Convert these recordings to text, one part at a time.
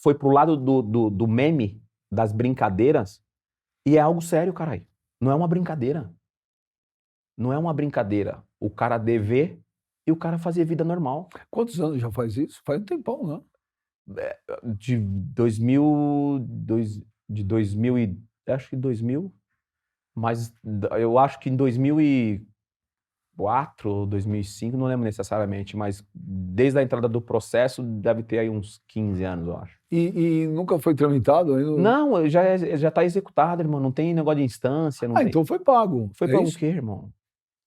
foi pro lado do meme, das brincadeiras, e é algo sério, caralho. Não é uma brincadeira. Não é uma brincadeira. O cara dever e o cara fazer vida normal. Quantos anos já faz isso? Faz um tempão, né? De 2000, acho que 2000, mas eu acho que em 2004 ou 2005, não lembro necessariamente, mas desde a entrada do processo deve ter aí uns 15 anos, eu acho. E nunca foi tramitado ainda? Não, já tá executado, irmão, não tem negócio de instância, não tem. Então foi pago. Foi pago o quê, irmão?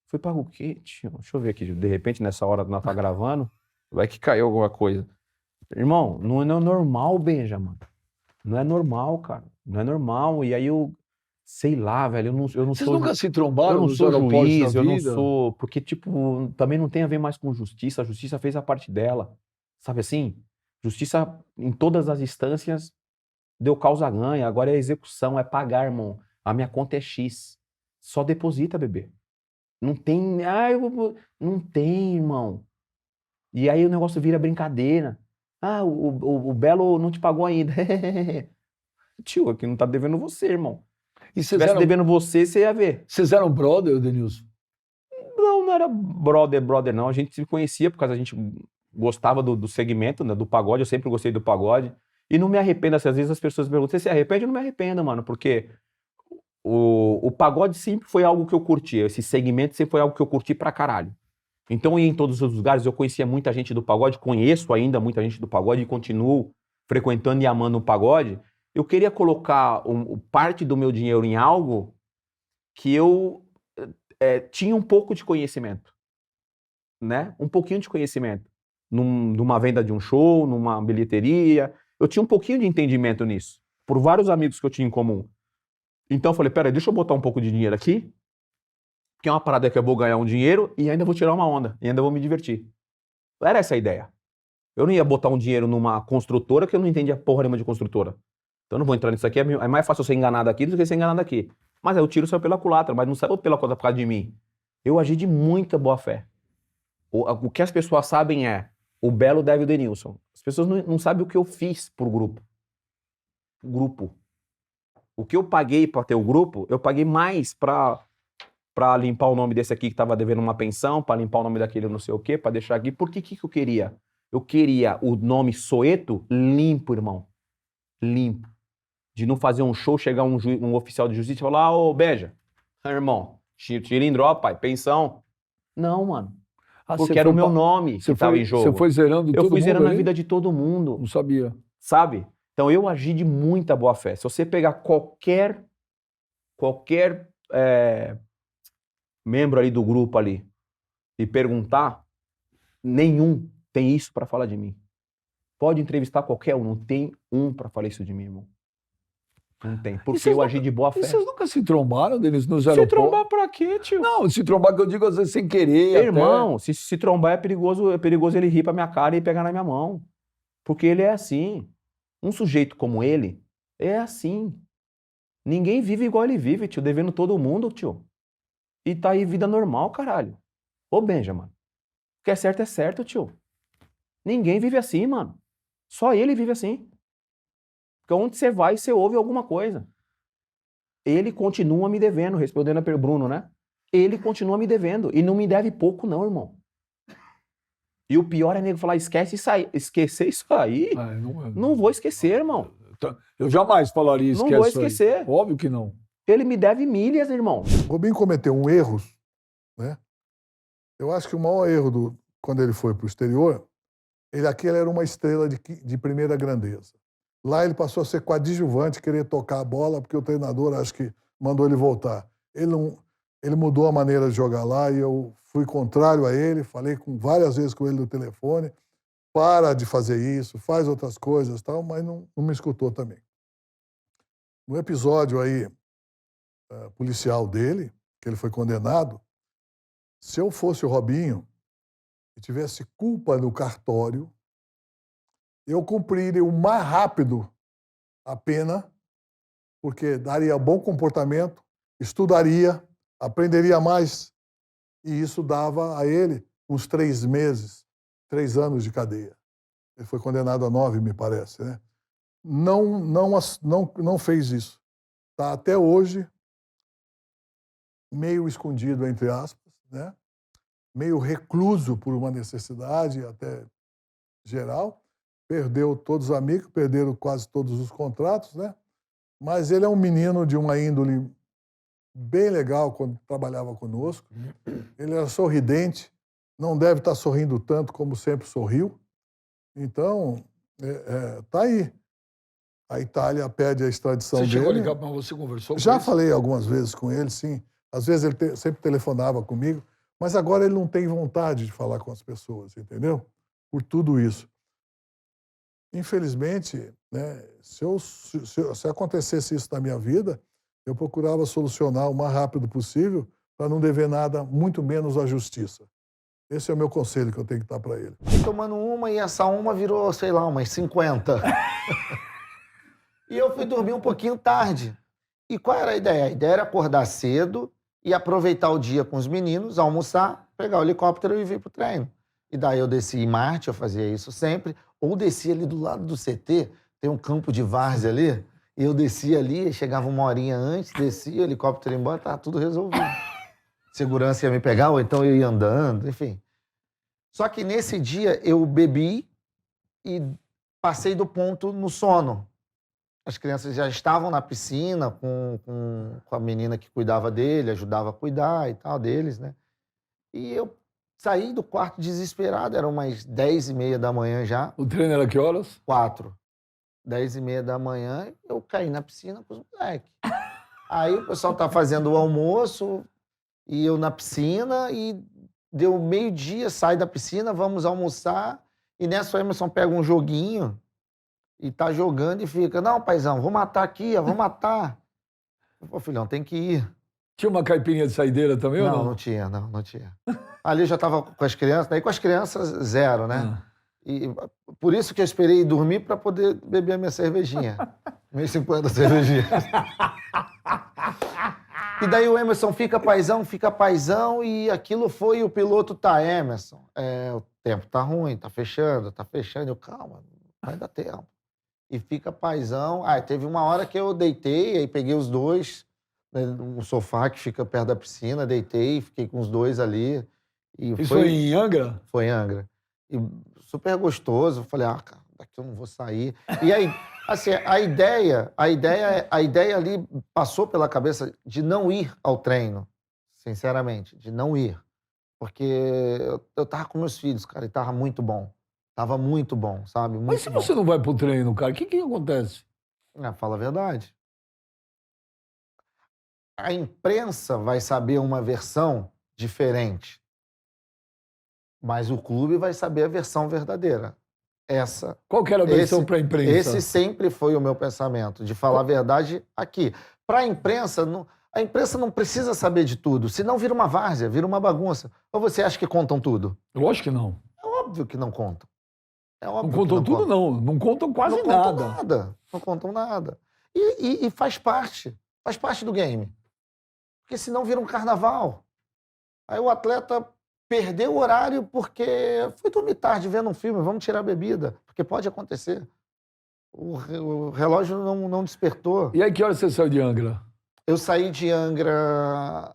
Foi pago o quê, tio? Deixa eu ver aqui, de repente nessa hora nós tá gravando, vai que caiu alguma coisa. Irmão, não é normal, Benja, mano. Não é normal, cara. Não é normal. E aí eu, sei lá, velho, eu não Vocês sou... nunca se trombaram Eu não nos sou aeroportos juiz, da eu não vida? sou... Porque, tipo, também não tem a ver mais com justiça. A justiça fez a parte dela. Sabe assim? Justiça, em todas as instâncias, deu causa-ganha. Agora é execução, é pagar, irmão. A minha conta é X. Só deposita, bebê. Não tem... Não tem, irmão. E aí o negócio vira brincadeira. O Belo não te pagou ainda. Tio, aqui não tá devendo você, irmão. E Se tivesse devendo você ia ver. Vocês eram brother, Denilson? Não era brother, não. A gente se conhecia porque a gente gostava do segmento, né, do pagode. Eu sempre gostei do pagode. E não me arrependo. Às vezes as pessoas me perguntam, você se arrepende? Eu não me arrependo, mano. Porque o pagode sempre foi algo que eu curti. Esse segmento sempre foi algo que eu curti pra caralho. Então, eu ia em todos os lugares, eu conhecia muita gente do pagode, conheço ainda muita gente do pagode e continuo frequentando e amando o pagode. Eu queria colocar parte do meu dinheiro em algo que eu tinha um pouco de conhecimento, né? Um pouquinho de conhecimento. Numa venda de um show, numa bilheteria. Eu tinha um pouquinho de entendimento nisso, por vários amigos que eu tinha em comum. Então, eu falei, peraí, deixa eu botar um pouco de dinheiro aqui, que é uma parada que eu vou ganhar um dinheiro e ainda vou tirar uma onda, e ainda vou me divertir. Era essa a ideia. Eu não ia botar um dinheiro numa construtora que eu não entendia porra nenhuma de construtora. Então eu não vou entrar nisso aqui, é mais fácil eu ser enganado aqui do que ser enganado aqui. Mas aí o tiro saiu pela culatra, mas não saiu pela coisa por causa de mim. Eu agi de muita boa fé. O que as pessoas sabem é, o Belo deve o Denilson. As pessoas não sabem o que eu fiz pro grupo. O grupo. O que eu paguei pra ter o grupo, eu paguei mais pra limpar o nome desse aqui que tava devendo uma pensão, pra limpar o nome daquele não sei o quê, pra deixar aqui. Por que eu queria? Eu queria o nome Soeto limpo, irmão. Limpo. De não fazer um show, chegar um oficial de justiça e falar, ô, Beja, irmão, Chilindró, pai, pensão. Não, mano. Porque era o meu nome que tava em jogo. Você foi zerando todo mundo? Eu fui zerando a vida de todo mundo. Não sabia. Sabe? Então eu agi de muita boa fé. Se você pegar qualquer membro ali do grupo ali e perguntar, nenhum tem isso pra falar de mim. Pode entrevistar qualquer um, não tem um pra falar isso de mim, irmão. Não tem, porque eu agi de boa fé. E vocês nunca se trombaram, Denilson, nos Se aeroportos? trombar pra quê, tio? Não, se trombar que eu digo às vezes sem querer. Irmão, até. Se trombar é perigoso ele rir pra minha cara e pegar na minha mão. Porque ele é assim. Um sujeito como ele é assim. Ninguém vive igual ele vive, tio, devendo todo mundo, tio. E tá aí vida normal, caralho. Ô, Benjamin, o que é certo, tio. Ninguém vive assim, mano. Só ele vive assim. Porque onde você vai, você ouve alguma coisa. Ele continua me devendo, respondendo a Bruno, né? Ele continua me devendo. E não me deve pouco, não, irmão. E o pior é nego falar, esquecer isso aí. Não vou esquecer, irmão. Eu jamais falaria esquece. Não vou esquecer. Aí. Óbvio que não. Ele me deve milhas, irmão. O Robinho cometeu um erro, né? Eu acho que o maior erro quando ele foi para o exterior, aquele era uma estrela de primeira grandeza. Lá ele passou a ser coadjuvante, querer tocar a bola, porque o treinador acho que mandou ele voltar. Ele mudou a maneira de jogar lá e eu fui contrário a ele, falei várias vezes com ele no telefone, para de fazer isso, faz outras coisas, tal, mas não me escutou também. No episódio aí policial dele, que ele foi condenado, se eu fosse o Robinho e tivesse culpa no cartório, eu cumpriria o mais rápido a pena, porque daria bom comportamento, estudaria, aprenderia mais, e isso dava a ele uns 3 meses, 3 anos de cadeia. Ele foi condenado a 9, me parece, né? não fez isso. Está até hoje meio escondido, entre aspas, né? Meio recluso por uma necessidade até geral. Perdeu todos os amigos, perderam quase todos os contratos, né? Mas ele é um menino de uma índole bem legal quando trabalhava conosco. Ele era sorridente, não deve estar sorrindo tanto como sempre sorriu. Então, tá aí. A Itália pede a extradição dele. Você chegou a ligar, mas você conversou com Já ele? falei algumas vezes com ele, sim. Às vezes ele sempre telefonava comigo, mas agora ele não tem vontade de falar com as pessoas, entendeu? Por tudo isso. Infelizmente, né, se acontecesse isso na minha vida, eu procurava solucionar o mais rápido possível para não dever nada, muito menos à justiça. Esse é o meu conselho que eu tenho que dar para ele. Fui tomando uma e essa uma virou, sei lá, umas 50. E eu fui dormir um pouquinho tarde. E qual era a ideia? A ideia era acordar cedo e aproveitar o dia com os meninos, almoçar, pegar o helicóptero e vir pro treino. E daí eu desci em Marte, eu fazia isso sempre, ou descia ali do lado do CT, tem um campo de várzea ali, e eu descia ali, chegava uma horinha antes, descia, o helicóptero ia embora, tava tudo resolvido. Segurança ia me pegar, ou então eu ia andando, enfim. Só que nesse dia eu bebi e passei do ponto no sono. As crianças já estavam na piscina com a menina que cuidava dele, ajudava a cuidar e tal deles, né? E eu saí do quarto desesperado, eram umas 10h30 da manhã já. O treino era que horas? 4. 10h30 da manhã, eu caí na piscina com os moleques. Aí o pessoal tá fazendo o almoço e eu na piscina e deu meio-dia, sai da piscina, vamos almoçar. E nessa o Emerson pega um joguinho e tá jogando e fica, não, paizão, vou matar aqui, ó, vou matar. Pô, filhão, tem que ir. Tinha uma caipirinha de saideira também ou Não, não? não tinha, não tinha. Ali eu já tava com as crianças, daí com as crianças, zero, né? E por isso que eu esperei dormir para poder beber a minha cervejinha. 1.050 cervejinha. E daí o Emerson fica paizão, e aquilo foi o piloto, tá, Emerson, o tempo tá ruim, tá fechando. Eu, calma, vai dar tempo. E fica paizão. Ah, teve uma hora que eu deitei, aí peguei os dois, né, um sofá que fica perto da piscina, deitei, fiquei com os dois ali. E Isso foi em Angra? Foi em Angra. E super gostoso. Eu falei, cara, daqui eu não vou sair. E aí, assim, a ideia ali passou pela cabeça de não ir ao treino, sinceramente, de não ir. Porque eu tava com meus filhos, cara, e tava muito bom. Tava muito bom, sabe? Muito Mas se bom. você não vai pro treino, cara, o que acontece? Fala a verdade. A imprensa vai saber uma versão diferente, mas o clube vai saber a versão verdadeira. Qual que era a versão para a imprensa? Esse sempre foi o meu pensamento, de falar a verdade aqui. Para a imprensa não precisa saber de tudo, senão vira uma várzea, vira uma bagunça. Ou você acha que contam tudo? Lógico que não. É óbvio que não contam. É óbvio Não contam que tudo, não. Não contam quase não nada. Contam nada. Não contam nada. E faz parte. Faz parte do game. Porque senão vira um carnaval. Aí o atleta perdeu o horário porque foi dormir tarde vendo um filme, vamos tirar a bebida. Porque pode acontecer. O relógio não despertou. E aí, que horas você saiu de Angra? Eu saí de Angra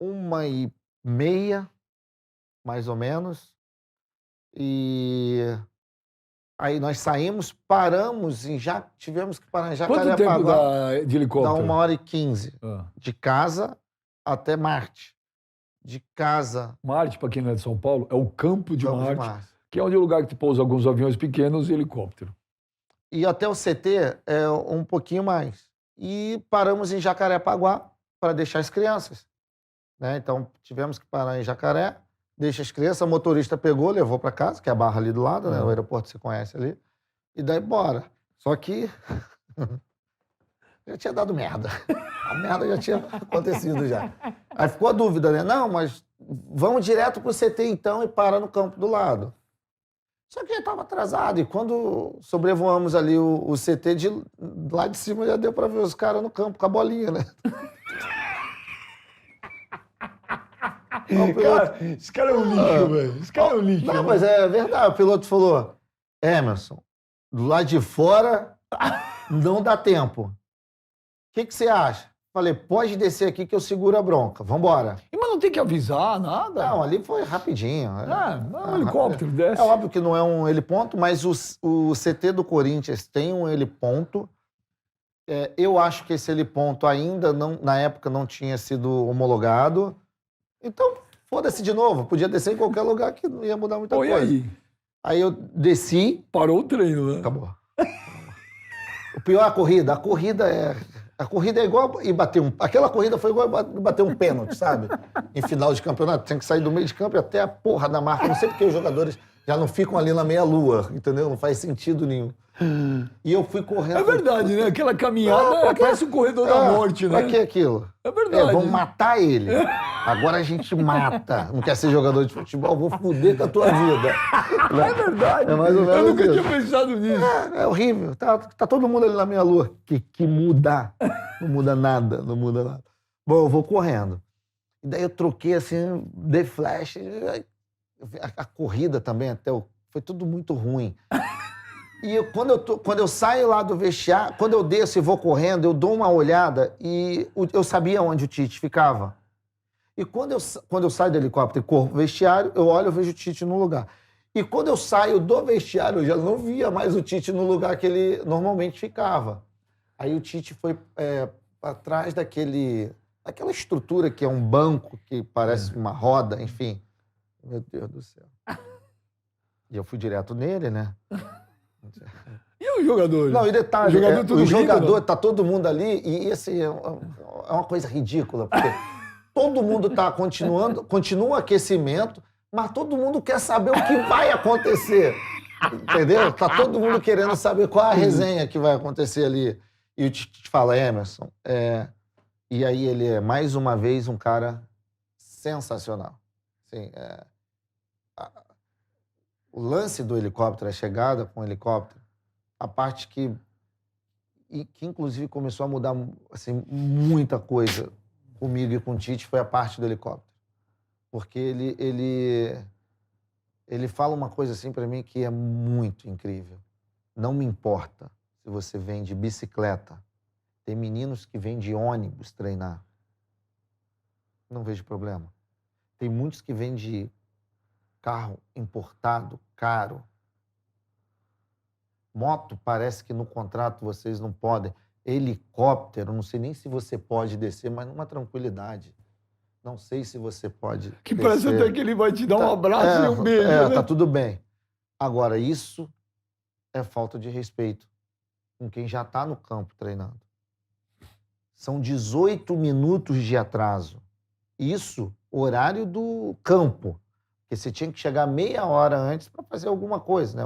1h30, mais ou menos. E aí nós saímos, paramos e já tivemos que parar em Quanto tempo dá de helicóptero? Dá 1h15. De casa até Marte. De casa... Marte, para quem não é de São Paulo, é o campo de Campo de Marte, Marte. que é onde é o lugar que pousa alguns aviões pequenos e helicóptero. E até o CT é um pouquinho mais. E paramos em Jacarepaguá para deixar as crianças, né? Então, tivemos que parar em Jacaré, deixa as crianças, o motorista pegou, levou para casa, que é a Barra ali do lado, né? O aeroporto você conhece ali. E daí, bora. Só que já tinha dado merda. A merda já tinha acontecido já. Aí ficou a dúvida, né? Não, mas vamos direto pro CT então e para no campo do lado. Só que já estava atrasado. E quando sobrevoamos ali o CT, lá de cima já deu para ver os caras no campo com a bolinha, né? Esse cara é um lixo, velho. Esse cara é um lixo. Não, mas é verdade. O piloto falou, Emerson, do lado de fora Não dá tempo. O que você acha? Falei, pode descer aqui que eu seguro a bronca. Vambora. Mas não tem que avisar, nada? Não, ali foi rapidinho. Não é um helicóptero, desce. É óbvio que não é um heliponto, mas o CT do Corinthians tem um heliponto. Eu acho que esse heliponto ainda, não, na época, não tinha sido homologado. Então, foda-se de novo. Podia descer em qualquer lugar que não ia mudar muita Oi, coisa. aí. Aí eu desci. Parou o treino, né? Acabou. O pior é a corrida. A corrida é igual e bater um... Aquela corrida foi igual bater um pênalti, sabe? Em final de campeonato. Tem que sair do meio de campo e até a porra da marca. Não sei porque os jogadores já não ficam ali na meia-lua, entendeu? Não faz sentido nenhum. E eu fui correndo... É verdade, né? Aquela caminhada parece o corredor da morte, né? Pra que aquilo? É verdade. Vamos matar ele. Agora a gente mata. Não quer ser jogador de futebol? Vou foder com a tua vida. É verdade. É mais ou menos Eu nunca isso. tinha pensado nisso. É horrível. Tá todo mundo ali na minha lua. Que muda. Não muda nada, não muda nada. Bom, eu vou correndo. E daí eu troquei assim, de flash. A corrida também foi tudo muito ruim. E quando eu saio lá do vestiário, quando eu desço e vou correndo, eu dou uma olhada e eu sabia onde o Tite ficava. E quando eu saio do helicóptero e corro pro vestiário, eu olho e vejo o Tite no lugar. E quando eu saio do vestiário, eu já não via mais o Tite no lugar que ele normalmente ficava. Aí o Tite foi atrás daquela estrutura que é um banco, que parece uma roda, enfim. Meu Deus do céu. E eu fui direto nele, né? E os jogadores? Não, e detalhe, tudo o jogador, rindo, tá todo mundo ali, e assim, é uma coisa ridícula, porque todo mundo continua o aquecimento, mas todo mundo quer saber o que vai acontecer, entendeu? Tá todo mundo querendo saber qual a resenha que vai acontecer ali. E o Tite fala, Emerson, e aí ele é, mais uma vez, um cara sensacional. Assim, o lance do helicóptero, a chegada com o helicóptero, a parte que inclusive começou a mudar assim, muita coisa comigo e com o Tite foi a parte do helicóptero. Porque ele fala uma coisa assim para mim que é muito incrível. Não me importa se você vem de bicicleta. Tem meninos que vêm de ônibus treinar. Não vejo problema. Tem muitos que vêm de carro importado, caro. Moto, parece que no contrato vocês não podem. Helicóptero, não sei nem se você pode descer, mas numa tranquilidade. Não sei se você pode Que descer. parece até que ele vai te dar um abraço e um beijo, né? Tá tudo bem. Agora, isso é falta de respeito com quem já está no campo treinando. São 18 minutos de atraso. Isso, horário do campo. Porque você tinha que chegar meia hora antes para fazer alguma coisa, né?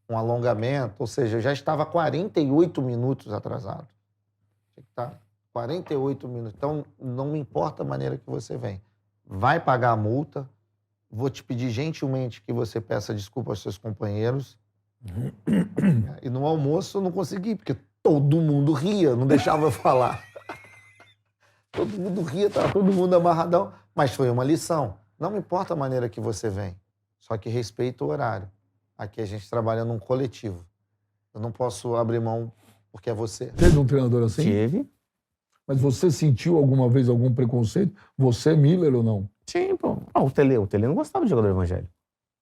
Um alongamento. Ou seja, eu já estava 48 minutos atrasado. Tinha que estar 48 minutos. Então, não me importa a maneira que você vem. Vai pagar a multa. Vou te pedir gentilmente que você peça desculpa aos seus companheiros. E no almoço eu não consegui, porque todo mundo ria, não deixava eu falar. Todo mundo ria, estava todo mundo amarradão. Mas foi uma lição. Não me importa a maneira que você vem, só que respeita o horário. Aqui a gente trabalha num coletivo. Eu não posso abrir mão porque é você. Teve um treinador assim? Tive. Mas você sentiu alguma vez algum preconceito? Você, Miller, ou não? Sim, pô. O Tele não gostava de jogador evangélico.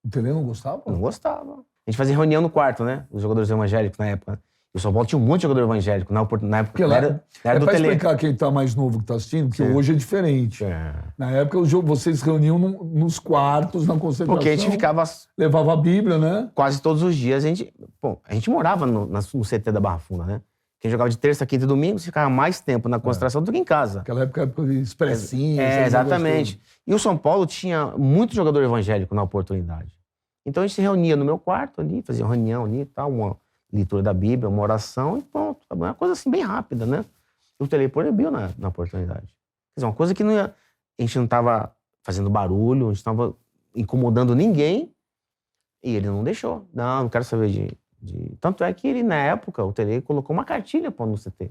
O Tele não gostava? Não gostava. A gente fazia reunião no quarto, né? Os jogadores evangélicos na época. E o São Paulo tinha um monte de jogador evangélico. Na época lá, era do pra Tele. explicar quem tá mais novo que tá assistindo, porque hoje é diferente. Na época, vocês reuniam nos quartos, na concentração. Porque a gente ficava... Levava a Bíblia, né? Quase todos os dias. A gente morava no CT da Barra Funda, né? Quem jogava de terça, quinta e domingo, você ficava mais tempo na concentração do que em casa. Naquela época de expressinho. Exatamente. E o São Paulo tinha muito jogador evangélico na oportunidade. Então a gente se reunia no meu quarto ali, fazia uma reunião ali e tal, uma leitura da Bíblia, uma oração e pronto. Uma coisa assim bem rápida, né? E o Tele proibiu na oportunidade. Quer dizer, uma coisa que a gente não estava fazendo barulho, a gente não estava incomodando ninguém e ele não deixou. Não quero saber de... Tanto é que ele, na época, o Tele colocou uma cartilha no CT.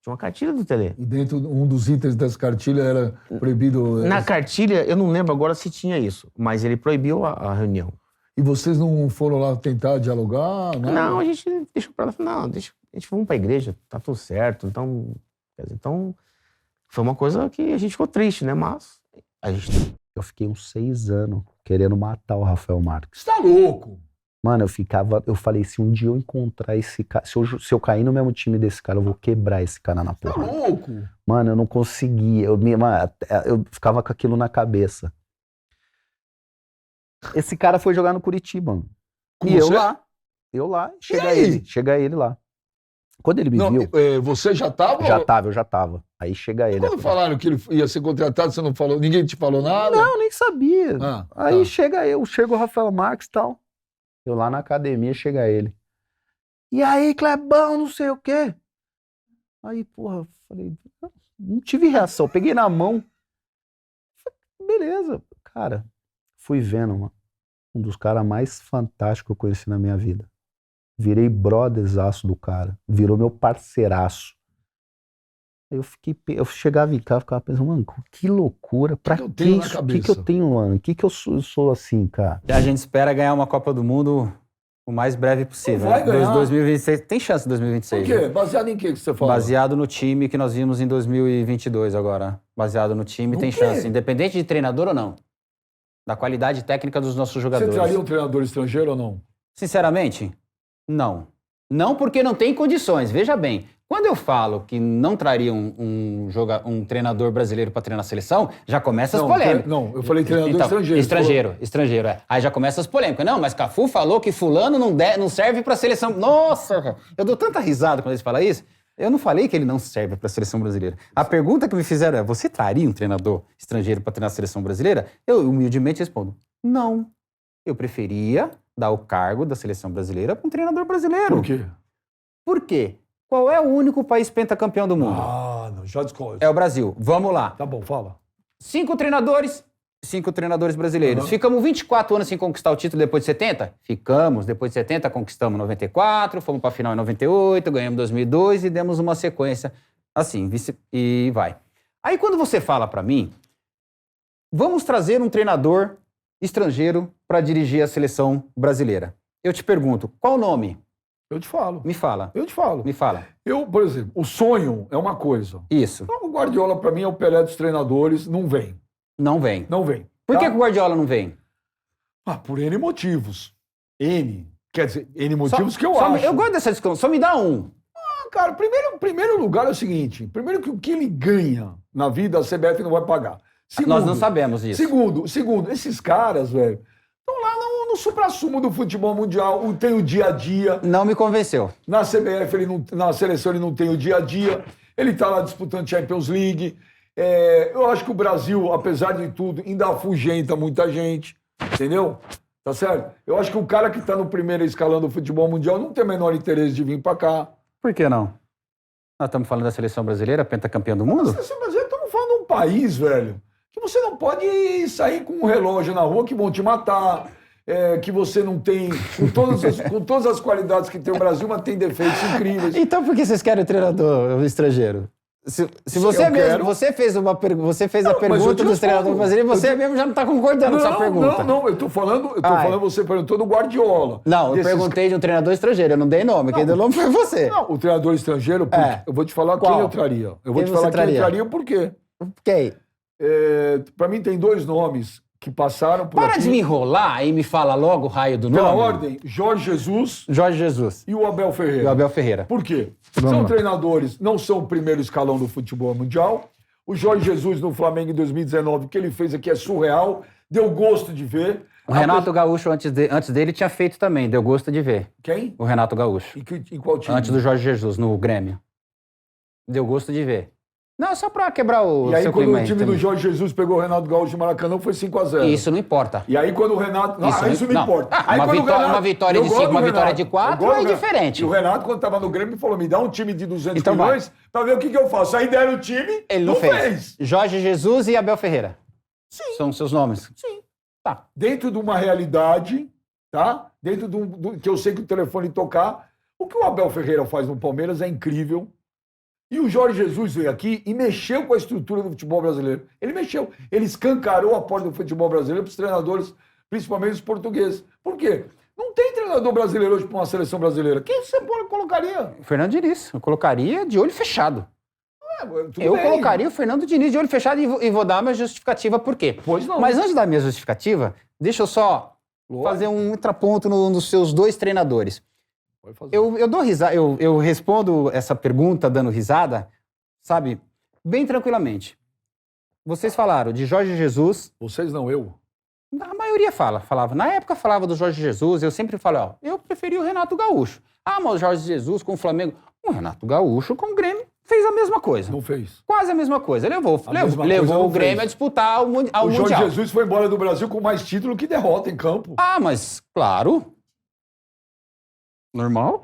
Tinha uma cartilha do Tele. E dentro, um dos itens dessa cartilha era proibido... Na cartilha, eu não lembro agora se tinha isso, mas ele proibiu a reunião. E vocês não foram lá tentar dialogar? Nada? Não, a gente deixou pra lá. Não, deixa, a gente vamos pra igreja, tá tudo certo. Então, quer dizer, então foi uma coisa que a gente ficou triste, né? Mas eu fiquei uns 6 anos querendo matar o Rafael Marques. Você tá louco? Mano, eu falei, se um dia eu encontrar esse cara, se eu cair no mesmo time desse cara, eu vou quebrar esse cara na Tá porra. louco? Mano, eu não conseguia, eu ficava com aquilo na cabeça. Esse cara foi jogar no Curitiba, mano. Com E você? eu lá, E chega aí? ele lá. Quando ele me Não, viu, você já tava? eu já tava. Aí chega ele. Quando falaram que ele ia ser contratado, você não falou? Ninguém te falou nada? Não, nem sabia. Ah, Aí tá. chega o Rafael Marques e tal. Eu lá na academia, chega ele. E aí, Clebão, não sei o quê. Aí, porra, falei, não tive reação. Peguei na mão. Falei, beleza. Cara, fui vendo, mano, um dos caras mais fantásticos que eu conheci na minha vida. Virei brotherzaço do cara. Virou meu parceiraço. Aí eu chegava em casa e ficava pensando, mano, que loucura. Pra que eu tenho na isso? O cabeça? que eu tenho, mano? O que eu sou assim, cara? A gente espera ganhar uma Copa do Mundo o mais breve possível. Não vai né? ganhar. 2026. Tem chance em 2026. Por quê? né? Baseado em que você falou? Baseado no time que nós vimos em 2022 agora. Baseado no time, No tem quê? chance. Independente de treinador ou não. Da qualidade técnica dos nossos Você jogadores. traria um treinador estrangeiro ou não? Sinceramente, não. Não porque não tem condições. Veja bem, quando eu falo que não traria um treinador brasileiro para treinar a seleção, já começa as polêmicas. Não, eu falei treinador Então, estrangeiro. Estrangeiro, é. Aí já começa as polêmicas. Não, mas Cafu falou que fulano não serve pra seleção. Nossa, eu dou tanta risada quando eles falam isso. Eu não falei que ele não serve pra seleção brasileira. A pergunta que me fizeram é, você traria um treinador estrangeiro pra treinar a seleção brasileira? Eu humildemente respondo, não. Eu preferia dar o cargo da seleção brasileira pra um treinador brasileiro. Por quê? Por quê? Qual é o único país pentacampeão do mundo? Ah, não, já discordo. É o Brasil. Vamos lá. Tá bom, fala. 5 treinadores brasileiros. Uhum. Ficamos 24 anos sem conquistar o título depois de 70? Ficamos. Depois de 70, conquistamos 94, fomos pra final em 98, ganhamos 2002 e demos uma sequência assim, e vai. Aí quando você fala pra mim, vamos trazer um treinador estrangeiro pra dirigir a seleção brasileira. Eu te pergunto, qual o nome? Eu te falo. Me fala. Eu te falo. Me fala. Eu, por exemplo, o sonho é uma coisa. Isso. Então, o Guardiola, pra mim, é o Pelé dos treinadores. Não vem. Não vem. Não vem. Por tá? que o Guardiola não vem? Ah, por N motivos. N. Quer dizer, N motivos que eu acho. Eu gosto dessa discussão. Só me dá um. Ah, cara, primeiro lugar é o seguinte. Primeiro que o que ele ganha na vida, a CBF não vai pagar. Nós não sabemos isso. Segundo, esses caras, velho, estão lá no suprassumo do futebol mundial, tem o dia a dia. Não me convenceu. Na CBF, na seleção, ele não tem o dia a dia. Ele tá lá disputando Champions League. Eu acho que o Brasil, apesar de tudo, ainda afugenta muita gente. Entendeu? Tá certo? Eu acho que o cara que tá no primeiro escalão do futebol mundial não tem o menor interesse de vir pra cá. Por que não? Nós estamos falando da seleção brasileira, pentacampeã do mundo? A seleção brasileira, estamos falando de um país, velho, que você não pode sair com um relógio na rua que vão te matar, que você não tem, com todas as qualidades que tem o Brasil, mas tem defeitos incríveis. Então por que vocês querem o treinador estrangeiro? Se você eu mesmo, quero. você fez a Não, mas eu pergunta te dos treinadores respondo. brasileiros, você mesmo já não está concordando com essa pergunta. Não, eu tô falando, Ai. você perguntou do Guardiola. Não, eu Desses- perguntei de um treinador estrangeiro, eu não dei nome, quem deu nome foi você. Não, o treinador estrangeiro, eu vou te falar Qual? quem eu traria. Eu vou Quem te você falar quem eu traria? traria por quê. Quem? Pra mim tem 2 nomes que passaram por Para aqui. de me enrolar e me fala logo o raio do Pela nome. ordem, Jorge Jesus Jorge Jesus e o Abel Ferreira. e o Abel Ferreira. Por quê? Vamos São lá. treinadores, não são o primeiro escalão do futebol mundial. O Jorge Jesus no Flamengo em 2019, o que ele fez aqui é surreal, deu gosto de ver. O Renato Gaúcho, antes dele, tinha feito também, deu gosto de ver. Quem? O Renato Gaúcho. Em qual time? Antes do Jorge Jesus, no Grêmio. Deu gosto de ver. Não, só pra quebrar o E aí seu quando clima o aí time do também. Jorge Jesus pegou o Renato Gaúcho de Maracanã, foi 5-0. Isso não importa. E aí quando o Renato... Isso não importa. Ah, Aí uma quando o vitória- uma vitória eu de gosto 5, do uma vitória Renato. de 4 Eu gosto é do Renato. diferente. E o Renato, quando estava no Grêmio, falou, me dá um time de 200 Então vai. milhões pra ver o que eu faço. Aí deram o time, Ele não fez. Jorge Jesus e Abel Ferreira. Sim. São seus nomes? Sim. Tá. Dentro de uma realidade, tá? Dentro que eu sei que o telefone tocar, o que o Abel Ferreira faz no Palmeiras é incrível. E o Jorge Jesus veio aqui e mexeu com a estrutura do futebol brasileiro. Ele mexeu. Ele escancarou a porta do futebol brasileiro para os treinadores principalmente os portugueses. Por quê? Não tem treinador brasileiro hoje para uma seleção brasileira. Quem você colocaria? Fernando Diniz. Eu colocaria de olho fechado. Tudo Eu bem. colocaria o Fernando Diniz de olho fechado e vou dar a minha justificativa por quê. Pois não. Mas antes da minha justificativa, deixa eu só fazer um contraponto nos seus dois treinadores. Pode fazer. Eu dou risada, eu respondo essa pergunta dando risada, sabe, bem tranquilamente. Vocês falaram de Jorge Jesus, Vocês não, eu. a maioria falava. Na época falava do Jorge Jesus, eu sempre falei, ó, eu preferi o Renato Gaúcho. Ah, mas o Jorge Jesus com o Flamengo. O Renato Gaúcho com o Grêmio fez a mesma coisa. Não fez. Quase a mesma coisa. Levou coisa o não Grêmio fez. a disputar ao O Mundial. Jorge Jesus foi embora do Brasil com mais título que derrota em campo. Ah, mas, claro. Normal.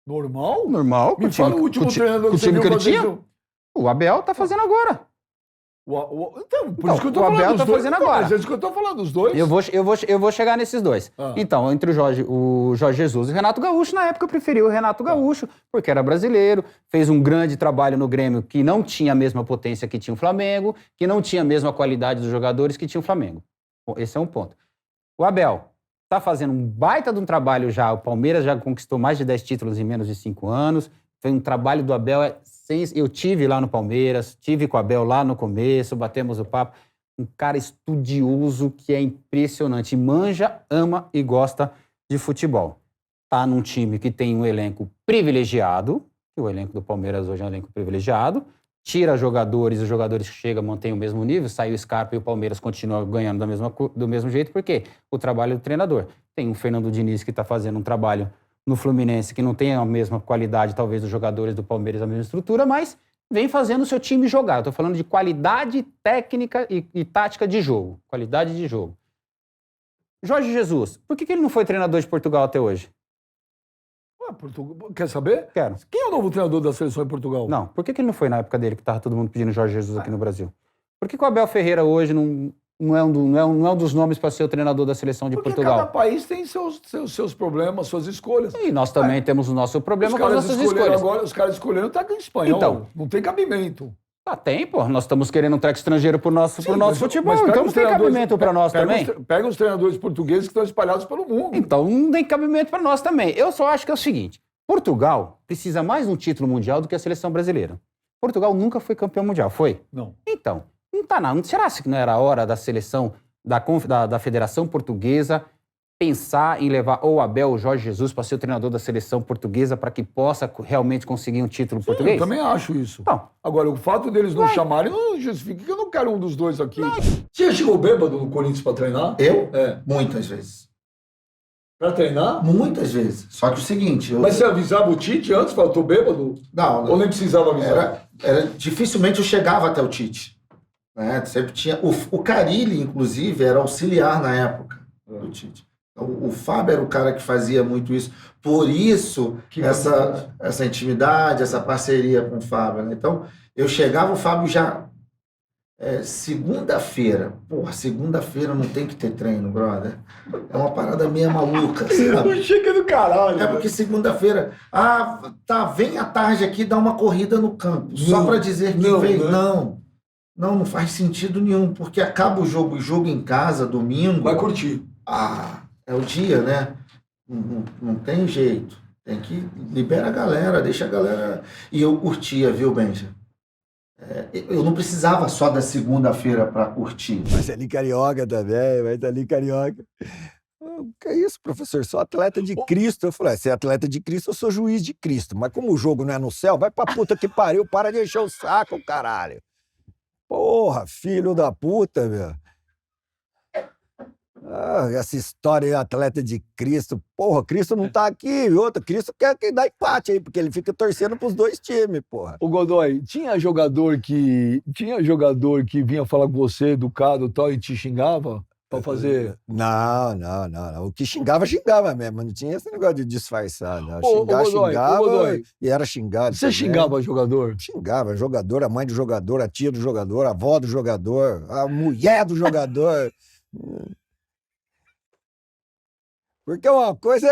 Normal? Normal. Me fala o último treinador que o você time viu que ele fazer tinha. isso. O Abel tá fazendo agora. Então, por Então, isso que eu tô o falando Abel dos tá dois. fazendo Então, agora. mas é isso que eu tô falando, dos dois. Eu vou chegar nesses dois. Ah. Então, entre o Jorge Jesus e o Renato Gaúcho, na época eu preferi o Renato Gaúcho, porque era brasileiro, fez um grande trabalho no Grêmio que não tinha a mesma potência que tinha o Flamengo, que não tinha a mesma qualidade dos jogadores que tinha o Flamengo. Bom, esse é um ponto. O Abel tá fazendo um baita de um trabalho já, o Palmeiras já conquistou mais de 10 títulos em menos de 5 anos, foi um trabalho do Abel, eu tive lá no Palmeiras, tive com o Abel lá no começo, batemos o papo, um cara estudioso que é impressionante, manja, ama e gosta de futebol. Tá num time que tem um elenco privilegiado, o elenco do Palmeiras hoje é um elenco privilegiado, tira jogadores, os jogadores que chegam mantêm o mesmo nível, sai o Scarpa e o Palmeiras continua ganhando do mesmo jeito, porque o trabalho do treinador. Tem o Fernando Diniz que está fazendo um trabalho no Fluminense que não tem a mesma qualidade, talvez, dos jogadores do Palmeiras, a mesma estrutura, mas vem fazendo o seu time jogar. Eu tô falando de qualidade técnica e tática de jogo. Qualidade de jogo. Jorge Jesus, por que ele não foi treinador de Portugal até hoje? Quer saber? Quero. Quem é o novo treinador da seleção em Portugal? Não, por que ele não foi na época dele que tava todo mundo pedindo Jorge Jesus aqui no Brasil? Por que o Abel Ferreira hoje não é um dos nomes para ser o treinador da seleção de Porque Portugal? cada país tem seus problemas, suas escolhas. E nós também temos o nosso problema com as nossas escolhas. Agora, os caras escolheram técnico espanhol. Então. Não tem cabimento. Ah, tem, pô. Nós estamos querendo um treco estrangeiro pro nosso futebol. pega Então os não tem treinadores- cabimento para nós pega também. Pega os treinadores portugueses que estão espalhados pelo mundo. Então não tem cabimento para nós também. Eu só acho que é o seguinte: Portugal precisa mais de um título mundial do que a seleção brasileira. Portugal nunca foi campeão mundial, foi? Não. Então, não tá nada. Será que não era a hora da seleção, da Federação Portuguesa, pensar em levar ou o Abel ou o Jorge Jesus para ser o treinador da seleção portuguesa para que possa realmente conseguir um título português? Eu também acho isso. Então, Agora, o fato deles não chamarem não justifica que eu não quero um dos dois aqui. Você já chegou bêbado no Corinthians pra treinar? Eu? É. Muitas vezes. Pra treinar? Muitas vezes. Só que o seguinte... Mas você avisava o Tite antes? Falava, tô bêbado? Não, Ou nem precisava avisar? dificilmente eu chegava até o Tite. Né? Sempre tinha... O Carille, inclusive, era auxiliar na época do Tite. Então, o Fábio era o cara que fazia muito isso. Por isso, essa intimidade, essa parceria com o Fábio. Né? Então, eu chegava, o Fábio já... segunda-feira. Porra, segunda-feira não tem que ter treino, brother. É uma parada meio maluca, sabe? Chega do caralho. É porque segunda-feira... vem à tarde aqui dar uma corrida no campo. Só para dizer que veio. Né? Não faz sentido nenhum. Porque acaba o jogo em casa, domingo. Vai curtir. É o dia, né? Não tem jeito. Tem que libera a galera, deixa a galera... E eu curtia, viu, Benja? Eu não precisava só da segunda-feira para curtir. Mas ali carioca também, vai estar ali carioca. Que é isso, professor? Sou atleta de Cristo. Eu falei, se é atleta de Cristo, eu sou juiz de Cristo. Mas como o jogo não é no céu, vai pra puta que pariu, para de encher o saco, caralho. Porra, filho da puta, meu. Essa história de atleta de Cristo. Porra, Cristo não tá aqui, outra. Cristo quer que dá empate aí, porque ele fica torcendo pros dois times, porra. Ô Godoy, tinha jogador que vinha falar com você, educado e tal, e te xingava pra fazer... Não. O que xingava mesmo. Não tinha esse negócio de disfarçar, não. Ô, Godoy, Xingava e era xingado. Você também. xingava jogador? Xingava jogador, a mãe do jogador, a tia do jogador, a avó do jogador, a mulher do jogador. Porque uma coisa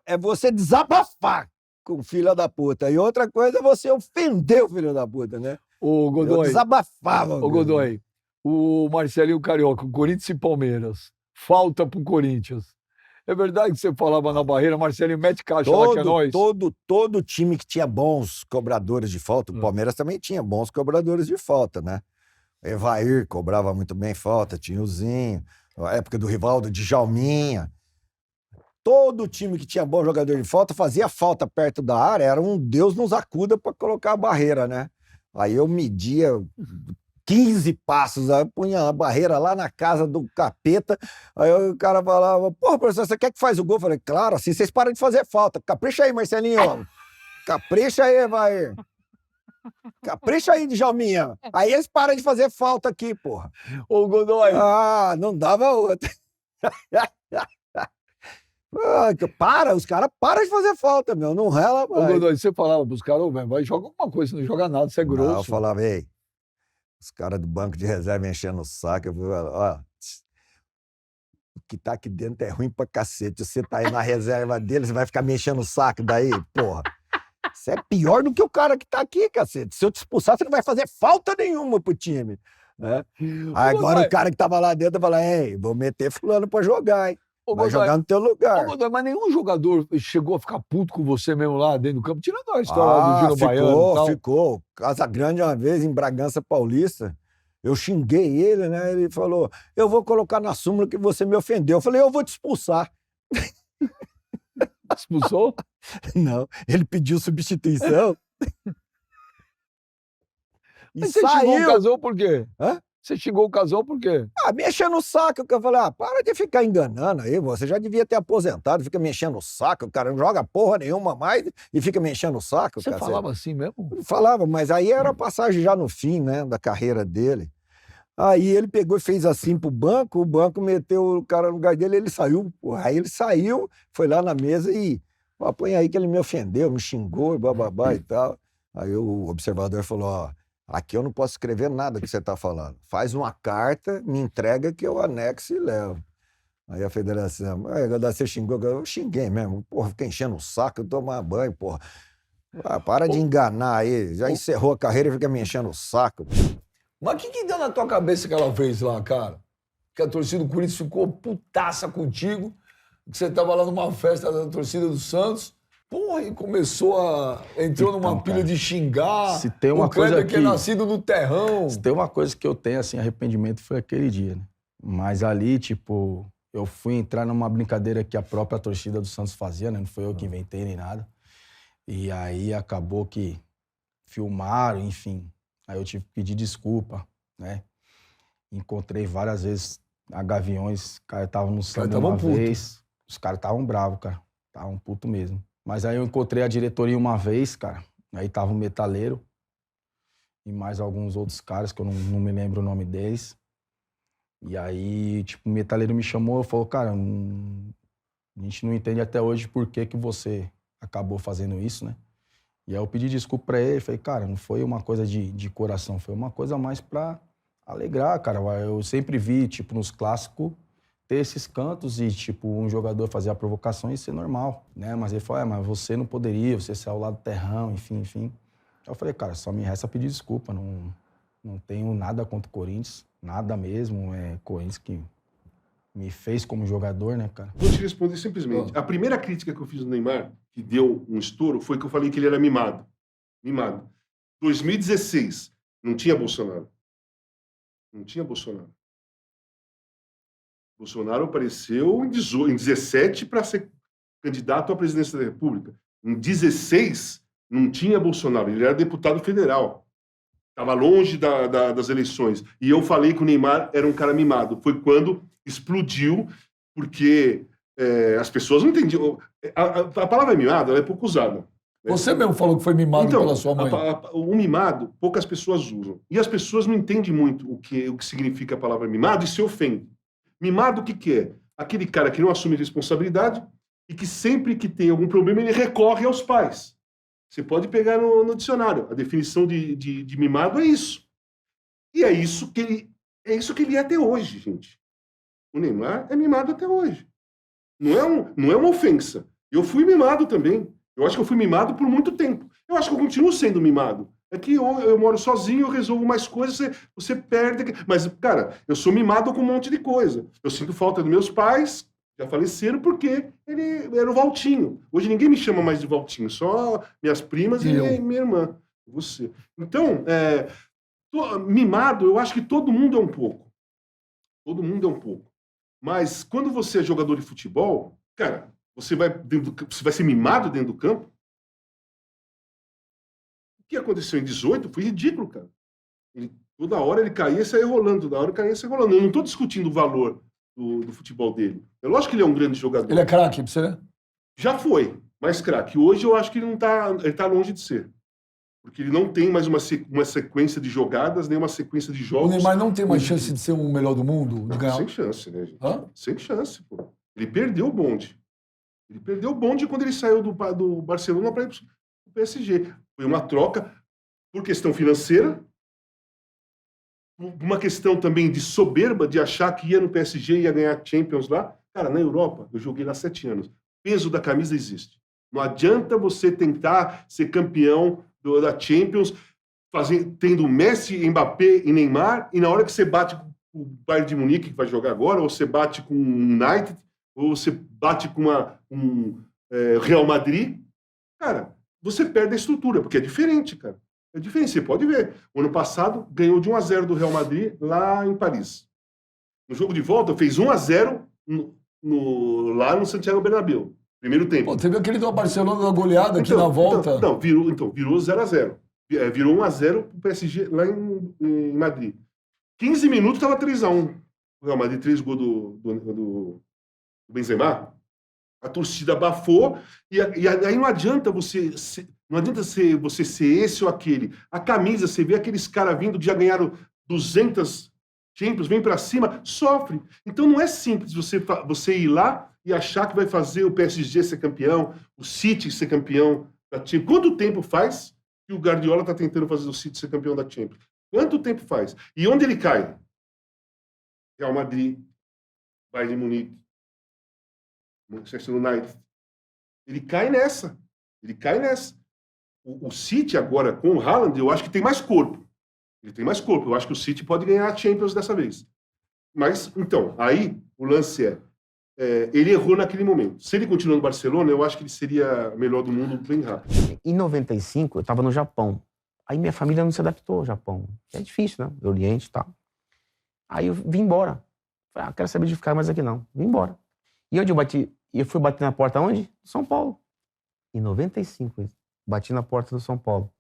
é você desabafar com o filho da puta, e outra coisa é você ofender o filho da puta, né? Ô Eu Godoy, desabafava. ô Godoy, o Marcelinho Carioca, o Corinthians e Palmeiras. falta pro Corinthians. É verdade que você falava na barreira, Marcelinho, mete caixa lá que é nóis. Todo time que tinha bons cobradores de falta, o Palmeiras também tinha bons cobradores de falta, né? Evair cobrava muito bem falta, tinha o Zinho, a época do Rivaldo, Djalminha. Todo time que tinha bom jogador de falta fazia falta perto da área, era um Deus nos acuda para colocar a barreira, né? Aí eu media 15 passos, aí eu punha a barreira lá na casa do capeta, aí o cara falava, porra, professor, você quer que faz o gol? Eu falei, claro, assim vocês param de fazer falta. Capricha aí, Marcelinho. Capricha aí, vai. Capricha aí, Djalminha. Aí eles param de fazer falta aqui, porra. Ô, Godoy. Ah, não dava outra. Os caras param de fazer falta, meu. Não rela mais. Ô, Godoy, você falava pros caras, velho, vai, joga alguma coisa, você não joga nada, você é grosso. Não, eu falava, ei, os caras do banco de reserva enchendo o saco. Eu falei, ó, o que tá aqui dentro é ruim pra cacete. Você tá aí na reserva dele, você vai ficar me enchendo o saco daí, porra. Você é pior do que o cara que tá aqui, cacete. Se eu te expulsar, você não vai fazer falta nenhuma pro time. Né? Agora o cara que tava lá dentro fala, ei, vou meter fulano pra jogar, hein? Vai jogar no teu lugar. Godoy, mas nenhum jogador chegou a ficar puto com você mesmo lá dentro do campo, tirando a história do Gino Baiano e tal. Ficou. Casa Grande uma vez, em Bragança Paulista, eu xinguei ele, né? Ele falou, eu vou colocar na súmula que você me ofendeu. Eu falei, eu vou te expulsar. Expulsou? Não, ele pediu substituição. E mas você xingou o Casão por quê? Hã? Você xingou o Casão por quê? Me enchendo o saco. Eu falei, para de ficar enganando aí, você já devia ter aposentado, fica me enchendo o saco, o cara não joga porra nenhuma mais e fica me enchendo o saco. Você falava assim mesmo? Falava, mas aí era a passagem já no fim, né, da carreira dele. Aí ele pegou e fez assim pro banco, o banco meteu o cara no lugar dele, ele saiu, porra. Aí ele saiu, foi lá na mesa e, põe aí que ele me ofendeu, me xingou, bababá e tal. Aí o observador falou, aqui eu não posso escrever nada que você tá falando. Faz uma carta, me entrega que eu anexo e levo. Aí a federação, você xingou, eu xinguei mesmo, porra, fica enchendo o saco, eu tomar banho, porra. Para de enganar aí, já encerrou a carreira e fica me enchendo o saco. Mas o que deu na tua cabeça que ela fez lá, cara? Que a torcida do Corinthians ficou putaça contigo, que você tava lá numa festa da torcida do Santos, porra, e entrou numa pilha de xingar. Se tem uma coisa que é nascido no terrão. Se tem uma coisa que eu tenho, assim, arrependimento, foi aquele dia, né? Mas ali, tipo, eu fui entrar numa brincadeira que a própria torcida do Santos fazia, né? Não foi eu que inventei nem nada. E aí acabou que filmaram, enfim. Aí eu tive que pedir desculpa, né? Encontrei várias vezes a Gaviões, os caras estavam no samba uma vez. Os caras estavam bravos, cara. Estavam puto mesmo. Mas aí eu encontrei a diretoria uma vez, cara. Aí tava o Metaleiro e mais alguns outros caras que eu não me lembro o nome deles. E aí, tipo, o Metaleiro me chamou e falou, cara, a gente não entende até hoje por que você acabou fazendo isso, né? E aí eu pedi desculpa pra ele, falei, cara, não foi uma coisa de coração, foi uma coisa mais pra alegrar, cara. Eu sempre vi, tipo, nos clássicos, ter esses cantos e, tipo, um jogador fazer a provocação e ser normal, né? Mas ele falou, mas você não poderia, você saiu lá do terrão, enfim. Eu falei, cara, só me resta pedir desculpa, não tenho nada contra o Corinthians, nada mesmo, é Corinthians que me fez como jogador, né, cara? Vou te responder simplesmente. A primeira crítica que eu fiz no Neymar, que deu um estouro, foi que eu falei que ele era mimado. Mimado. 2016, não tinha Bolsonaro. Não tinha Bolsonaro. Bolsonaro apareceu em 17 para ser candidato à presidência da República. Em 16, não tinha Bolsonaro. Ele era deputado federal. Estava longe das eleições. E eu falei que o Neymar era um cara mimado. Foi quando explodiu, porque as pessoas não entendiam. A palavra mimado, ela é pouco usada. Né? Você mesmo falou que foi mimado pela sua mãe. O mimado, poucas pessoas usam. E as pessoas não entendem muito o que significa a palavra mimado e se ofendem. Mimado, o que é? Aquele cara que não assume responsabilidade e que sempre que tem algum problema, ele recorre aos pais. Você pode pegar no dicionário. A definição de mimado é isso. E é isso que ele é até hoje, gente. O Neymar é mimado até hoje. Não é uma ofensa. Eu fui mimado também. Eu acho que eu fui mimado por muito tempo. Eu acho que eu continuo sendo mimado. É que eu moro sozinho, eu resolvo mais coisas, você perde. Mas, cara, eu sou mimado com um monte de coisa. Eu sinto falta dos meus pais, já faleceram, porque ele era o Valtinho. Hoje ninguém me chama mais de Valtinho, só minhas primas e minha irmã. Você. Então, mimado, eu acho que todo mundo é um pouco. Todo mundo é um pouco. Mas quando você é jogador de futebol, cara, você vai ser mimado dentro do campo. O que aconteceu em 18 foi ridículo, cara. Toda hora ele caía e saía rolando, toda hora ele caía e saía rolando. Eu não estou discutindo o valor do futebol dele. É lógico que ele é um grande jogador. Ele é craque, pra você ver? Já foi, mas craque. Hoje eu acho que ele não tá, ele tá longe de ser. Porque ele não tem mais uma sequência de jogadas, nem uma sequência de jogos. O Neymar não tem mais chance de ser o melhor do mundo? De ganhar? Sem chance, né, gente? Hã? Sem chance, pô. Ele perdeu o bonde. Ele perdeu o bonde quando ele saiu do Barcelona para ir pro PSG. Foi uma troca por questão financeira, uma questão também de soberba, de achar que ia no PSG e ia ganhar Champions lá. Cara, na Europa, eu joguei lá 7 anos. Peso da camisa existe. Não adianta você tentar ser campeão da Champions tendo Messi, Mbappé e Neymar, e na hora que você bate com o Bayern de Munique, que vai jogar agora, ou você bate com o United, ou você bate com Real Madrid, cara, você perde a estrutura, porque é diferente, cara. É diferente, você pode ver. O ano passado ganhou de 1-0 do Real Madrid lá em Paris. No jogo de volta, fez 1-0 lá no Santiago Bernabéu. Primeiro tempo. Pô, teve aquele do Barcelona da goleada aqui na volta. Virou 0-0. Virou 1-0 pro PSG lá em Madrid. 15 minutos estava 3-1. O Real Madrid, 3 gols do Benzema. A torcida abafou e aí não adianta você ser esse ou aquele. A camisa, você vê aqueles caras vindo que já ganharam 200 Champions, vem para cima, sofre. Então não é simples você ir lá e achar que vai fazer o PSG ser campeão, o City ser campeão da Champions. Quanto tempo faz que o Guardiola está tentando fazer o City ser campeão da Champions? Quanto tempo faz? E onde ele cai? Real Madrid, Bayern de Munique, Manchester United. Ele cai nessa. O City agora, com o Haaland, eu acho que tem mais corpo. Ele tem mais corpo. Eu acho que o City pode ganhar a Champions dessa vez. Mas, então, aí o lance ele errou naquele momento. Se ele continuar no Barcelona, eu acho que ele seria o melhor do mundo bem rápido. Em 95, eu estava no Japão. Aí minha família não se adaptou ao Japão. É difícil, né? Oriente e tal. Aí eu vim embora. Falei, quero saber de ficar mais aqui não. Vim embora. E onde eu bati? Eu fui bater na porta onde? São Paulo. Em 95, bati na porta do São Paulo.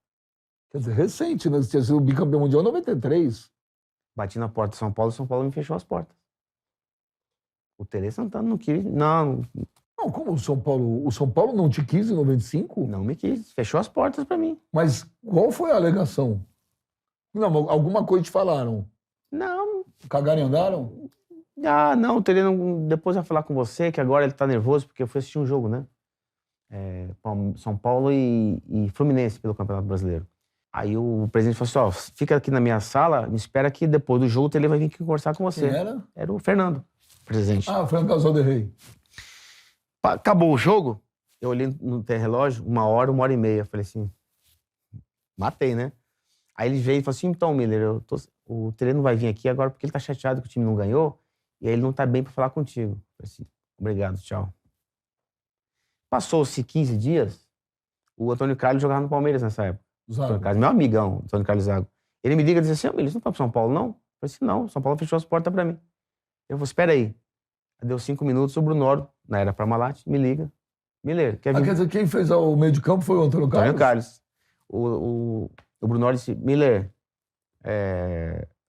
Quer dizer, recente, né? Você tinha sido bicampeão mundial em 93. Bati na porta do São Paulo e o São Paulo me fechou as portas. O Tele Santana não quis. Não, como o São Paulo não te quis em 95? não me quis. Fechou as portas pra mim. Mas qual foi a alegação? Não, alguma coisa te falaram? Não. Cagaram e andaram? Não, o Tele não. Depois vai falar com você, que agora ele tá nervoso, porque eu fui assistir um jogo, né? São Paulo e Fluminense pelo Campeonato Brasileiro. Aí o presidente falou assim, fica aqui na minha sala, me espera que depois do jogo o Tele vai vir aqui conversar com você. Quem era? Era o Fernando, presidente. O Fernando Casal de Rei. Acabou o jogo, eu olhei no relógio, 1h, 1h30. Falei assim, matei, né? Aí ele veio e falou assim, então, Miller, o Tele não vai vir aqui agora porque ele tá chateado que o time não ganhou e aí ele não tá bem pra falar contigo. Falei assim, obrigado, tchau. Passou-se 15 dias, o Antônio Carlos jogava no Palmeiras nessa época. Antônio Carlos, meu amigão, Antônio Carlos Zago. Ele me liga e diz assim, Miller, você não tá pro São Paulo, não? Eu falei assim, não, São Paulo fechou as portas pra mim. Eu falei, espera aí. Deu 5 minutos, o Brunoro, na era Parmalat, me liga. Miller, quer vir? Quer dizer, quem fez o meio de campo foi o Antônio Carlos? Antônio Carlos. O Brunoro disse, Miller,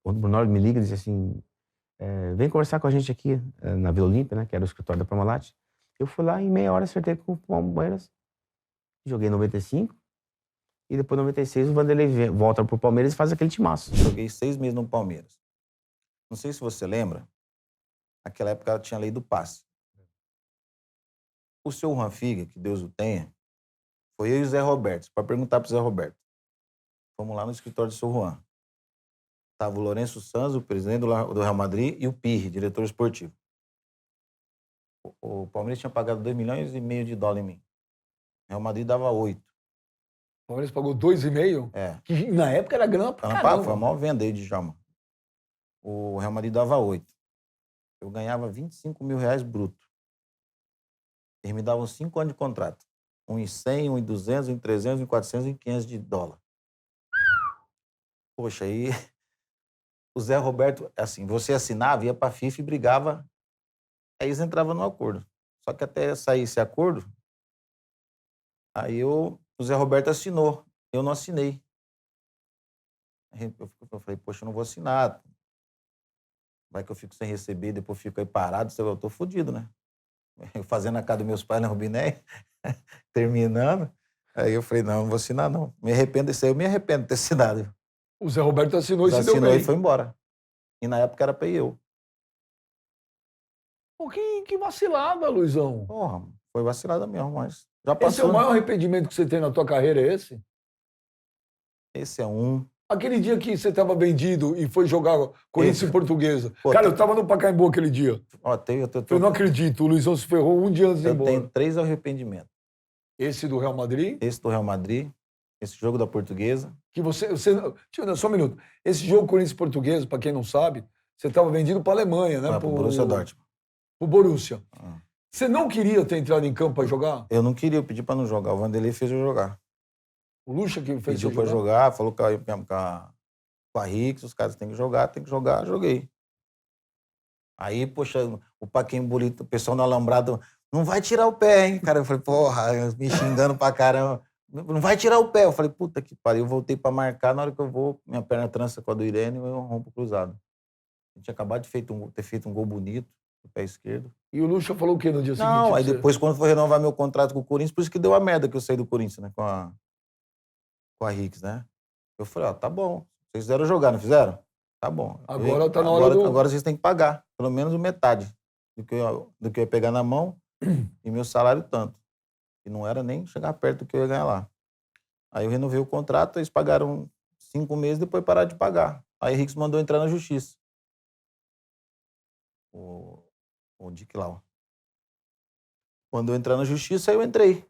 o Brunoro me liga e disse assim, vem conversar com a gente aqui na Vila Olímpia, né, que era o escritório da Parmalat. Eu fui lá e em meia hora acertei com o Palmeiras. Joguei em 95. E depois, em 96, o Vanderlei volta pro Palmeiras e faz aquele timaço. Joguei 6 meses no Palmeiras. Não sei se você lembra, naquela época tinha a lei do passe. O seu Juan Figa, que Deus o tenha, foi eu e o Zé Roberto. Para perguntar pro Zé Roberto. Fomos lá no escritório do seu Juan. Tava o Lourenço Sanz, o presidente do Real Madrid, e o Pirri, diretor esportivo. O Palmeiras tinha pagado $2,5 milhões em mim. O Real Madrid dava 8. Palmeiras pagou 2,5? É. Que na época era grana pra Foi a caramba. maior venda aí de Djalma. O Real Madrid dava 8. Eu ganhava 25 mil reais bruto. Eles me davam 5 anos de contrato. Um em 100, um em 200, um em 300, um em 400, um em 500 de dólar. Poxa, aí o Zé Roberto, assim, você assinava, ia pra FIFA e brigava, aí eles entravam no acordo. Só que até sair esse acordo, aí o Zé Roberto assinou, eu não assinei. Aí eu falei, poxa, eu não vou assinar. Vai que eu fico sem receber, depois fico aí parado, eu tô fodido, né? Eu fazendo a casa dos meus pais na Rubiné, terminando. Aí eu falei, não vou assinar, não. Me arrependo disso aí, eu me arrependo de ter assinado. O Zé Roberto assinou e se deu Assinou bem. e foi embora. E na época era pra ir eu. Pô, que vacilada, Luizão. Porra, foi vacilada mesmo, mas já Esse é passou. o maior arrependimento que você tem na tua carreira, é esse? Esse é um. Aquele dia que você estava vendido e foi jogar Corinthians Esse. e Portuguesa. Pô, Cara, eu tava no Pacaembu aquele dia. Ó, Eu não acredito, o Luizão se ferrou um dia antes de ir eu embora. tenho 3 arrependimentos. Esse do Real Madrid, Esse do Real Madrid, esse jogo da Portuguesa. que você deixa eu dar só um minuto. Esse jogo Corinthians e Portuguesa, para quem não sabe, você estava vendido para Alemanha, né? Pro Borussia Dortmund. Pro Borussia. Ah. Você não queria ter entrado em campo para jogar? Eu não queria, eu pedi pra não jogar. O Vanderlei fez eu jogar. O Lucha que fez Pediu você pra jogar? jogar, falou com a Rix, os caras têm que jogar, joguei. Aí, poxa, o Pacaembu, o pessoal no Alambrado, não vai tirar o pé, hein, cara? Eu falei, porra, me xingando pra caramba. Não vai tirar o pé. Eu falei, puta que pariu. Eu voltei pra marcar, na hora que eu vou, minha perna trança com a do Irene, eu rompo o cruzado. A gente tinha acabado de ter feito um gol bonito, do pé esquerdo. E o Lucha falou o quê no dia seguinte? Não, pra aí você? depois, quando foi renovar meu contrato com o Corinthians, por isso que deu a merda que eu saí do Corinthians, né? Com a Rix, né? Eu falei, ó, tá bom. Vocês fizeram jogar, não fizeram? Tá bom. Agora tá na hora do... Agora vocês têm que pagar, pelo menos metade do que eu ia pegar na mão e meu salário tanto. E não era nem chegar perto do que eu ia ganhar lá. Aí eu renovei o contrato, eles pagaram 5 meses, depois pararam de pagar. Aí o Rix mandou entrar na justiça. O Dick Lau. Mandou entrar na justiça, aí eu entrei.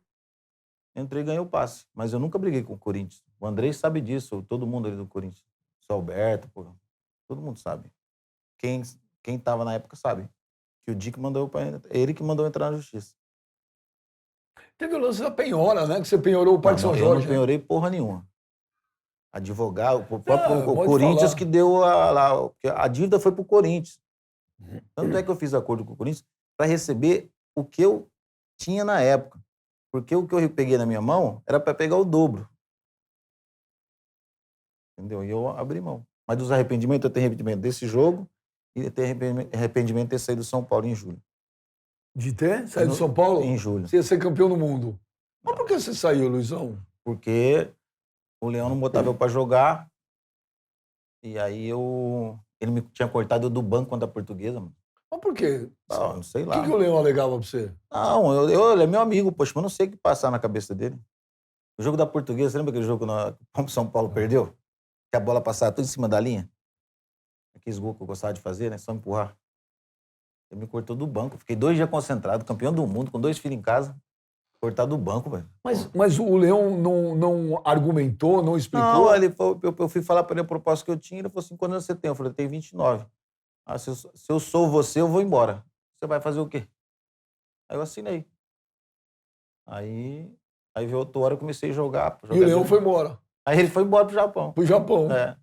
Entrei e ganhei o passe. Mas eu nunca briguei com o Corinthians. O Andrei sabe disso, todo mundo ali do Corinthians. O Alberto, pô, todo mundo sabe. Quem tava na época sabe. Que o Dick mandou ele que mandou entrar na justiça. Teve o lance da penhora, né? Que você penhorou o Parque São Eu Jorge. não penhorei porra nenhuma. Advogado, o próprio pode Corinthians falar. que deu a dívida foi pro Corinthians. Tanto é que eu fiz acordo com o Corinthians para receber o que eu tinha na época. Porque o que eu peguei na minha mão era para pegar o dobro. Entendeu? E eu abri mão. Mas dos arrependimentos, eu tenho arrependimento desse jogo e eu tenho arrependimento de ter saído do São Paulo em julho. De ter saído de São Paulo? Em julho. Você ia ser campeão do mundo. Mas por que você saiu, Luizão? Porque o Leão não botava eu para jogar. E aí ele me tinha cortado eu do banco contra a Portuguesa, mano. Mas por quê? Não sei O lá. que o Leão alegava pra você? Não, ele é meu amigo, poxa, mas eu não sei o que passar na cabeça dele. O jogo da Portuguesa, você lembra aquele jogo que o São Paulo perdeu? Que a bola passava tudo em cima da linha? Aqueles gols que eu gostava de fazer, né? Só empurrar. Ele me cortou do banco. Fiquei 2 dias concentrado, campeão do mundo, com 2 filhos em casa. Cortado do banco, velho. Mas o Leão não argumentou, não explicou? Não, eu fui falar para ele a proposta que eu tinha, ele falou assim, quantos anos você tem? Eu falei, eu tenho 29. Ah, se eu sou você, eu vou embora. Você vai fazer o quê? Aí eu assinei. Aí veio outra hora, eu comecei a jogar. E o Leão foi embora. Aí ele foi embora pro Japão. Pro Japão. É.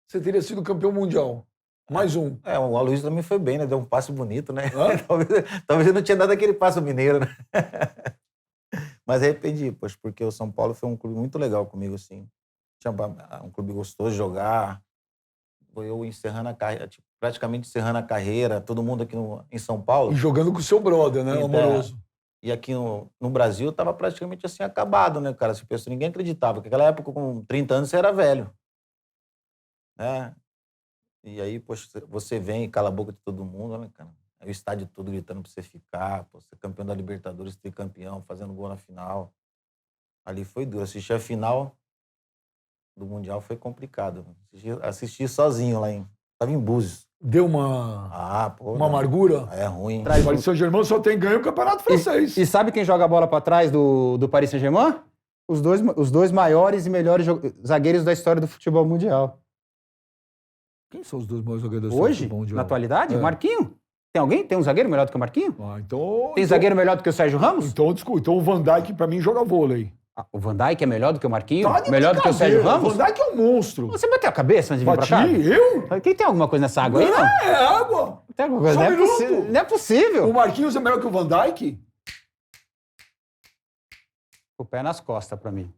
Você teria sido campeão mundial. Mais um. O Aloysio também foi bem, né? Deu um passe bonito, né? Hã? Talvez eu não tinha dado aquele passe mineiro, né? Mas arrependi, poxa, porque o São Paulo foi um clube muito legal comigo, assim. Tinha um clube gostoso de jogar. Foi eu encerrando a carreira, tipo, praticamente encerrando a carreira, todo mundo aqui em São Paulo. E jogando com o seu brother, né? E, Amoroso. E aqui no Brasil eu tava praticamente assim, acabado, né, cara? Assim, ninguém acreditava. Porque naquela época, com 30 anos, você era velho. Né? E aí, poxa, você vem e cala a boca de todo mundo, né, cara? Aí o estádio todo gritando pra você ficar, pô, ser campeão da Libertadores, tricampeão, fazendo gol na final. Ali foi duro. Assistir a final do Mundial foi complicado. Assisti sozinho lá tava em Búzios. Deu uma Uma amargura? É ruim. O Paris Saint-Germain só tem ganho o Campeonato Francês. E sabe quem joga a bola pra trás do Paris Saint-Germain? Os dois maiores e melhores zagueiros da história do futebol mundial. Quem são os dois maiores jogadores Hoje, do futebol mundial? na atualidade, É. o Marquinho. Tem alguém? Tem um zagueiro melhor do que o Marquinho? Então, Tem zagueiro melhor do que o Sérgio Ramos? Então, desculpa. Então o Van Dijk, pra mim, joga vôlei. Ah, o Van Dijk é melhor do que o Marquinho? Tá de Melhor do que o Sérgio brincadeira. Ramos? O Van Dijk é um monstro. Você bateu a cabeça antes de vir pra Bati, cá? eu? Quem tem alguma coisa nessa água aí, não? É água. Tem alguma coisa? Só Não um é, minuto. não é possível. O Marquinhos é melhor que o Van Dijk? Com o pé nas costas, pra mim.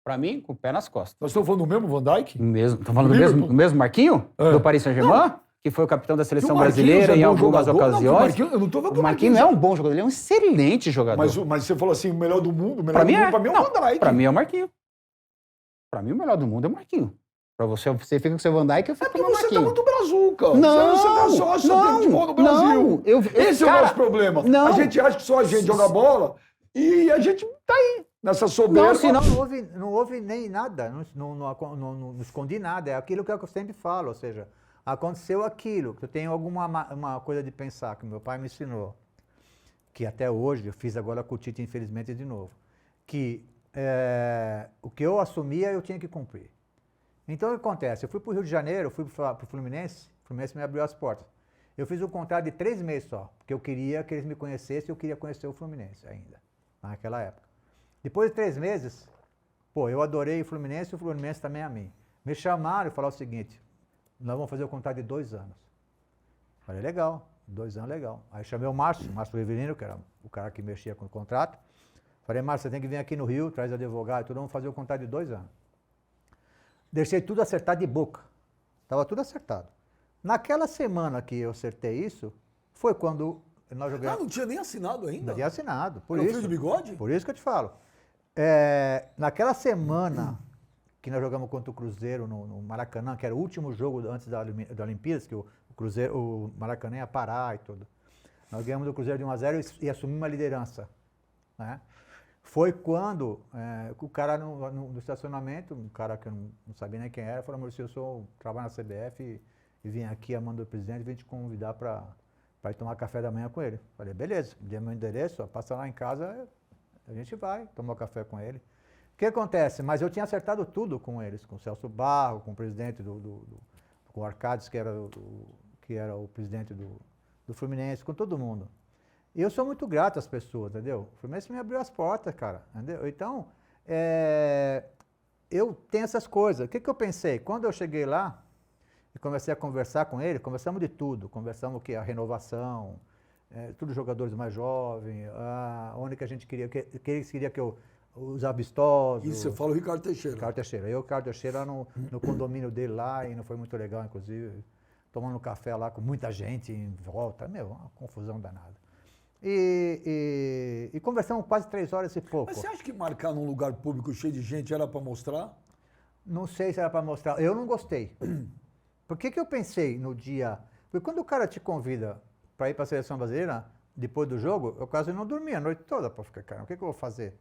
Pra mim, com o pé nas costas. Nós estamos falando do mesmo Van Dijk? Mesmo, tô falando do Liverpool? mesmo Marquinho? É. Do Paris Saint-Germain? Que foi o capitão da Que seleção o Marquinhos brasileira é em bom algumas jogador? Não, que o ocasiões. Marquinhos- eu não tô falando que O Marquinhos não é um bom jogador, ele é um excelente jogador. Mas você falou assim, o melhor do mundo, o melhor Pra do mim mundo, é. pra mim é o Não, Van Dijk. Pra mim é o Marquinho. Pra mim o melhor do mundo é o Marquinho. Pra você fica com o seu Van Dijk, eu fico com o meu Você tá Marquinho. muito brazuca. Não, Você tá só tem futebol no Brasil. não. Esse é o cara, nosso problema. não. A gente acha que só a gente joga bola e a gente tá aí, nessa soberba. Não, senão- Não houve nem nada, não escondi nada. É aquilo que eu sempre falo, ou seja, aconteceu aquilo, que eu tenho uma coisa de pensar, que meu pai me ensinou, que até hoje, eu fiz agora com o Tite, infelizmente, de novo, que o que eu assumia, eu tinha que cumprir. Então, o que acontece? Eu fui para o Rio de Janeiro, fui para o Fluminense me abriu as portas. Eu fiz um contrato de 3 meses só, porque eu queria que eles me conhecessem, eu queria conhecer o Fluminense ainda, naquela época. Depois de 3 meses, eu adorei o Fluminense também a mim. Me chamaram e falaram o seguinte, nós vamos fazer o contrato de 2 anos. Falei, legal, 2 anos, legal. Aí chamei o Márcio Rivelino, que era o cara que mexia com o contrato. Falei, Márcio, você tem que vir aqui no Rio, traz advogado e tudo, vamos fazer o contrato de 2 anos. Deixei tudo acertado de boca. Estava tudo acertado. Naquela semana que eu acertei isso, foi quando nós jogamos. não tinha nem assinado ainda? Não tinha assinado. Por Era o isso, fio de bigode? Por isso que eu te falo. Naquela semana que nós jogamos contra o Cruzeiro no Maracanã, que era o último jogo antes da Olimpíadas, que o Maracanã ia parar e tudo. Nós ganhamos do Cruzeiro de 1-0 e assumimos uma liderança. Né? Foi quando o cara no estacionamento, um cara que eu não sabia nem quem era, falou, Maurício, eu trabalho na CBF e vim aqui a mando do presidente e vim te convidar para ir tomar café da manhã com ele. Falei, beleza, dei meu endereço, passa lá em casa, a gente vai tomar café com ele. O que acontece? Mas eu tinha acertado tudo com eles, com o Celso Barro, com o presidente com o Arcades, que era o presidente do Fluminense, com todo mundo. E eu sou muito grato às pessoas, entendeu? O Fluminense me abriu as portas, cara, entendeu? Então, eu tenho essas coisas. O que eu pensei? Quando eu cheguei lá e comecei a conversar com ele, conversamos de tudo. Conversamos a renovação, todos os jogadores mais jovens, onde que a gente queria, que eles queriam que eu os amistosos. Isso, você fala o Ricardo Teixeira. Ricardo Teixeira. Eu, Ricardo Teixeira, no condomínio dele lá, e não foi muito legal, inclusive, tomando café lá com muita gente em volta. Uma confusão danada. E conversamos quase 3 horas e pouco. Mas você acha que marcar num lugar público cheio de gente era para mostrar? Não sei se era para mostrar. Eu não gostei. Por que eu pensei no dia... Porque quando o cara te convida para ir para a seleção brasileira, depois do jogo, eu quase não dormia a noite toda para ficar, cara, o que eu vou fazer?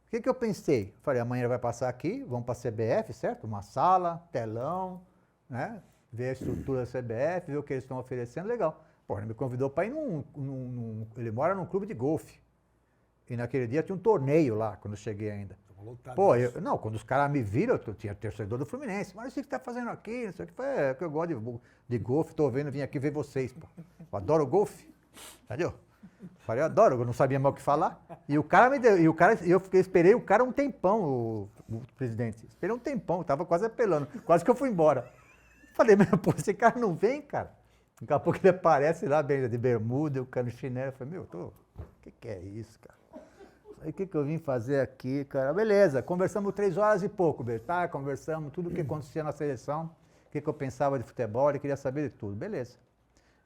O que eu pensei? Falei, amanhã ele vai passar aqui, vamos para a CBF, certo? Uma sala, telão, né? Ver a estrutura da CBF, ver o que eles estão oferecendo, legal. Pô, ele me convidou para ir ele mora num clube de golfe. E naquele dia tinha um torneio lá, quando eu cheguei ainda. Pô, quando os caras me viram, eu tinha torcedor do Fluminense. Mas o que você está fazendo aqui? Não sei o que. É que eu gosto de golfe, estou vendo, vim aqui ver vocês, pô. Eu adoro golfe. Entendeu? Falei, eu adoro, eu não sabia mais o que falar. E o cara me deu, eu esperei o cara um tempão, o presidente. Esperei um tempão, tava quase apelando. Quase que eu fui embora. Falei, pô, esse cara não vem, cara. Daqui a pouco ele aparece lá, de bermuda, o cara no chinelo. Eu falei, o que é isso, cara? Aí o que eu vim fazer aqui, cara? Beleza, conversamos 3 horas e pouco, Bertar, conversamos tudo o que acontecia na seleção, o que eu pensava de futebol, ele queria saber de tudo. Beleza.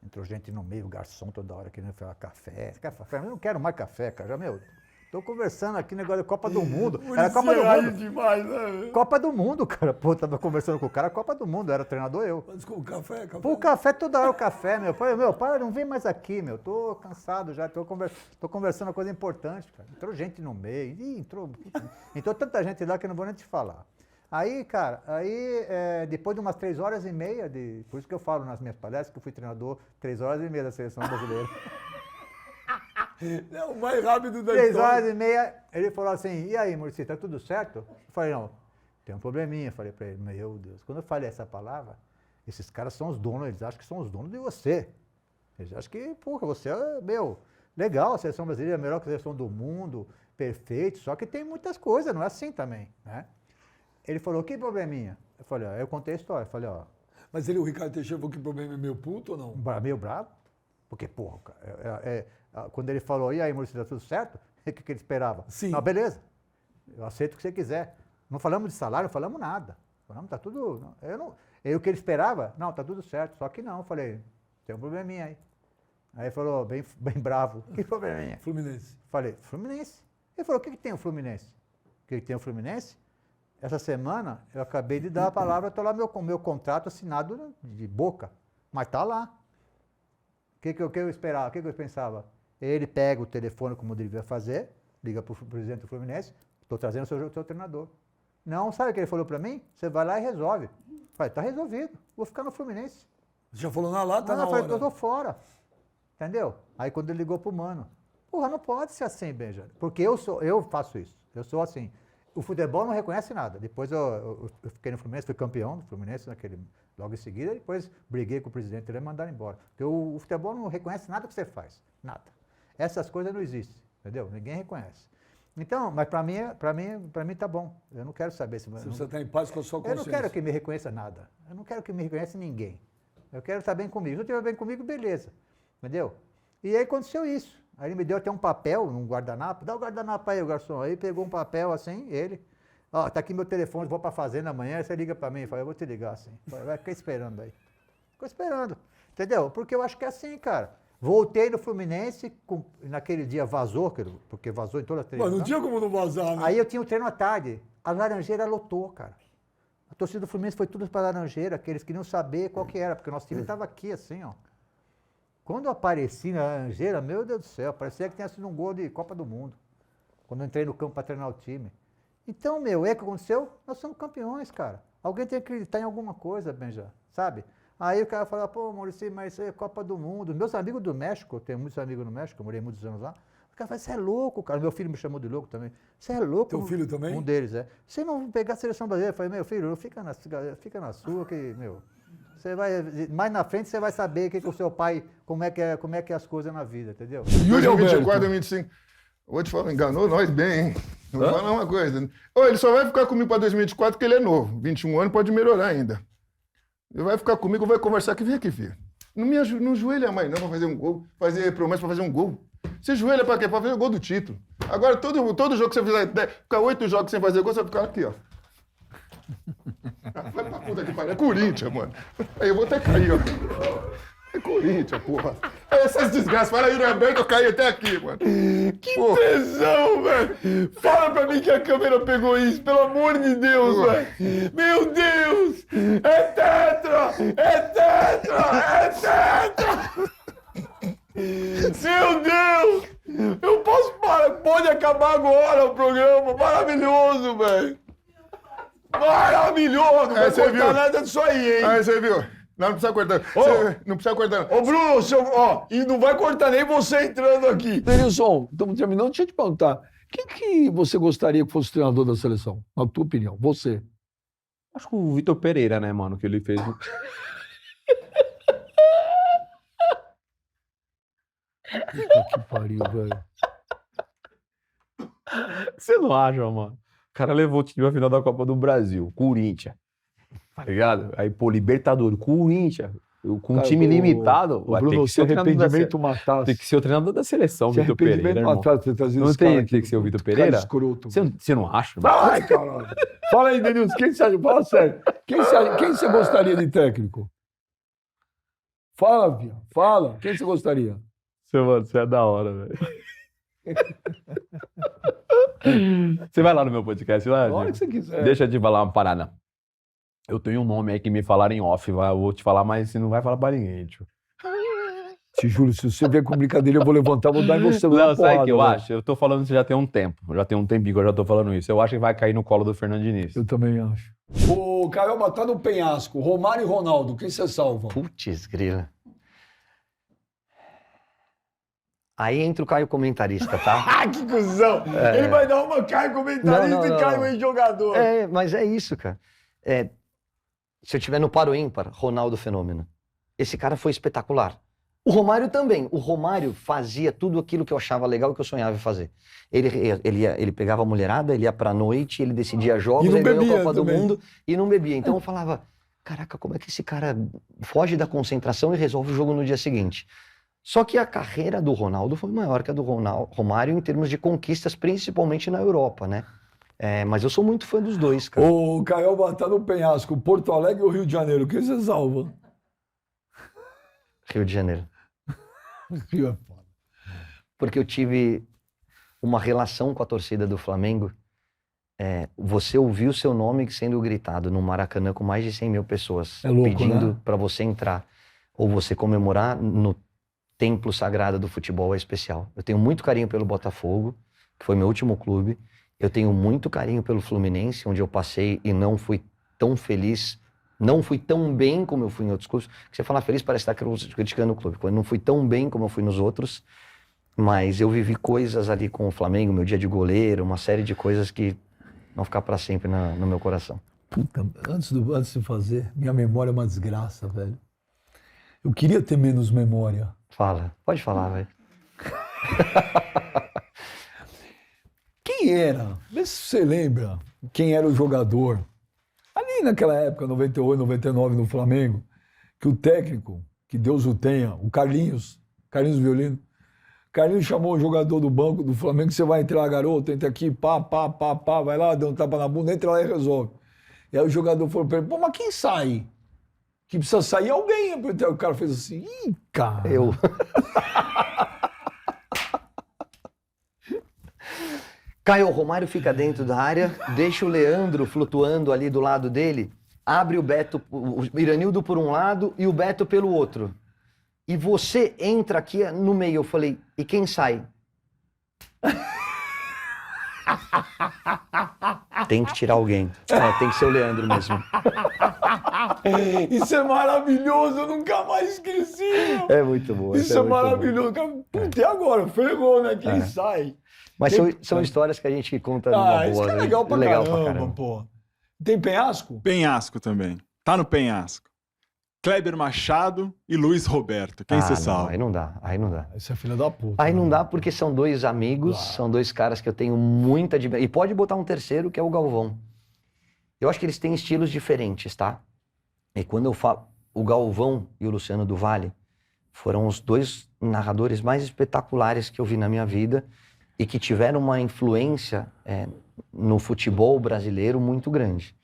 Entrou gente no meio, garçom toda hora querendo falar café. Eu não quero mais café, cara. Tô conversando aqui, negócio de Copa do Mundo. Era Copa do Mundo. Demais, né? Copa do Mundo, cara. Pô, tava conversando com o cara, Copa do Mundo, era treinador eu. Mas com café. Pô, café toda hora, o café, meu. Pai, não vem mais aqui, meu. Tô cansado já, tô conversando uma coisa importante, cara. Entrou gente no meio. Entrou tanta gente lá que eu não vou nem te falar. Aí, cara, depois de umas 3 horas e meia, por isso que eu falo nas minhas palestras que eu fui treinador 3 horas e meia da seleção brasileira. É o mais rápido da 3 história. horas e meia, ele falou assim, e aí, Muricy, tá tudo certo? Eu falei, não, tem um probleminha. Eu falei pra ele, meu Deus, quando eu falei essa palavra, esses caras são os donos, eles acham que são os donos de você. Eles acham que, porra, você é, legal, a seleção brasileira é a melhor seleção do mundo, perfeito, só que tem muitas coisas, não é assim também, né? Ele falou, que probleminha? Eu falei, ó, eu contei a história, eu falei, ó, Mas o Ricardo Teixeira falou que o problema é meio puto ou não? meio bravo, porque, porra, cara, quando ele falou, e aí, Maurício, tá tudo certo? O que ele esperava? Sim. Não, beleza, eu aceito o que você quiser. Não falamos de salário, não falamos nada. Falamos, tá tudo... o que ele esperava? Não, tá tudo certo, só que não. Eu falei, tem um probleminha aí. Aí ele falou, bem bravo, que probleminha? Fluminense. Falei, Fluminense. Ele falou, o que tem o Fluminense? O que tem o Fluminense? Essa semana eu acabei de dar a palavra, estou lá com o meu contrato assinado de boca, mas está lá. O que eu esperava? O que eu pensava? Ele pega o telefone como devia fazer, liga para o presidente do Fluminense, estou trazendo o seu treinador. Não, sabe o que ele falou para mim? Você vai lá e resolve. Falei, está resolvido, vou ficar no Fluminense. Já falou na lata, na Eu falei, hora. eu tô fora. Entendeu? Aí quando ele ligou pro Mano, porra, não pode ser assim, Benja. Porque eu faço isso. Eu sou assim. O futebol não reconhece nada. Depois eu fiquei no Fluminense, fui campeão do Fluminense logo em seguida, depois briguei com o presidente, ele ia mandar embora. Porque o futebol não reconhece nada que você faz. Nada. Essas coisas não existem, entendeu? Ninguém reconhece. Então, mas para mim tá bom. Eu não quero saber se... Você precisa estar em paz com a sua Eu consciência. não quero que me reconheça nada. Eu não quero que me reconheça ninguém. Eu quero estar bem comigo. Se não estiver bem comigo, beleza. Entendeu? E aí aconteceu isso. Aí ele me deu até um papel, um guardanapo. Dá o guardanapo aí, o garçom. Aí pegou um papel assim, ele. Ó, tá aqui meu telefone, vou pra fazenda amanhã, você liga pra mim. Eu falei, eu vou te ligar assim. Vai ficar esperando aí. Ficou esperando. Entendeu? Porque eu acho que é assim, cara. Voltei no Fluminense, naquele dia vazou, porque vazou em toda a Mas televisão. não tinha como não vazar, né? Aí eu tinha o treino à tarde. A Laranjeira lotou, cara. A torcida do Fluminense foi tudo para a Laranjeira, que eles queriam saber qual que era, porque o nosso time estava aqui, assim, ó. Quando eu apareci na Laranjeira, meu Deus do céu, parecia que tinha sido um gol de Copa do Mundo. Quando eu entrei no campo para treinar o time. Então, o que aconteceu? Nós somos campeões, cara. Alguém tem que acreditar em alguma coisa, Benja, sabe? Aí o cara fala, pô, Maurício, mas isso é Copa do Mundo. Meus amigos do México, eu tenho muitos amigos no México, eu morei muitos anos lá. O cara fala, você é louco, cara. Meu filho me chamou de louco também. Você é louco. Teu filho também? Um deles, é. Você não pegar a seleção brasileira? Eu falei, meu filho, fica na sua, que, você vai, mais na frente você vai saber que o seu pai, como é que é as coisas na vida, entendeu? Yuri 2024, Alberto. 2025. Vou te falar, enganou nós bem, hein? Vou falar uma coisa. Ô, ele só vai ficar comigo para 2024 porque ele é novo. 21 anos pode melhorar ainda. Ele vai ficar comigo, vai conversar aqui. Vem aqui, filho. Não joelha mais não pra fazer um gol. Fazer promessa pra fazer um gol. Você joelha pra quê? Pra fazer o gol do título. Agora, todo jogo que você fizer, ficar 8 jogos sem fazer gol, você vai ficar aqui, ó. Vai pra puta que pariu. É Corinthians, mano. Aí eu vou até cair, ó. É Corinthians, porra. Essas desgraças. Fala aí, Roberto, eu caí até aqui, mano. Que tesão, velho! Fala pra mim que a câmera pegou isso, pelo amor de Deus, velho! Meu Deus! É tetra! É tetra! É tetra! Meu Deus! Eu posso parar? Pode acabar agora o programa? Maravilhoso, velho! Maravilhoso! Não vai você cortar viu? nada disso aí, hein? Aí você viu? Não precisa cortar. Não precisa cortar. Ô, Bruno, e não vai cortar nem você entrando aqui. Denilson, estamos terminando. Deixa eu te perguntar. Quem que você gostaria que fosse o treinador da seleção? Na tua opinião, você. Acho que o Vitor Pereira, né, mano, que ele fez. Puta que pariu, velho. Você não acha, mano? O cara levou o time à final da Copa do Brasil, Corinthians. Tá ligado? Aí, pô, Libertadores, Corinthians. Com um Cara, time limitado. O Bruno, tem que se ser o treinador da arrependimento matasse. Tem que ser o treinador da seleção, Se Vitor Pereira. arrependimento Irmão. matasse, você trazia Não esse tem cara que aqui. ser o Vitor Cara Pereira? escroto. Você não acha? Vai, caralho. Fala aí, Denilson, quem você acha? Fala sério. Quem você gostaria de técnico? Fala, Pia. Fala. Quem você gostaria? Você é da hora, velho. Você vai lá no meu podcast lá? A hora Diego? que você quiser. Deixa eu te falar uma parada. Eu tenho um nome aí que me falaram em off, eu vou te falar, mas você não vai falar pra ninguém, tio. Te juro, se você vier com brincadeira, eu vou levantar, vou dar em você. vou dar Não, sabe o porrada, que eu velho. acho? Eu tô falando isso já tem um tempo. Já tem um tempinho que eu já tô falando isso. Eu acho que vai cair no colo do Fernando Diniz. Eu também acho. O Carioba tá no penhasco. Romário e Ronaldo, quem você salva? Putz, grila. Aí entra o Caio comentarista, tá? Ah, que cuzão! Ele vai dar uma Caio comentarista e Caio ex-jogador. Mas é isso, cara. Se eu tiver no par ou ímpar, Ronaldo Fenômeno. Esse cara foi espetacular. O Romário também. O Romário fazia tudo aquilo que eu achava legal e que eu sonhava em fazer. Ele pegava a mulherada, ele ia pra noite, ele decidia jogos, ele ganhou a Copa do Mundo e não bebia. Então eu falava, caraca, como é que esse cara foge da concentração e resolve o jogo no dia seguinte? Só que a carreira do Ronaldo foi maior que a do Romário em termos de conquistas, principalmente na Europa, né? Mas eu sou muito fã dos dois, cara. O Caio tá no penhasco, Porto Alegre ou Rio de Janeiro? O que você salva? Rio de Janeiro. Rio é foda. Porque eu tive uma relação com a torcida do Flamengo. Você ouviu o seu nome sendo gritado no Maracanã com mais de 100 mil pessoas pedindo, né, para você entrar ou você comemorar no templo sagrado do futebol é especial. Eu tenho muito carinho pelo Botafogo, que foi meu último clube. Eu tenho muito carinho pelo Fluminense, onde eu passei e não fui tão feliz, não fui tão bem como eu fui em outros clubes. Porque você falar feliz parece estar criticando o clube. Eu não fui tão bem como eu fui nos outros, mas eu vivi coisas ali com o Flamengo, meu dia de goleiro, uma série de coisas que vão ficar para sempre no meu coração. Puta, antes de fazer, minha memória é uma desgraça, velho. Eu queria ter menos memória. Fala, pode falar, velho. Quem era? Vê se você lembra quem era o jogador. Ali naquela época, 98, 99, no Flamengo, que o técnico, que Deus o tenha, o Carlinhos Violino, Carlinhos chamou o jogador do banco do Flamengo, você vai entrar, garoto, entra aqui, pá, vai lá, dá um tapa na bunda, entra lá e resolve. E aí o jogador falou pra ele, pô, mas quem sai? Que precisa sair alguém. O cara fez assim, ih, cara. Eu. Caio, o Romário fica dentro da área, deixa o Leandro flutuando ali do lado dele, abre o Beto, o Iranildo por um lado e o Beto pelo outro. E você entra aqui no meio. Eu falei, e quem sai? Tem que tirar alguém. Tem que ser o Leandro mesmo. Isso é maravilhoso, eu nunca mais esqueci. É muito bom. Isso é maravilhoso. Puta, e agora? Ferrou, né? Quem sai? Mas são histórias que a gente conta numa boa. Isso é legal pra caramba, pô. Tem penhasco? Penhasco também. Tá no penhasco. Kleber Machado e Luiz Roberto. Quem você salva? Aí não dá. Isso é filha da puta. Aí não dá porque são dois amigos, são dois caras que eu tenho muita admiração. E pode botar um terceiro, que é o Galvão. Eu acho que eles têm estilos diferentes, tá? E quando eu falo, o Galvão e o Luciano do Vale foram os dois narradores mais espetaculares que eu vi na minha vida e que tiveram uma influência no futebol brasileiro muito grande.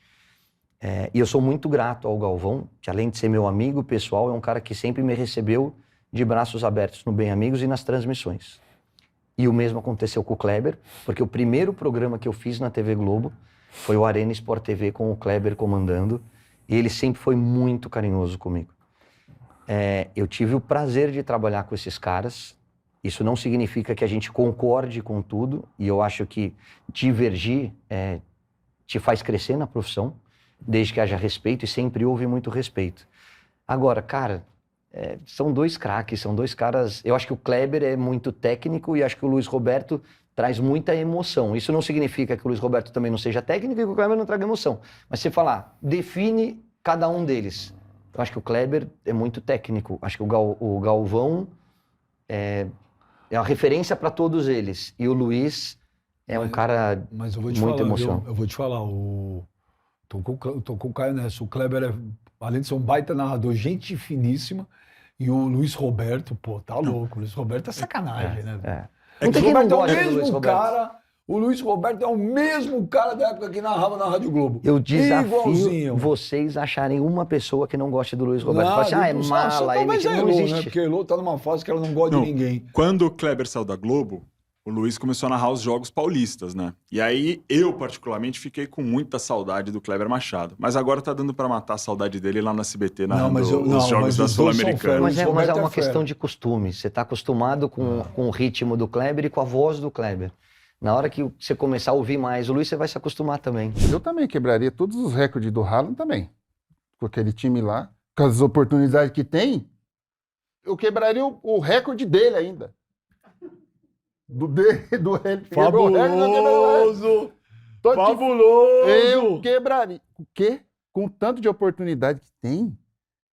E eu sou muito grato ao Galvão, que além de ser meu amigo pessoal, é um cara que sempre me recebeu de braços abertos no Bem Amigos e nas transmissões. E o mesmo aconteceu com o Kleber, porque o primeiro programa que eu fiz na TV Globo foi o Arena Sport TV com o Kleber comandando, e ele sempre foi muito carinhoso comigo. Eu tive o prazer de trabalhar com esses caras. Isso não significa que a gente concorde com tudo, e eu acho que divergir te faz crescer na profissão, desde que haja respeito, e sempre houve muito respeito. Agora, cara, são dois craques, são dois caras... Eu acho que o Kleber é muito técnico e acho que o Luiz Roberto traz muita emoção. Isso não significa que o Luiz Roberto também não seja técnico e que o Kleber não traga emoção. Mas você falar, define cada um deles. Eu acho que o Kleber é muito técnico. Acho que o Galvão é uma referência para todos eles. E o Luiz é um cara muito emocionante. Eu vou te falar, Tô com o Caio nessa. O Kleber além de ser um baita narrador, gente finíssima. E o Luiz Roberto, pô, tá louco. O Luiz Roberto é sacanagem, né? Não tem quem não gosta é o do Luiz mesmo Roberto. cara. O Luiz Roberto é o mesmo cara da época que narrava na Rádio Globo. Eu desafio Igualzinho. vocês acharem uma pessoa que não goste do Luiz Roberto. Fala assim, é mala, ele mas não Elô, existe. né? Porque Elô tá numa fase que ela não gosta de ninguém. Quando o Kleber saiu da Globo, o Luiz começou a narrar os jogos paulistas, né? E aí, eu, particularmente, fiquei com muita saudade do Kleber Machado. Mas agora tá dando pra matar a saudade dele lá no SBT, narrando os jogos da Sul-Americana. Mas é uma questão de costume. Você tá acostumado com o ritmo do Kleber e com a voz do Kleber. Na hora que você começar a ouvir mais o Luiz, você vai se acostumar também. Eu também quebraria todos os recordes do Haaland também. Com aquele time lá, com as oportunidades que tem, eu quebraria o recorde dele ainda. do Fabuloso! Tô Fabuloso! Eu quebraria. O quê? Com o tanto de oportunidade que tem.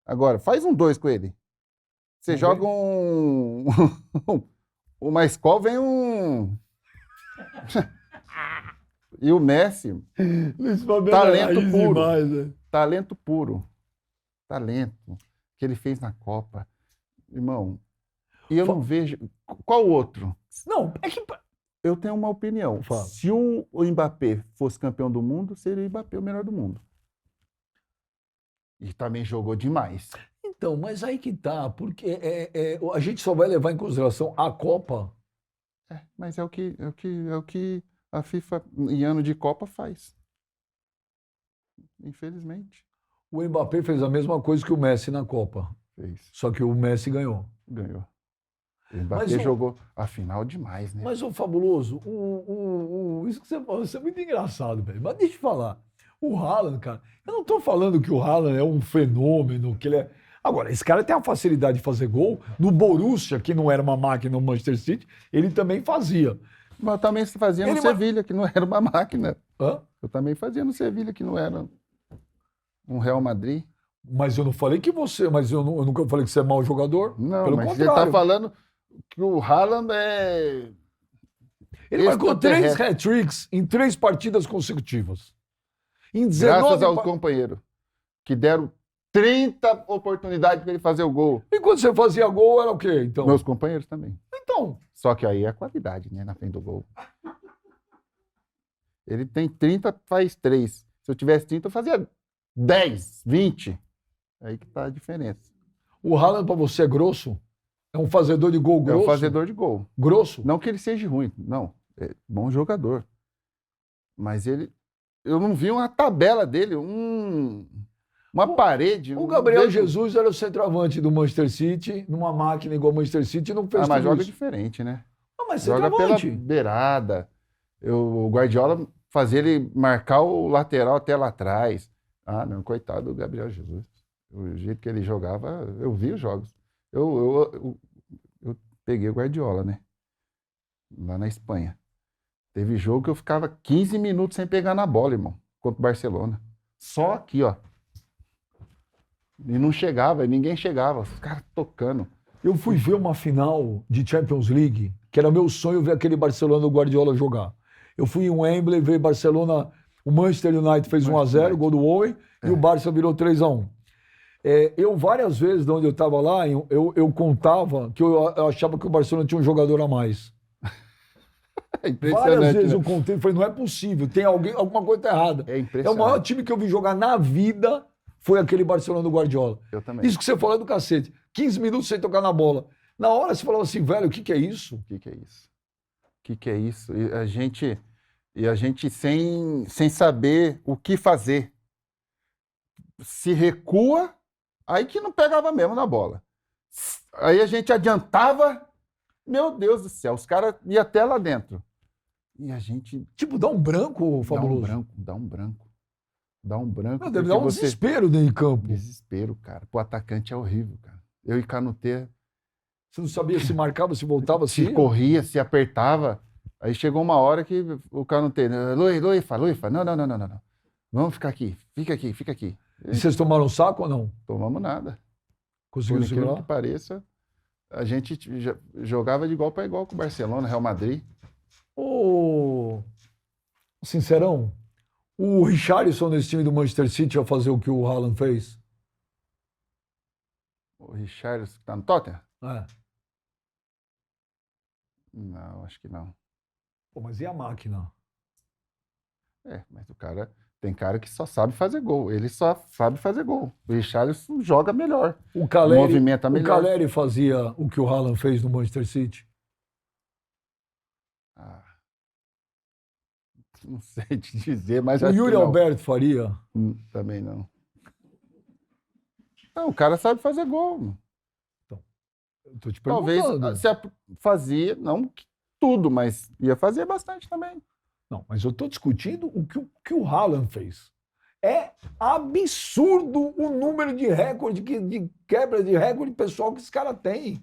Agora, faz um 2 com ele. Você joga um. Uma escola, vem um. E o Messi. Talento puro. Demais, né? Talento puro. Talento. Que ele fez na Copa. Irmão. E eu não vejo. Qual outro? Não, é que. Eu tenho uma opinião. Fala. Se o Mbappé fosse campeão do mundo, seria o Mbappé o melhor do mundo. E também jogou demais. Então, mas aí que tá, porque a gente só vai levar em consideração a Copa. Mas é o que a FIFA, em ano de Copa, faz. Infelizmente. O Mbappé fez a mesma coisa que o Messi na Copa. Fez. Só que o Messi ganhou. Ganhou. O Mbappé jogou a final demais, né? Mas, ô Fabuloso, isso que você falou, isso é muito engraçado, velho. Mas deixa eu falar. O Haaland, cara, eu não tô falando que o Haaland é um fenômeno, que ele é... Agora, esse cara tem a facilidade de fazer gol. No Borussia, que não era uma máquina no Manchester City, ele também fazia. Mas eu também fazia no Sevilha, que não era uma máquina. Eu também fazia no Sevilha, que não era um Real Madrid. Mas eu não falei que você... Mas eu nunca falei que você é mau jogador. Não, pelo mas contrário. você tá falando que o Haaland é... Ele marcou 3 hat-tricks em 3 partidas consecutivas. Em 19 Graças ao companheiro, que deram 30 oportunidades para ele fazer o gol. E quando você fazia gol, era o quê, então? Meus companheiros também. Então. Só que aí é a qualidade, né, na frente do gol. Ele tem 30, faz 3. Se eu tivesse 30, eu fazia 10, 20. Aí que tá a diferença. O Haaland, para você, é grosso? É um fazedor de gol grosso? É um fazedor de gol. Grosso? Não que ele seja ruim, não. É bom jogador. Mas ele... Eu não vi uma tabela dele, uma parede. O Gabriel Jesus era o centroavante do Manchester City, numa máquina igual ao Manchester City, não fez mas tudo joga isso. diferente, né? Ah, mas joga pela centroavante. beirada. O Guardiola fazia ele marcar o lateral até lá atrás. Ah, não, coitado do Gabriel Jesus. O jeito que ele jogava, eu vi os jogos. Eu peguei o Guardiola, né? Lá na Espanha. Teve jogo que eu ficava 15 minutos sem pegar na bola, irmão, contra o Barcelona. Só aqui, ó. E não chegava, ninguém chegava, os caras tocando. Eu fui ver uma final de Champions League, que era meu sonho ver aquele Barcelona do Guardiola jogar. Eu fui em Wembley ver Barcelona, o Manchester United fez 1-0, gol do Owen, e o Barça virou 3-1. Eu, várias vezes, de onde eu estava lá, eu contava que eu achava que o Barcelona tinha um jogador a mais. Várias vezes eu contei, falei, não é possível, tem alguma coisa errada. É impressionante. É o maior time que eu vi jogar na vida, foi aquele Barcelona do Guardiola. Eu também. Isso que você falou é do cacete. 15 minutos sem tocar na bola. Na hora você falava assim, velho, o que é isso? O que é isso? O que é isso? E a gente sem saber o que fazer. Se recua, aí que não pegava mesmo na bola. Aí a gente adiantava, meu Deus do céu, os caras iam até lá dentro. E a gente... Tipo, dá um branco, Fabuloso? Dá um branco. Dá um branco. Não, deve dar um desespero dentro de campo. Desespero, cara. Pro atacante é horrível, cara. Eu e Canutê... Você não sabia se marcava, se voltava, se corria, se apertava. Aí chegou uma hora que o Canutê... Luifa, não. Vamos ficar aqui. Fica aqui. E vocês tomaram saco ou não? Tomamos nada. Conseguiu Por incrível segurar? que pareça, a gente jogava de igual para igual com o Barcelona, Real Madrid. Ô, sincerão, o Richarlison nesse time do Manchester City ia fazer o que o Haaland fez? O Richarlison que tá no Tottenham? É. Não, acho que não. Pô, mas e a máquina? Mas o cara... Tem cara que só sabe fazer gol. Ele só sabe fazer gol. O Richarlison joga melhor. Movimenta melhor. O Caleri fazia o que o Haaland fez no Manchester City? Não sei te dizer, mas... O Yuri Alberto faria? Também não. Não, o cara sabe fazer gol. Então, eu tô te perguntando. Talvez se fazia, não tudo, mas ia fazer bastante também. Não, mas eu estou discutindo o que o Haaland fez. É absurdo o número de recorde, de quebra de recorde pessoal que esse cara tem.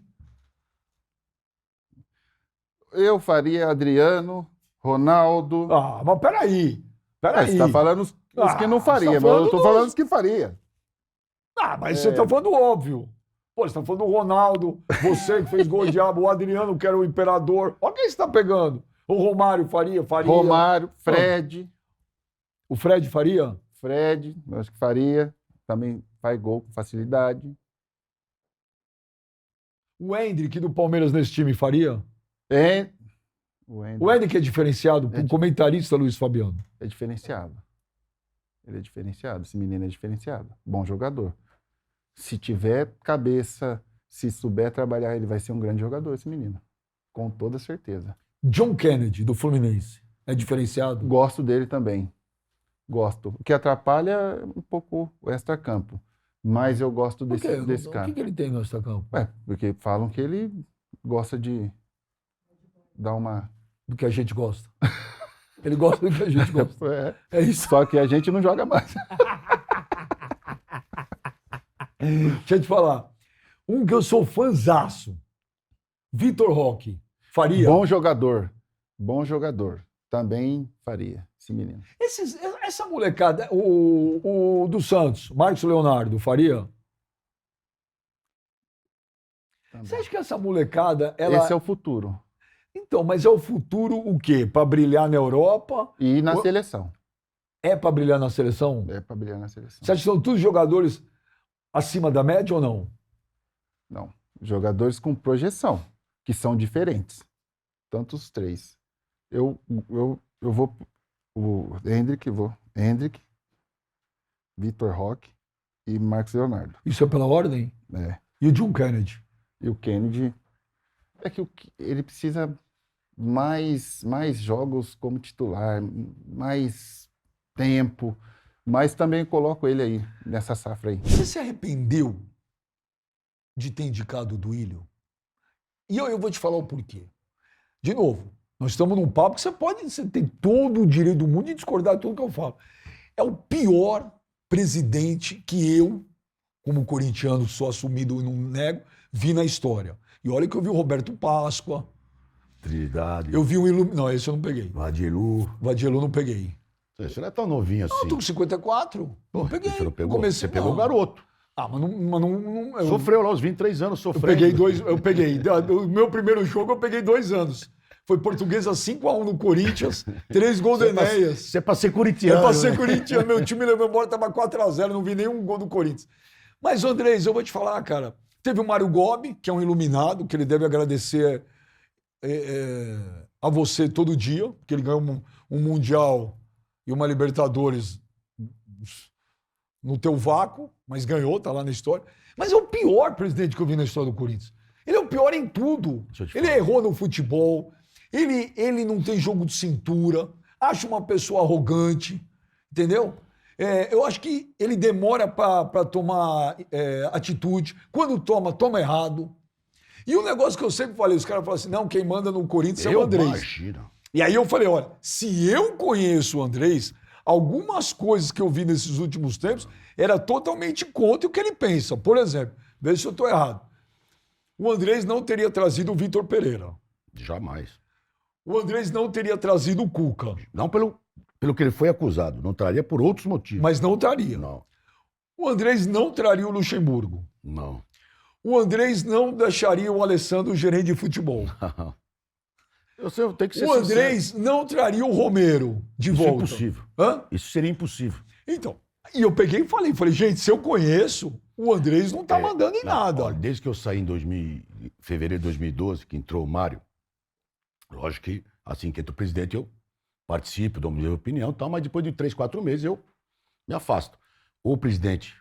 Eu faria Adriano, Ronaldo. Ah, mas peraí. Você tá falando os que não faria, mas eu tô falando os que faria. Ah, mas você tá falando óbvio. Pô, você tá falando do Ronaldo, você que fez gol de diabo, o Adriano que era o imperador. Olha quem você tá pegando. O Romário faria. Romário, Fred. O Fred faria? Fred, eu acho que faria. Também faz gol com facilidade. O Hendrick do Palmeiras nesse time faria? O Hendrick é diferenciado pro comentarista Luiz Fabiano. É diferenciado. Ele é diferenciado. Esse menino é diferenciado. Bom jogador. Se tiver cabeça, se souber trabalhar, ele vai ser um grande jogador, esse menino. Com toda certeza. John Kennedy, do Fluminense. É diferenciado? Gosto dele também. Gosto. O que atrapalha é um pouco o extracampo. Mas eu gosto desse cara. O que ele tem no extracampo? Porque falam que ele gosta de dar uma... Do que a gente gosta. Ele gosta do que a gente gosta. É isso. Só que a gente não joga mais. Deixa eu te falar. Um que eu sou fãzaço. Vitor Roque. Faria? Bom jogador. Bom jogador. Também faria, esse menino. Essa molecada, o do Santos, Marcos Leonardo, faria? Também. Você acha que essa molecada... Esse é o futuro. Então, mas é o futuro o quê? Para brilhar na Europa? E na seleção. É para brilhar na seleção? É para brilhar na seleção. Você acha que são todos jogadores acima da média ou não? Não. Jogadores com projeção, que são diferentes. Tanto os três. Eu vou... O Hendrick, Vitor Roque e Marcos Leonardo. Isso é pela ordem? É. E o John Kennedy? E o Kennedy... É que ele precisa mais jogos como titular, mais tempo, mas também coloco ele aí, nessa safra aí. Você se arrependeu de ter indicado o Duílio? E eu vou te falar o porquê. De novo, nós estamos num papo que você tem todo o direito do mundo de discordar de tudo que eu falo. É o pior presidente que eu, como corintiano, sou assumido e não nego, vi na história. E olha que eu vi o Roberto Páscoa. Trindade. Eu vi o Não, esse eu não peguei. Vadielu não peguei. Você não é tão novinho assim. Não, eu tô com 54. Não peguei. Você não pegou? Comecei, você pegou não. garoto. Ah, mas não eu... Sofreu lá aos 23 anos, sofreu. Eu peguei. O meu primeiro jogo eu peguei 2 anos. Foi Portuguesa 5-1 no Corinthians, 3 gols do Enéas. Isso é pra ser corintiano. É pra ser né? corintiano. Meu time levou embora, tava 4-0, não vi nenhum gol do Corinthians. Mas, Andrés, eu vou te falar, cara. Teve o Mário Gobi, que é um iluminado, que ele deve agradecer a você todo dia, que ele ganhou um Mundial e uma Libertadores no teu vácuo, mas ganhou, tá lá na história. Mas é o pior presidente que eu vi na história do Corinthians. Ele é o pior em tudo. Ele errou no futebol, ele não tem jogo de cintura, acha uma pessoa arrogante, entendeu? Eu acho que ele demora para tomar atitude. Quando toma errado. E um negócio que eu sempre falei, os caras falam assim, não, quem manda no Corinthians é o Andrés. Imagina. E aí eu falei, olha, se eu conheço o Andrés, algumas coisas que eu vi nesses últimos tempos era totalmente contra o que ele pensa. Por exemplo, veja se eu estou errado. O Andrés não teria trazido o Vitor Pereira. Jamais. O Andrés não teria trazido o Cuca. Não pelo que ele foi acusado. Não traria por outros motivos. Mas não traria. Não. O Andrés não traria o Luxemburgo. Não. O Andrés não deixaria o Alessandro gerente de futebol. Eu tenho que ser o Andrés não traria o Romero de volta. Isso é impossível. Hã? Isso seria impossível. Então, e eu peguei e falei, gente, se eu conheço, o Andrés não tá mandando em nada. Olha, desde que eu saí em fevereiro de 2012, que entrou o Mário, lógico que assim que entra o presidente, eu participo, dou minha opinião e tal, mas depois de 3, 4 meses eu me afasto. Ou o presidente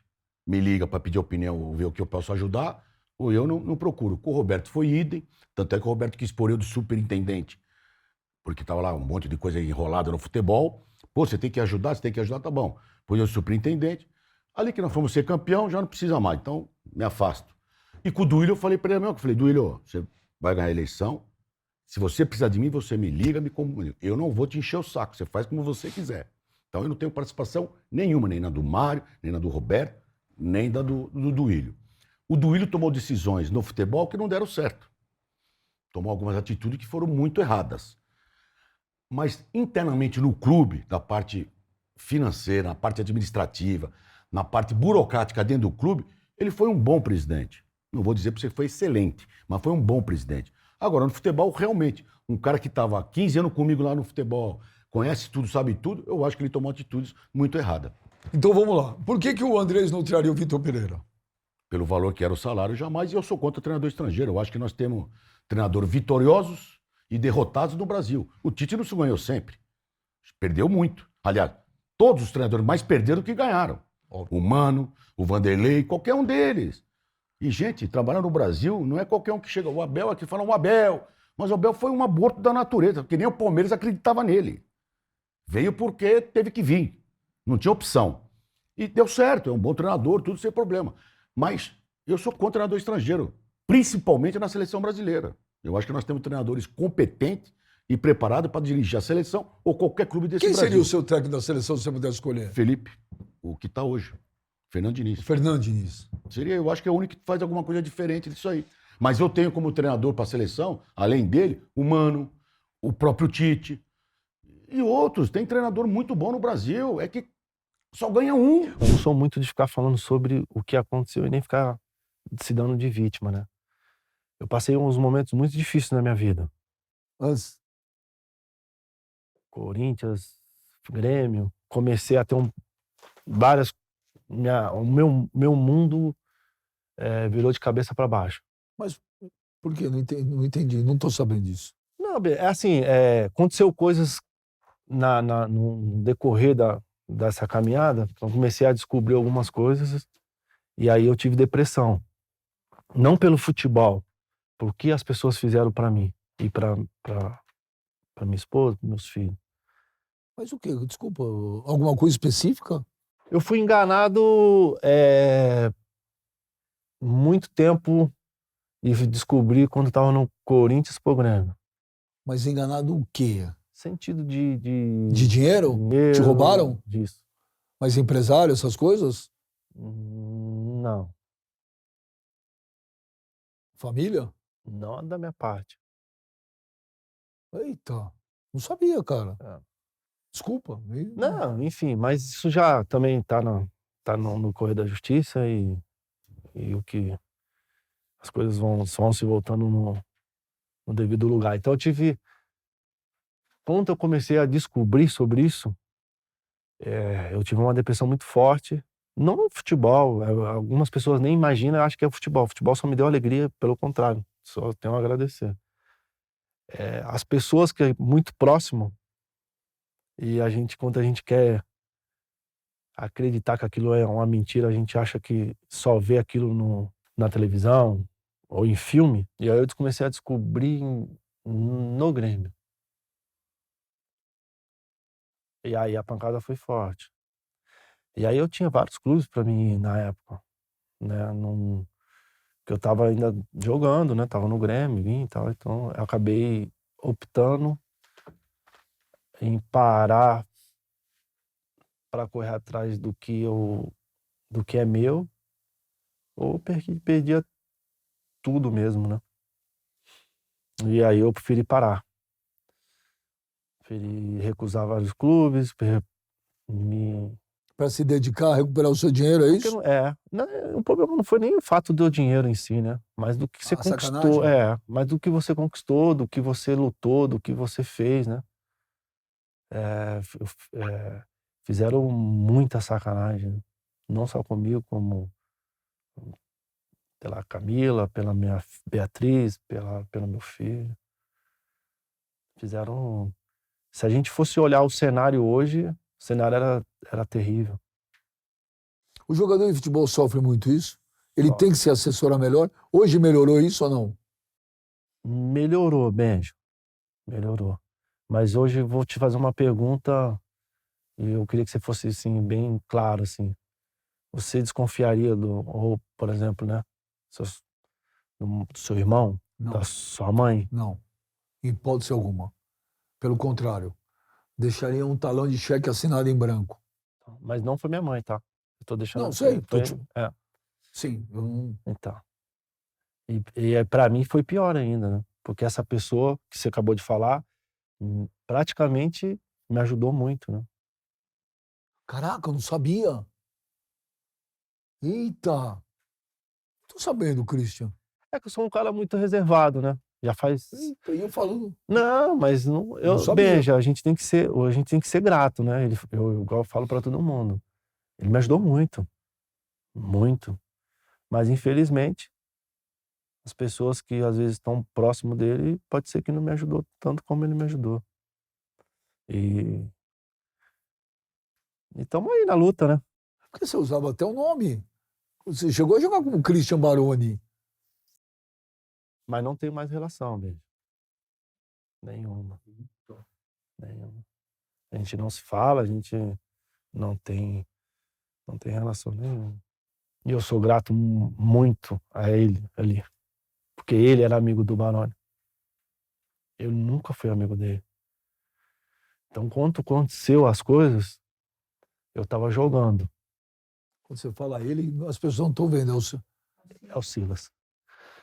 me liga para pedir opinião, ou ver o que eu posso ajudar, ou eu não procuro. Com o Roberto foi idem, tanto é que o Roberto quis pôr eu de superintendente, porque tava lá um monte de coisa enrolada no futebol. Pô, você tem que ajudar, tá bom. Pôs eu de superintendente. Ali que nós fomos ser campeão, já não precisa mais, então me afasto. E com o Duílio eu falei para ele, Duílio, você vai ganhar a eleição, se você precisar de mim, você me liga, me comunica. Eu não vou te encher o saco, você faz como você quiser. Então eu não tenho participação nenhuma, nem na do Mário, nem na do Roberto, nem da do Duílio. O Duílio tomou decisões no futebol que não deram certo. tomou algumas atitudes que foram muito erradas. Mas internamente no clube, na parte financeira, na parte administrativa, na parte burocrática dentro do clube, ele foi um bom presidente. Não vou dizer para você que foi excelente, mas foi um bom presidente. Agora, no futebol, realmente, um cara que estava há 15 anos comigo lá no futebol, conhece tudo, sabe tudo, eu acho que ele tomou atitudes muito erradas. Então vamos lá. Por que o Andrés não traria o Vitor Pereira? Pelo valor que era o salário, jamais. E eu sou contra treinador estrangeiro. Eu acho que nós temos treinadores vitoriosos e derrotados no Brasil. O Tite não se ganhou sempre. Perdeu muito. Aliás, todos os treinadores mais perderam do que ganharam. O Mano, o Vanderlei, qualquer um deles. E, gente, trabalhar no Brasil não é qualquer um que chega. O Abel aqui fala, o Abel. Mas o Abel foi um aborto da natureza, porque nem o Palmeiras acreditava nele. Veio porque teve que vir. Não tinha opção. E deu certo, é um bom treinador, tudo sem problema. Mas eu sou contra treinador estrangeiro, principalmente na seleção brasileira. Eu acho que nós temos treinadores competentes e preparados para dirigir a seleção ou qualquer clube desse Quem Brasil. seria o seu técnico da seleção se você pudesse escolher? Felipe, o que está hoje. Fernando Diniz. Fernando Diniz. Seria, eu acho que é o único que faz alguma coisa diferente disso aí. Mas eu tenho como treinador para a seleção, além dele, o Mano, o próprio Tite e outros. Tem treinador muito bom no Brasil. É que só ganha um. Eu não sou muito de ficar falando sobre o que aconteceu e nem ficar se dando de vítima, né? Eu passei uns momentos muito difíceis na minha vida. Corinthians, Grêmio. Comecei a ter várias... o meu mundo virou de cabeça para baixo. Mas por quê? Não entendi. Não estou sabendo disso. Não, é assim, aconteceu coisas no decorrer dessa caminhada, então comecei a descobrir algumas coisas e aí eu tive depressão. Não pelo futebol, por que as pessoas fizeram para mim e para minha esposa, para meus filhos. Mas o quê? Desculpa, alguma coisa específica? Eu fui enganado muito tempo e descobri quando estava no Corinthians pro Grêmio. Mas enganado o quê? Sentido de dinheiro? Te roubaram? Disso. Mas empresário, essas coisas? Não. Família? Não da minha parte. Eita, não sabia, cara. Desculpa. Não, enfim, mas isso já também tá no correr da justiça e o que as coisas vão se voltando no devido lugar. Então quando eu comecei a descobrir sobre isso, eu tive uma depressão muito forte. Não no futebol, algumas pessoas nem imaginam, acham que é o futebol. O futebol só me deu alegria, pelo contrário, só tenho a agradecer. As pessoas que é muito próximo, e quando a gente quer acreditar que aquilo é uma mentira, a gente acha que só vê aquilo na televisão ou em filme. E aí eu comecei a descobrir no Grêmio. E aí a pancada foi forte. E aí eu tinha vários clubes para mim ir na época, né? Que eu tava ainda jogando, né? Tava no Grêmio, vim e tal. Então eu acabei optando em parar para correr atrás do que é meu, ou perdia tudo mesmo, né? E aí eu preferi parar. Preferi recusar vários clubes, para se dedicar a recuperar o seu dinheiro, é isso? O problema não foi nem o fato do dinheiro em si, né? Mas do que você conquistou, mas do que você conquistou, do que você lutou, do que você fez, né? Fizeram muita sacanagem, não só comigo, como pela Camila, pela minha Beatriz, pelo meu filho. Fizeram... Se a gente fosse olhar o cenário hoje, o cenário era terrível. O jogador de futebol sofre muito isso? Ele tem que se assessorar melhor? Hoje melhorou isso ou não? Melhorou, Benjo. Melhorou. Mas hoje eu vou te fazer uma pergunta e eu queria que você fosse assim, bem claro. Assim. Você desconfiaria ou, por exemplo, né, do seu irmão, não. Da sua mãe? Não, em hipótese alguma. Pelo contrário, deixaria um talão de cheque assinado em branco. Mas não foi minha mãe, tá? Eu tô deixando... Não, sei. É. Sim. Então. E para mim foi pior ainda, né? Porque essa pessoa que você acabou de falar, praticamente me ajudou muito, né? Caraca, eu não sabia. Eita! Tô sabendo, Christian. É que eu sou um cara muito reservado, né? Já faz... Eita, e eu falando... Não, mas não, Não sabia. Benja, a gente tem que ser grato, né? Igual eu falo pra todo mundo. Ele me ajudou muito. Muito. Mas, infelizmente, as pessoas que às vezes estão próximo dele, pode ser que não me ajudou tanto como ele me ajudou. E estamos aí na luta, né? Porque você usava até o nome. Você chegou a jogar com o Christian Baroni. Mas não tenho mais relação, Benja. Nenhuma. Nenhuma. A gente não se fala, a gente não tem relação nenhuma. E eu sou grato muito a ele ali. Porque ele era amigo do Baroni. Eu nunca fui amigo dele. Então, quando aconteceu as coisas, eu tava jogando. Quando você fala ele, as pessoas não estão vendo. É o Silas.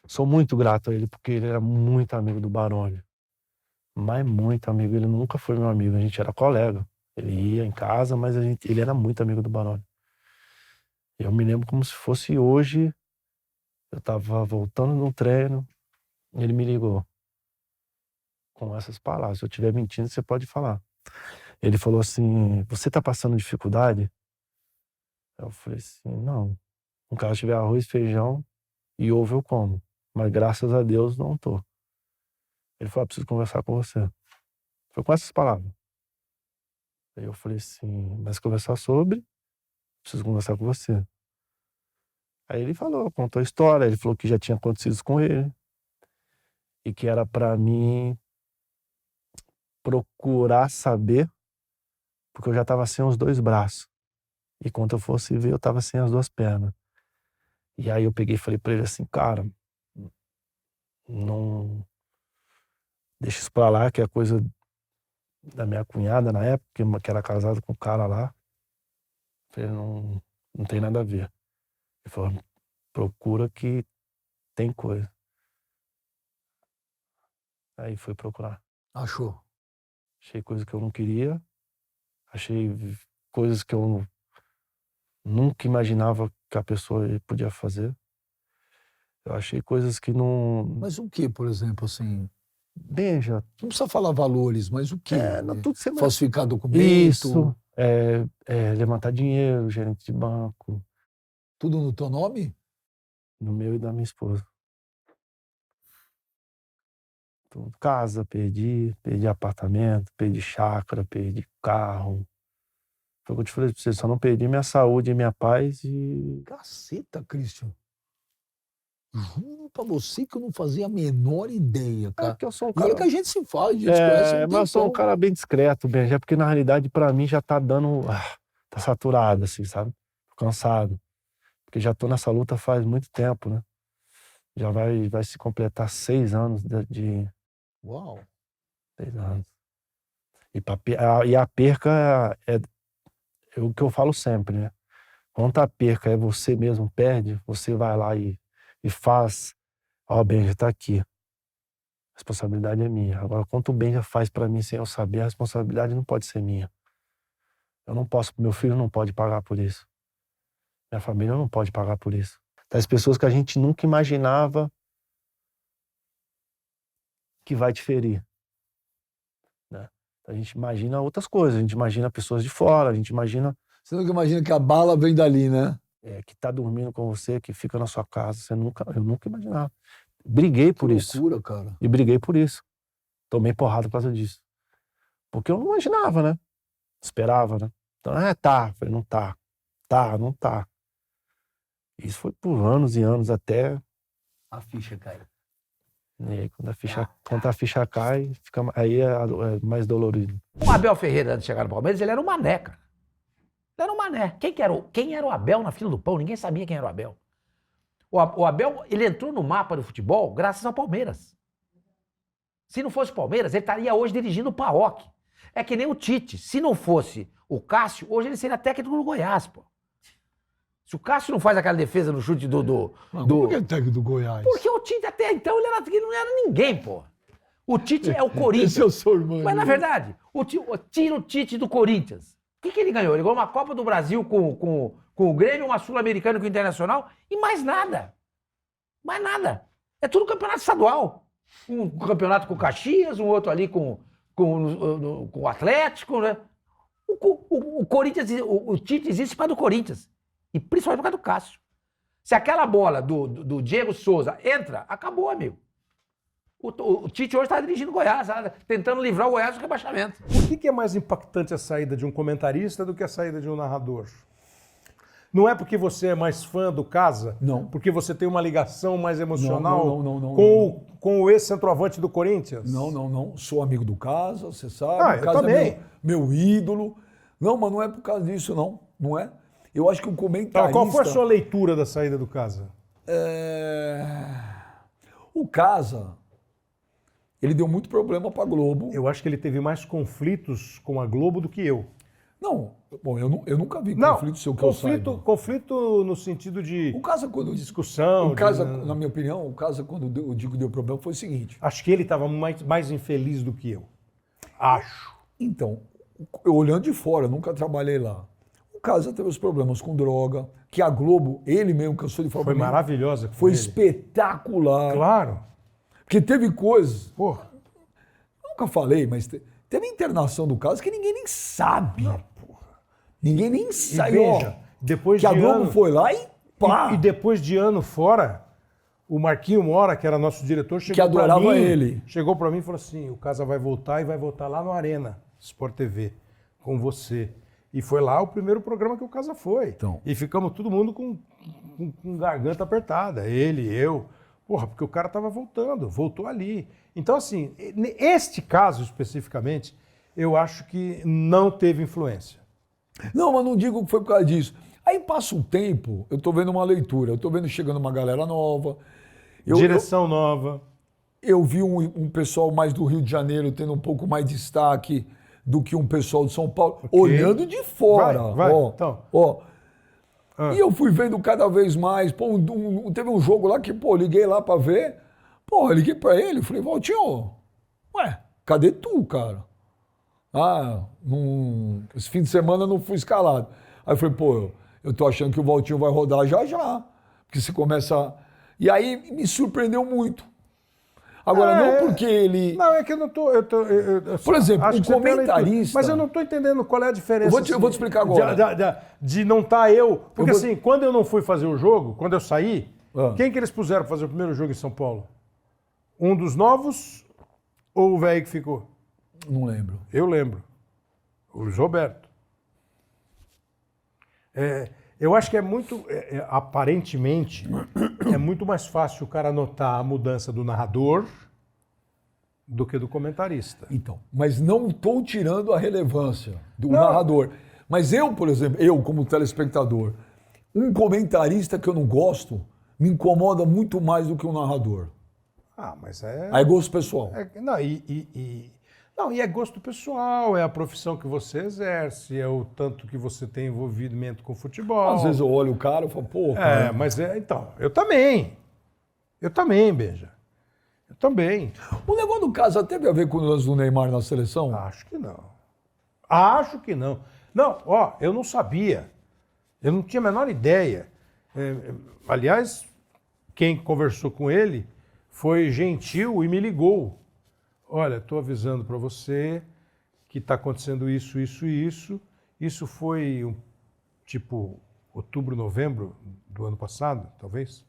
Sou muito grato a ele, porque ele era muito amigo do Baroni. Mas muito amigo. Ele nunca foi meu amigo. A gente era colega. Ele ia em casa, mas ele era muito amigo do Baroni. Eu me lembro como se fosse hoje. Eu tava voltando no treino, e ele me ligou. Com essas palavras. Se eu estiver mentindo, você pode falar. Ele falou assim, você tá passando dificuldade? Eu falei assim, não. No caso tiver arroz, feijão e ovo eu como. Mas graças a Deus não tô. Ele falou, preciso conversar com você. Foi com essas palavras. Aí eu falei assim, mas conversar sobre? Preciso conversar com você. Aí ele falou, contou a história. Ele falou que já tinha acontecido isso com ele. E que era pra mim procurar saber, porque eu já tava sem os 2 braços. E quando eu fosse ver, eu tava sem as 2 pernas. E aí eu peguei e falei pra ele assim, cara, não... Deixa isso pra lá, que é coisa da minha cunhada na época, que era casada com o cara lá. Eu falei, não tem nada a ver. Ele falou, procura que tem coisa. Aí fui procurar. Achou? Achei coisa que eu não queria. Achei coisas que eu nunca imaginava que a pessoa podia fazer. Eu achei coisas que não... Mas o que, por exemplo, assim... Benja... Não precisa falar valores, mas o que? Tudo você... Falsificar documento? Isso. Levantar dinheiro, gerente de banco. Tudo no teu nome? No meu e da minha esposa. Tudo. Casa, perdi apartamento, perdi chácara, perdi carro. Foi o que eu te falei pra você, só não perdi minha saúde e minha paz e... Caceta, Christian. Juro pra você que eu não fazia a menor ideia, cara. Que eu sou um E cara... olha que a gente se fala, a gente se conhece há um mas eu sou um tempão. cara bem discreto, Benja, porque na realidade pra mim já tá dando... tá saturado, assim, sabe? Tô cansado. Porque já tô nessa luta faz muito tempo, né? Já vai se completar 6 anos de... Uau! 6 anos. E a perca é o que eu falo sempre, né? Quando a perca é você mesmo perde, você vai lá e faz. Ó, o Benja tá aqui. A responsabilidade é minha. Agora, quanto o Benja faz pra mim sem eu saber, a responsabilidade não pode ser minha. Eu não posso, meu filho não pode pagar por isso. Minha família não pode pagar por isso. Das pessoas que a gente nunca imaginava que vai te ferir. Né? A gente imagina outras coisas, a gente imagina pessoas de fora, a gente imagina... Você nunca imagina que a bala vem dali, né? Que tá dormindo com você, que fica na sua casa. Eu nunca imaginava. Briguei por isso. Loucura, cara. E briguei por isso. Tomei porrada por causa disso. Porque eu não imaginava, né? Esperava, né? Então, tá. Falei, não tá. Tá, não tá. Isso foi por anos e anos até... A ficha cai. E aí, quando a ficha cai, aí é mais dolorido. O Abel Ferreira, antes de chegar no Palmeiras, ele era um mané, cara. Ele era um mané. Quem era o Abel na fila do pão? Ninguém sabia quem era o Abel. O Abel, ele entrou no mapa do futebol graças ao Palmeiras. Se não fosse o Palmeiras, ele estaria hoje dirigindo o PAOK. É que nem o Tite. Se não fosse o Cássio, hoje ele seria técnico do Goiás, pô. Se o Cássio não faz aquela defesa no chute Por que é técnico do Goiás? Porque o Tite até então ele não era ninguém, pô. O Tite é o Corinthians. Esse é o seu irmão. Mas na verdade, tira o Tite do Corinthians. O que ele ganhou? Ele ganhou uma Copa do Brasil com o Grêmio, uma Sul-Americana com o Internacional e mais nada. Mais nada. É tudo campeonato estadual. Um campeonato com o Caxias, um outro ali com o Atlético, né? O Corinthians, o Tite existe para do Corinthians. E principalmente por causa do Cássio. Se aquela bola do Diego Souza entra, acabou, amigo. O Tite hoje está dirigindo o Goiás, tentando livrar o Goiás do rebaixamento. Por que é mais impactante a saída de um comentarista do que a saída de um narrador? Não é porque você é mais fã do Casa? Não. Porque você tem uma ligação mais emocional não. com o ex-centroavante do Corinthians? Não. Sou amigo do Casa, você sabe. Eu O Casa também. é meu ídolo. Não, mas não é por causa disso, não. Não é. Eu acho que o comentarista... Então, qual foi a sua leitura da saída do Casa? O Casa, ele deu muito problema para a Globo. Eu acho que ele teve mais conflitos com a Globo do que eu. Não, bom, eu nunca vi conflito seu que eu saiba. Conflito no sentido de o Casa, quando discussão. O Casa, na minha opinião, o Casa, quando eu digo que deu problema, foi o seguinte. Acho que ele estava mais infeliz do que eu. Acho. Então, eu olhando de fora, eu nunca trabalhei lá. O Casa teve os problemas com droga, que a Globo, ele mesmo cansou de falar. Foi maravilhosa. Foi espetacular. Claro. Porque teve coisas. Porra, nunca falei, mas teve internação do Casa que ninguém nem sabe. Ninguém nem sabe. Veja, depois que de a Globo ano, foi lá e pá. E depois de ano fora, o Marquinho Mora, que era nosso diretor, chegou que adorava pra mim, ele. Chegou para mim e falou assim: o Casa vai voltar e vai voltar lá no Arena Sport TV com você. E foi lá o primeiro programa que o Casa foi. Então. E ficamos todo mundo com garganta apertada. Ele, eu. Porra, porque o cara estava voltando, voltou ali. Então, assim, este caso especificamente, eu acho que não teve influência. Não, mas não digo que foi por causa disso. Aí passa um tempo, eu tô vendo uma leitura, eu tô vendo chegando uma galera nova. Direção nova. Eu vi um pessoal mais do Rio de Janeiro tendo um pouco mais de destaque do que um pessoal de São Paulo, olhando de fora. Vai, ó, então. Ó. E eu fui vendo cada vez mais. Pô, teve um jogo lá que, liguei lá pra ver. Pô, eu liguei pra ele, falei, Valtinho, ué, cadê tu, cara? Esse fim de semana eu não fui escalado. Aí eu falei, eu tô achando que o Valtinho vai rodar já. Porque você começa... E aí me surpreendeu muito. Agora, não porque ele... Não, é que eu não tô... Por exemplo, acho um que você tem comentarista... Mas eu não tô entendendo qual é a diferença. Eu vou te explicar agora. De não estar eu... Porque assim, quando eu não fui fazer o jogo, quando eu saí, quem que eles puseram para fazer o primeiro jogo em São Paulo? Um dos novos ou o velho que ficou? Não lembro. Eu lembro. O Luiz Roberto. Eu acho que é muito... aparentemente, é muito mais fácil o cara notar a mudança do narrador do que do comentarista. Então, mas não estou tirando a relevância do narrador. Mas eu, por exemplo, como telespectador, um comentarista que eu não gosto me incomoda muito mais do que um narrador. Mas é... Aí é gosto pessoal. E é gosto pessoal, é a profissão que você exerce, é o tanto que você tem envolvimento com futebol. Às vezes eu olho o cara e falo, cara... Então, eu também. Eu também, Benja. Eu também. O negócio do Casa teve a ver com o lance do Neymar na seleção? Acho que não. Acho que não. Não, eu não sabia. Eu não tinha a menor ideia. Aliás, quem conversou com ele foi gentil e me ligou. Olha, estou avisando para você que está acontecendo isso. Isso foi, outubro, novembro do ano passado, talvez?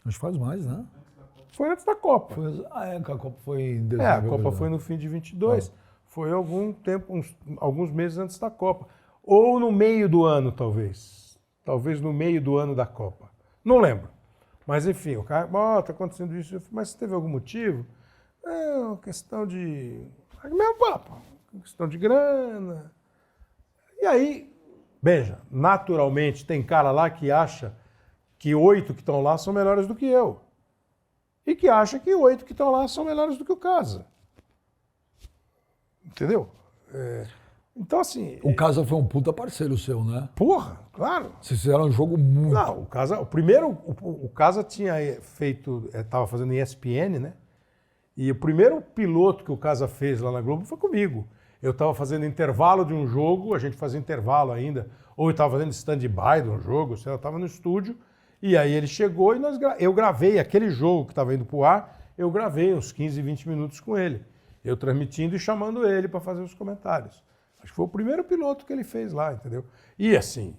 Acho que faz mais, né? Foi antes da Copa. A Copa foi em dezembro. A Copa foi no fim de 22. Foi algum tempo, alguns meses antes da Copa. Ou no meio do ano, talvez. Talvez no meio do ano da Copa. Não lembro. Mas, enfim, o cara, está acontecendo isso. Eu falei, mas teve algum motivo? É uma questão de... Mesmo papo. Questão de grana. E aí, veja, naturalmente, tem cara lá que acha que 8 que estão lá são melhores do que eu. E que acha que 8 que estão lá são melhores do que o Casa. Entendeu? Então, assim... O Casa foi um puta parceiro seu, né? Porra, claro. Vocês fizeram um jogo muito... Não, o Casa tinha feito... Estava fazendo ESPN, né? E o primeiro piloto que o Casa fez lá na Globo foi comigo. Eu estava fazendo intervalo de um jogo, a gente fazia intervalo ainda, ou eu estava fazendo stand-by de um jogo, eu estava no estúdio, e aí ele chegou e eu gravei aquele jogo que estava indo pro ar, eu gravei uns 15, 20 minutos com ele. Eu transmitindo e chamando ele para fazer os comentários. Acho que foi o primeiro piloto que ele fez lá, entendeu? E assim,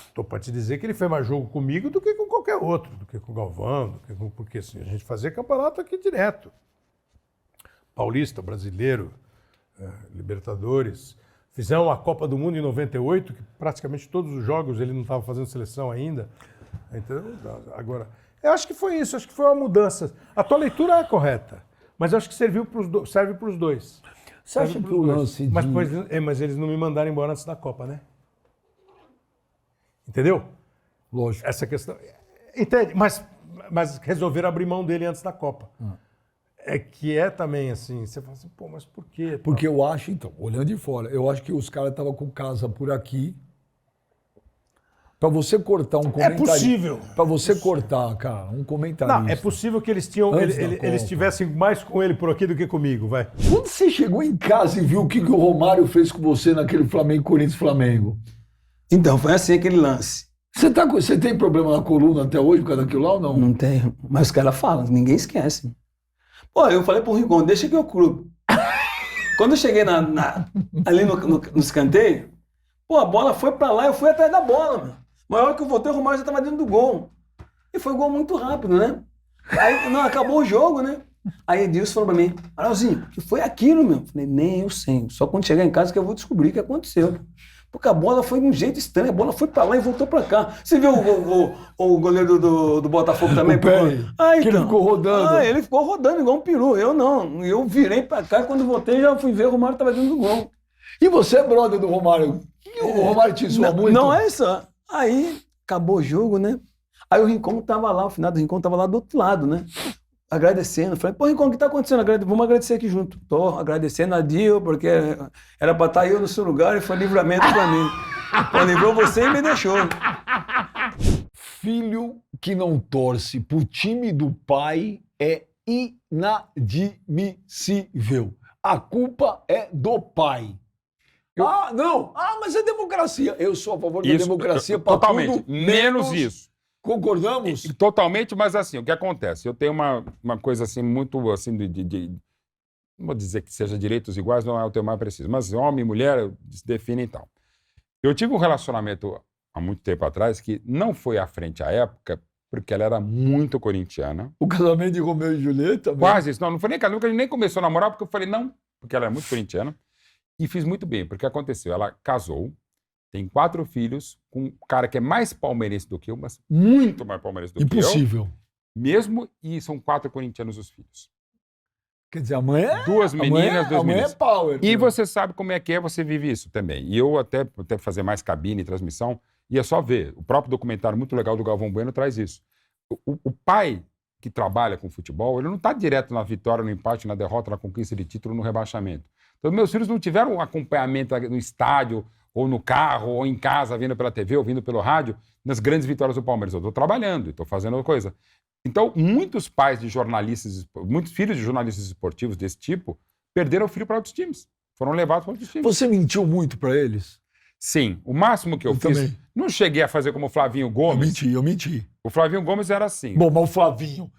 estou para te dizer que ele fez mais jogo comigo do que com qualquer outro, do que com o Galvão, porque assim, a gente fazia campeonato aqui direto. Paulista, Brasileiro, Libertadores. Fizemos a Copa do Mundo em 98, que praticamente todos os jogos ele não estava fazendo seleção ainda. Entendeu? Agora, eu acho que foi isso, acho que foi uma mudança. A tua leitura é correta, mas eu acho que serve para os dois. Você acha que o lance de... Mas eles não me mandaram embora antes da Copa, né? Entendeu? Lógico. Essa questão... Entende? Mas resolveram abrir mão dele antes da Copa. É que é também assim, você fala assim, pô, mas por quê? Porque eu acho, então, olhando de fora, eu acho que os caras estavam com Casa por aqui. Pra você cortar um comentário... É possível. Pra você cortar, cara, um comentário. Não, é possível que eles estivessem mais com ele por aqui do que comigo, vai. Quando você chegou em casa e viu o que o Romário fez com você naquele Corinthians-Flamengo? Então, foi assim aquele lance. Você tem problema na coluna até hoje por causa daquilo lá ou não? Não tenho, mas os caras falam, ninguém esquece. Pô, eu falei pro Rigon, deixa que eu cruzo. Quando eu cheguei ali no escanteio, pô, a bola foi pra lá, eu fui atrás da bola, mano. Mas a hora que eu voltei, o Romário já tava dentro do gol. E foi um gol muito rápido, né? Aí, não, acabou o jogo, né? Aí Edilson falou pra mim, Arnalzinho, o que foi aquilo, meu? Eu falei, nem eu sei. Só quando chegar em casa que eu vou descobrir o que aconteceu. Porque a bola foi de um jeito estranho, a bola foi pra lá e voltou pra cá. Você viu o goleiro do Botafogo também? O Pérez, que ele ficou rodando. Ele ficou rodando igual um peru. Eu não. Eu virei pra cá e quando voltei já fui ver o Romário tava dentro do gol. E você é brother do Romário? O Romário te zoa muito? Não é isso. Aí acabou o jogo, né? Aí o Rincon tava lá, o final do Rincon tava lá do outro lado, né? Agradecendo. Falei, pô, Rincon, o que tá acontecendo? Vamos agradecer aqui junto. Tô agradecendo a Dio, porque era pra estar eu no seu lugar e foi livramento pra mim. Pô, livrou você e me deixou. Filho que não torce pro time do pai é inadmissível. A culpa é do pai. Não! Mas é democracia. Eu sou a favor da democracia para totalmente. tudo. Menos isso. Concordamos? Totalmente, mas assim, o que acontece? Eu tenho uma coisa assim, muito assim, não vou dizer que seja direitos iguais, não é o termo mais preciso, mas homem e mulher se definem e tal. Eu tive um relacionamento há muito tempo atrás que não foi à frente à época, porque ela era muito corintiana. O casamento de Romeu e Julieta? Quase isso. Não foi nem casamento, a gente nem começou a namorar, porque eu falei não, porque ela era muito corintiana. E fiz muito bem, porque aconteceu, ela casou, tem 4 filhos, com um cara que é mais palmeirense do que eu, mas muito mais palmeirense do que eu. Impossível. Mesmo, e são 4 corintianos os filhos. Quer dizer, a mãe é... 2 meninas, 2 meninos. É power. E você sabe como é que você vive isso também. E eu até fazer mais cabine e transmissão, ia só ver. O próprio documentário muito legal do Galvão Bueno traz isso. O pai que trabalha com futebol, ele não está direto na vitória, no empate, na derrota, na conquista de título, no rebaixamento. Então, meus filhos não tiveram um acompanhamento no estádio, ou no carro, ou em casa, vindo pela TV, ou vindo pelo rádio, nas grandes vitórias do Palmeiras. Eu estou trabalhando, estou fazendo coisa. Então, muitos pais de jornalistas, muitos filhos de jornalistas esportivos desse tipo, perderam o filho para outros times. Foram levados para outros times. Você mentiu muito para eles? Sim. O máximo que eu fiz... Também. Não cheguei a fazer como o Flavinho Gomes. Eu menti. O Flavinho Gomes era assim. Bom, mas o Flavinho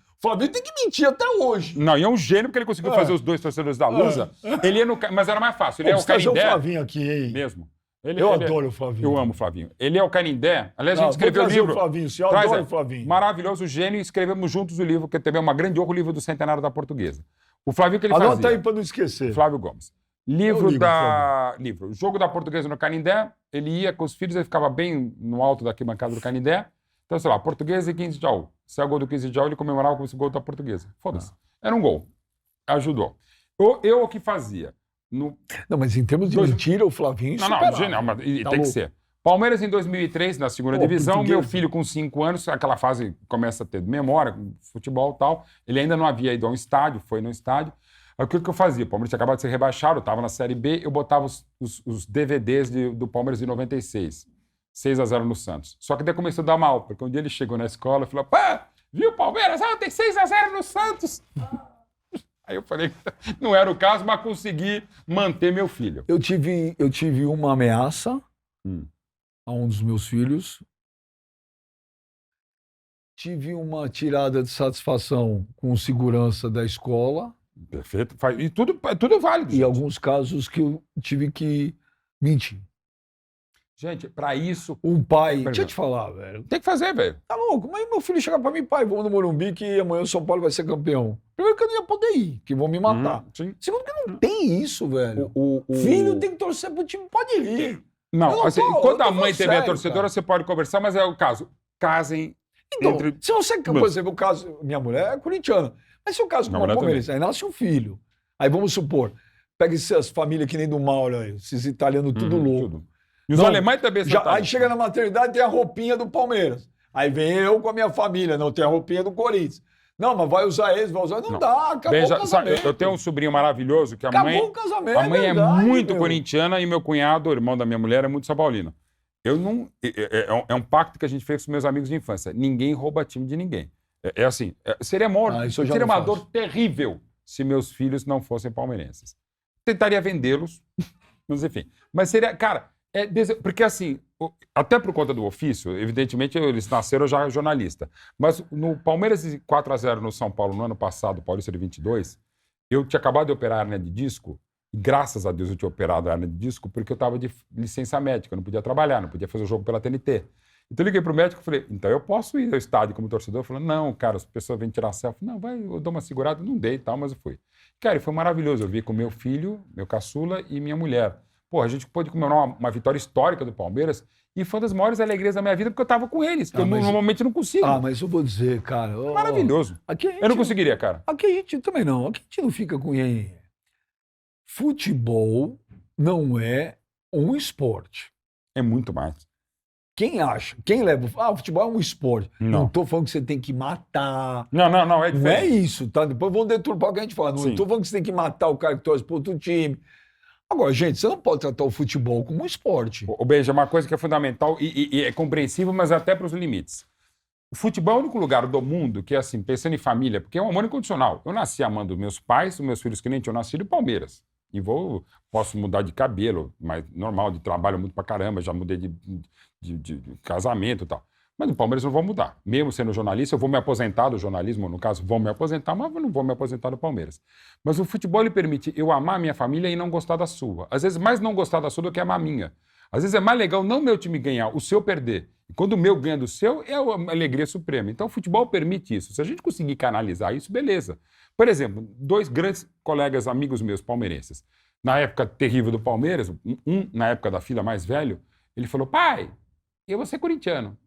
tem que mentir até hoje. Não, e é um gênio porque ele conseguiu fazer os 2 torcedores da Lusa. Ele ia no... Mas era mais fácil. Ele é o Canindé. o Flavinho aqui, hein? Mesmo. Eu adoro o Flavinho. Eu amo o Flavinho. Ele é o Canindé. Aliás, a gente escreveu o livro. O Flavinho, eu adoro o Flavinho. Maravilhoso, gênio. E escrevemos juntos o livro, que também é uma grande honra, o livro do Centenário da Portuguesa. O Flavinho que ele fazia. Anota aí para não esquecer. Flávio Gomes. Livro. O jogo da Portuguesa no Canindé. Ele ia com os filhos, ele ficava bem no alto da arquibancada do Canindé. Então, sei lá, Portuguesa e 15 de Jaú. Se é o gol do 15 de Jaú, ele comemorava com esse gol da Portuguesa. Foda-se. Era um gol. Ajudou. Eu o que fazia? Não, mas em termos de mentira, o Flavinho... Não, tem que ser. Palmeiras em 2003, na segunda divisão, meu filho com 5 anos, aquela fase começa a ter memória, com futebol e tal, ele ainda não havia ido a um estádio, foi no estádio. Aí o que eu fazia? O Palmeiras tinha acabado de ser rebaixado, eu estava na Série B, eu botava os DVDs do Palmeiras de 96. 6-0 no Santos. Só que daí começou a dar mal, porque um dia ele chegou na escola e falou: pá, viu, Palmeiras? Tem 6-0 no Santos. Aí eu falei que não era o caso, mas consegui manter meu filho. Eu tive uma ameaça a um dos meus filhos. Tive uma tirada de satisfação com segurança da escola. Perfeito. E tudo é válido. E alguns casos que eu tive que mentir. Gente, pra isso... Um pai... Deixa eu te falar, velho. Tem que fazer, velho. Tá louco? Mas meu filho chega pra mim, pai, vamos no Morumbi que amanhã o São Paulo vai ser campeão. Primeiro que eu não ia poder ir, que vão me matar. Segundo que não tem isso, velho. Filho tem que torcer pro time, pode ir. Não, assim, quando a mãe teve a torcedora, você pode conversar, mas é o caso. Casem então, entre... se você, por exemplo, o caso... Minha mulher é corintiana. Mas se o caso com uma palmeirense, aí nasce um filho. Aí vamos supor, pega essas famílias que nem do Mauro aí, esses italianos tudo louco. E os alemães também são Aí chega na maternidade tem a roupinha do Palmeiras. Aí vem eu com a minha família, não tem a roupinha do Corinthians. Não, mas vai usar esse, vai usar... Não dá, acabou o casamento. Eu tenho um sobrinho maravilhoso que Acabou o casamento, a mãe é verdade, muito meu. corintiana e meu cunhado, o irmão da minha mulher, é muito São Paulino. Eu não... É um pacto que a gente fez com meus amigos de infância. Ninguém rouba time de ninguém. Assim, seria seria uma dor terrível se meus filhos não fossem palmeirenses. Tentaria vendê-los, mas enfim. Mas seria... Cara, porque assim, até por conta do ofício, evidentemente eles nasceram já jornalista, mas no Palmeiras 4-0 no São Paulo no ano passado, Paulista de 22, eu tinha acabado de operar a hernia de disco, e graças a Deus eu tinha operado a hernia de disco porque eu estava de licença médica, eu não podia trabalhar, não podia fazer o jogo pela TNT. Então eu liguei pro médico e falei, então eu posso ir ao estádio como torcedor? Ele falou, não, cara, as pessoas vêm tirar selfie. Não, vai, eu dou uma segurada, não dei e tal, mas eu fui. Cara, e foi maravilhoso, eu vi com meu filho, meu caçula e minha mulher. Pô, a gente pôde comemorar uma vitória histórica do Palmeiras e foi uma das maiores alegrias da minha vida porque eu tava com eles, que eu normalmente não consigo. Mas eu vou dizer, cara... Maravilhoso. Eu não conseguiria, cara. Aqui a gente também não. Aqui a gente não fica com... Futebol não é um esporte. É muito mais. Quem acha? Quem leva... o futebol é um esporte. Não tô falando que você tem que matar. Não, é diferente. Não é isso, tá? Depois vão deturpar o que a gente fala. Não tô falando que você tem que matar o cara que torce pro outro time. Agora, gente, você não pode tratar o futebol como um esporte. O Beija, uma coisa que é fundamental e é compreensível, mas até para os limites. O futebol é o único lugar do mundo que é assim, pensando em família, porque é um amor incondicional. Eu nasci amando meus pais, os meus filhos que nem tinham nascido, e Palmeiras. E posso mudar de cabelo, mas normal, de trabalho muito pra caramba, já mudei de casamento e tal. Mas o Palmeiras não vou mudar. Mesmo sendo jornalista, eu vou me aposentar do jornalismo, no caso, vou me aposentar, mas eu não vou me aposentar do Palmeiras. Mas o futebol, ele permite eu amar a minha família e não gostar da sua. Às vezes, mais não gostar da sua do que amar a minha. Às vezes é mais legal não meu time ganhar, o seu perder. E quando o meu ganha do seu, é uma alegria suprema. Então, o futebol permite isso. Se a gente conseguir canalizar isso, beleza. Por exemplo, 2 grandes colegas, amigos meus, palmeirenses. Na época terrível do Palmeiras, na época da filha mais velho, ele falou, pai, eu vou ser corintiano.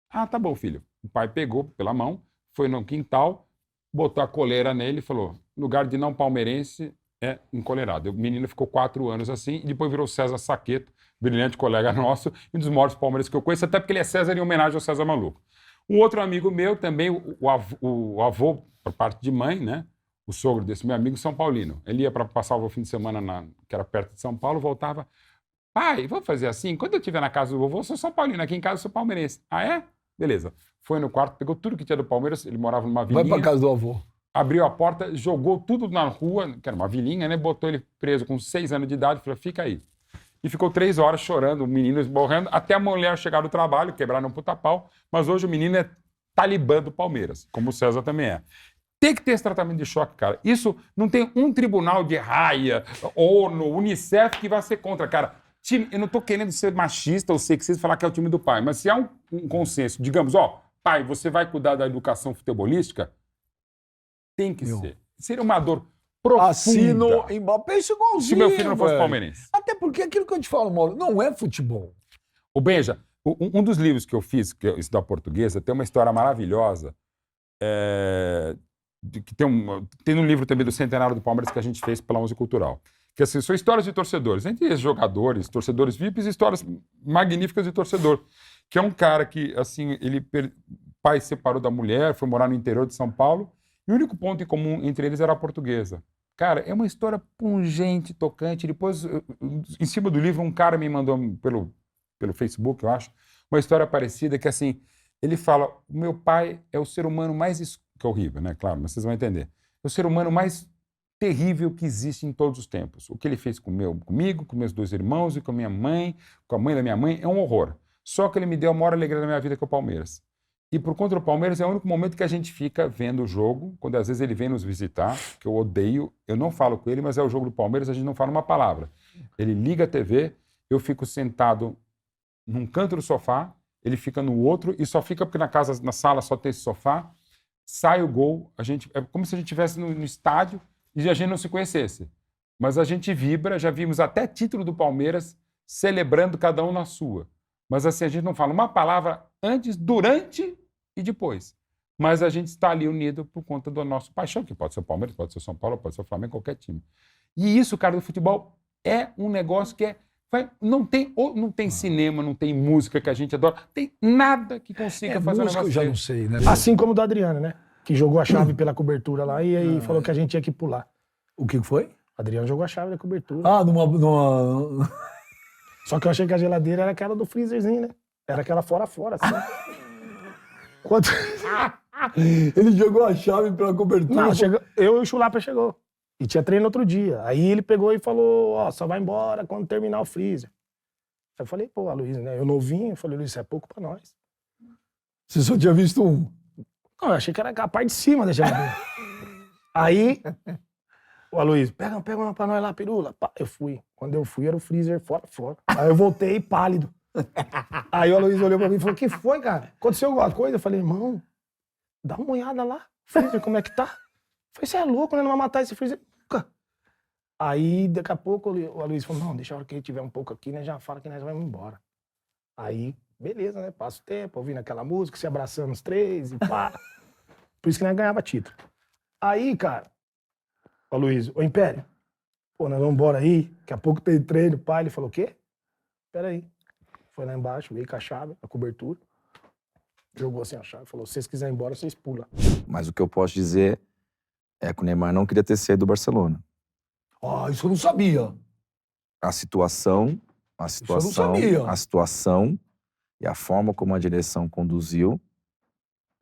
Ah, tá bom, filho. O pai pegou pela mão, foi no quintal, botou a coleira nele e falou, lugar de não palmeirense é encolerado. O menino ficou 4 anos assim e depois virou César Saqueto, brilhante colega nosso, e um dos maiores palmeirenses que eu conheço, até porque ele é César em homenagem ao César Maluco. Um outro amigo meu também, o avô, por parte de mãe, né? O sogro desse meu amigo, São Paulino. Ele ia para passar o fim de semana, que era perto de São Paulo, voltava. Pai, vamos fazer assim? Quando eu estiver na casa do vovô, eu sou São Paulino, aqui em casa eu sou palmeirense. Ah, é? Beleza. Foi no quarto, pegou tudo que tinha do Palmeiras, ele morava numa vilinha. Vai pra casa do avô. Abriu a porta, jogou tudo na rua, que era uma vilinha, né? Botou ele preso com 6 anos de idade, falou, fica aí. E ficou 3 horas chorando, o menino esborrando, até a mulher chegar do trabalho, quebraram um puta-pau, mas hoje o menino é talibã do Palmeiras, como o César também é. Tem que ter esse tratamento de choque, cara. Isso não tem um tribunal de raia, ONU, Unicef que vai ser contra, cara. Time, eu não tô querendo ser machista ou sexista e falar que é o time do pai, mas se há um consenso, digamos, pai, você vai cuidar da educação futebolística, tem que ser. Seria uma dor profunda. Assino Mbappé, isso igualzinho, se meu filho não fosse velho. palmeirense. Até porque aquilo que eu te falo, Mauro, não é futebol. O Benja, um dos livros que eu fiz, que eu estudei portuguesa, tem uma história maravilhosa, que tem um livro também do Centenário do Palmeiras que a gente fez pela Onze Cultural. Que assim, são histórias de torcedores, entre jogadores, torcedores VIPs e histórias magníficas de torcedor. Que é um cara que, assim, pai se separou da mulher, foi morar no interior de São Paulo, e o único ponto em comum entre eles era a portuguesa. Cara, é uma história pungente, tocante. Depois, em cima do livro, um cara me mandou pelo Facebook, eu acho, uma história parecida que, assim, ele fala, o meu pai é o ser humano mais... Que é horrível, né? Claro, mas vocês vão entender. É o ser humano mais terrível que existe em todos os tempos. O que ele fez comigo, com meus 2 irmãos e com a minha mãe, com a mãe da minha mãe, é um horror. Só que ele me deu a maior alegria da minha vida, que é o Palmeiras. E por conta do Palmeiras é o único momento que a gente fica vendo o jogo, quando às vezes ele vem nos visitar, que eu odeio, eu não falo com ele, mas é o jogo do Palmeiras, a gente não fala uma palavra. Ele liga a TV, eu fico sentado num canto do sofá, ele fica no outro e só fica porque na sala só tem esse sofá, sai o gol, é como se a gente estivesse no estádio e a gente não se conhecesse. Mas a gente vibra, já vimos até título do Palmeiras celebrando cada um na sua. Mas assim, a gente não fala uma palavra antes, durante e depois. Mas a gente está ali unido por conta do nosso paixão, que pode ser o Palmeiras, pode ser o São Paulo, pode ser o Flamengo, qualquer time. E isso, cara, do futebol é um negócio que não tem cinema, não tem música que a gente adora, tem nada que consiga fazer um música negócio eu já desse. não sei, né? Assim como o do Adriano, né? Que jogou a chave pela cobertura lá e aí falou que a gente tinha que pular. O que foi? O Adriano jogou a chave da cobertura. Ah, numa... Só que eu achei que a geladeira era aquela do freezerzinho, né? Era aquela fora, assim. Quanto... Ele jogou a chave pela cobertura. Não, eu e o Chulapa chegou. E tinha treino outro dia. Aí ele pegou e falou, ó, só vai embora quando terminar o freezer. Aí eu falei, pô, Luiz, né? Eu novinho, eu falei, Luiz, isso é pouco pra nós. Você só tinha visto um? Não, eu achei que era a parte de cima da geladeira. Aí, o Aloysio, pega uma pra nós lá, pirula. Pá, eu fui. Quando eu fui, era o freezer fora. Aí eu voltei pálido. Aí o Aloysio olhou pra mim e falou, o que foi, cara? Aconteceu alguma coisa? Eu falei, irmão, dá uma olhada lá. Freezer, como é que tá? Eu falei, você é louco, né? Não vai matar esse freezer nunca. Aí, daqui a pouco, o Aloysio falou, não, deixa a hora que ele tiver um pouco aqui, né? Já fala que nós vamos embora. Aí, beleza, né? Passa o tempo, ouvindo aquela música, se abraçando os 3 e pá. Por isso que nós ganhava título. Aí, cara, o Luiz, ô Império, pô, nós vamos embora aí, daqui a pouco tem treino, pai. Ele falou, o quê? Peraí. Foi lá embaixo, veio com a chave, a cobertura, jogou assim a chave, falou, se vocês quiserem ir embora, vocês pulam. Mas o que eu posso dizer é que o Neymar não queria ter saído do Barcelona. Ah, isso eu não sabia. A situação e a forma como a direção conduziu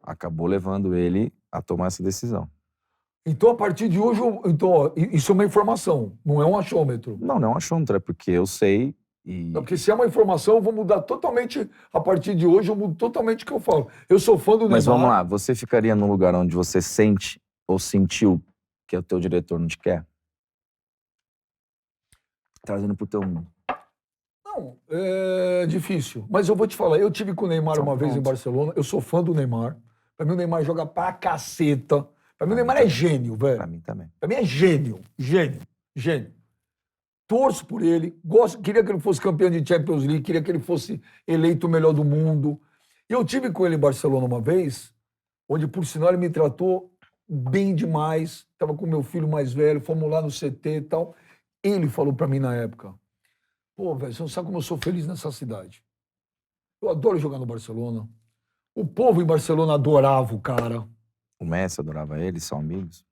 acabou levando ele a tomar essa decisão. Então, a partir de hoje, isso é uma informação, não é um achômetro. Não é um achômetro, é porque eu sei e... Não, porque se é uma informação, eu vou mudar totalmente, a partir de hoje, eu mudo totalmente o que eu falo. Eu sou fã do Neymar. Mas vamos lá, você ficaria num lugar onde você sente ou sentiu que o teu diretor não te quer? Trazendo pro teu mundo. Não, é difícil. Mas eu vou te falar, eu tive com o Neymar uma vez em Barcelona, eu sou fã do Neymar. Pra mim o Neymar joga pra caceta. Pra mim o Neymar é gênio, velho. Pra mim também. Pra mim é gênio. Torço por ele, queria que ele fosse campeão de Champions League, queria que ele fosse eleito o melhor do mundo. E eu tive com ele em Barcelona uma vez, onde por sinal ele me tratou bem demais. Tava com meu filho mais velho, fomos lá no CT e tal. Ele falou pra mim na época, pô, velho, você não sabe como eu sou feliz nessa cidade. Eu adoro jogar no Barcelona. O povo em Barcelona adorava o cara. O Messi adorava ele, são amigos.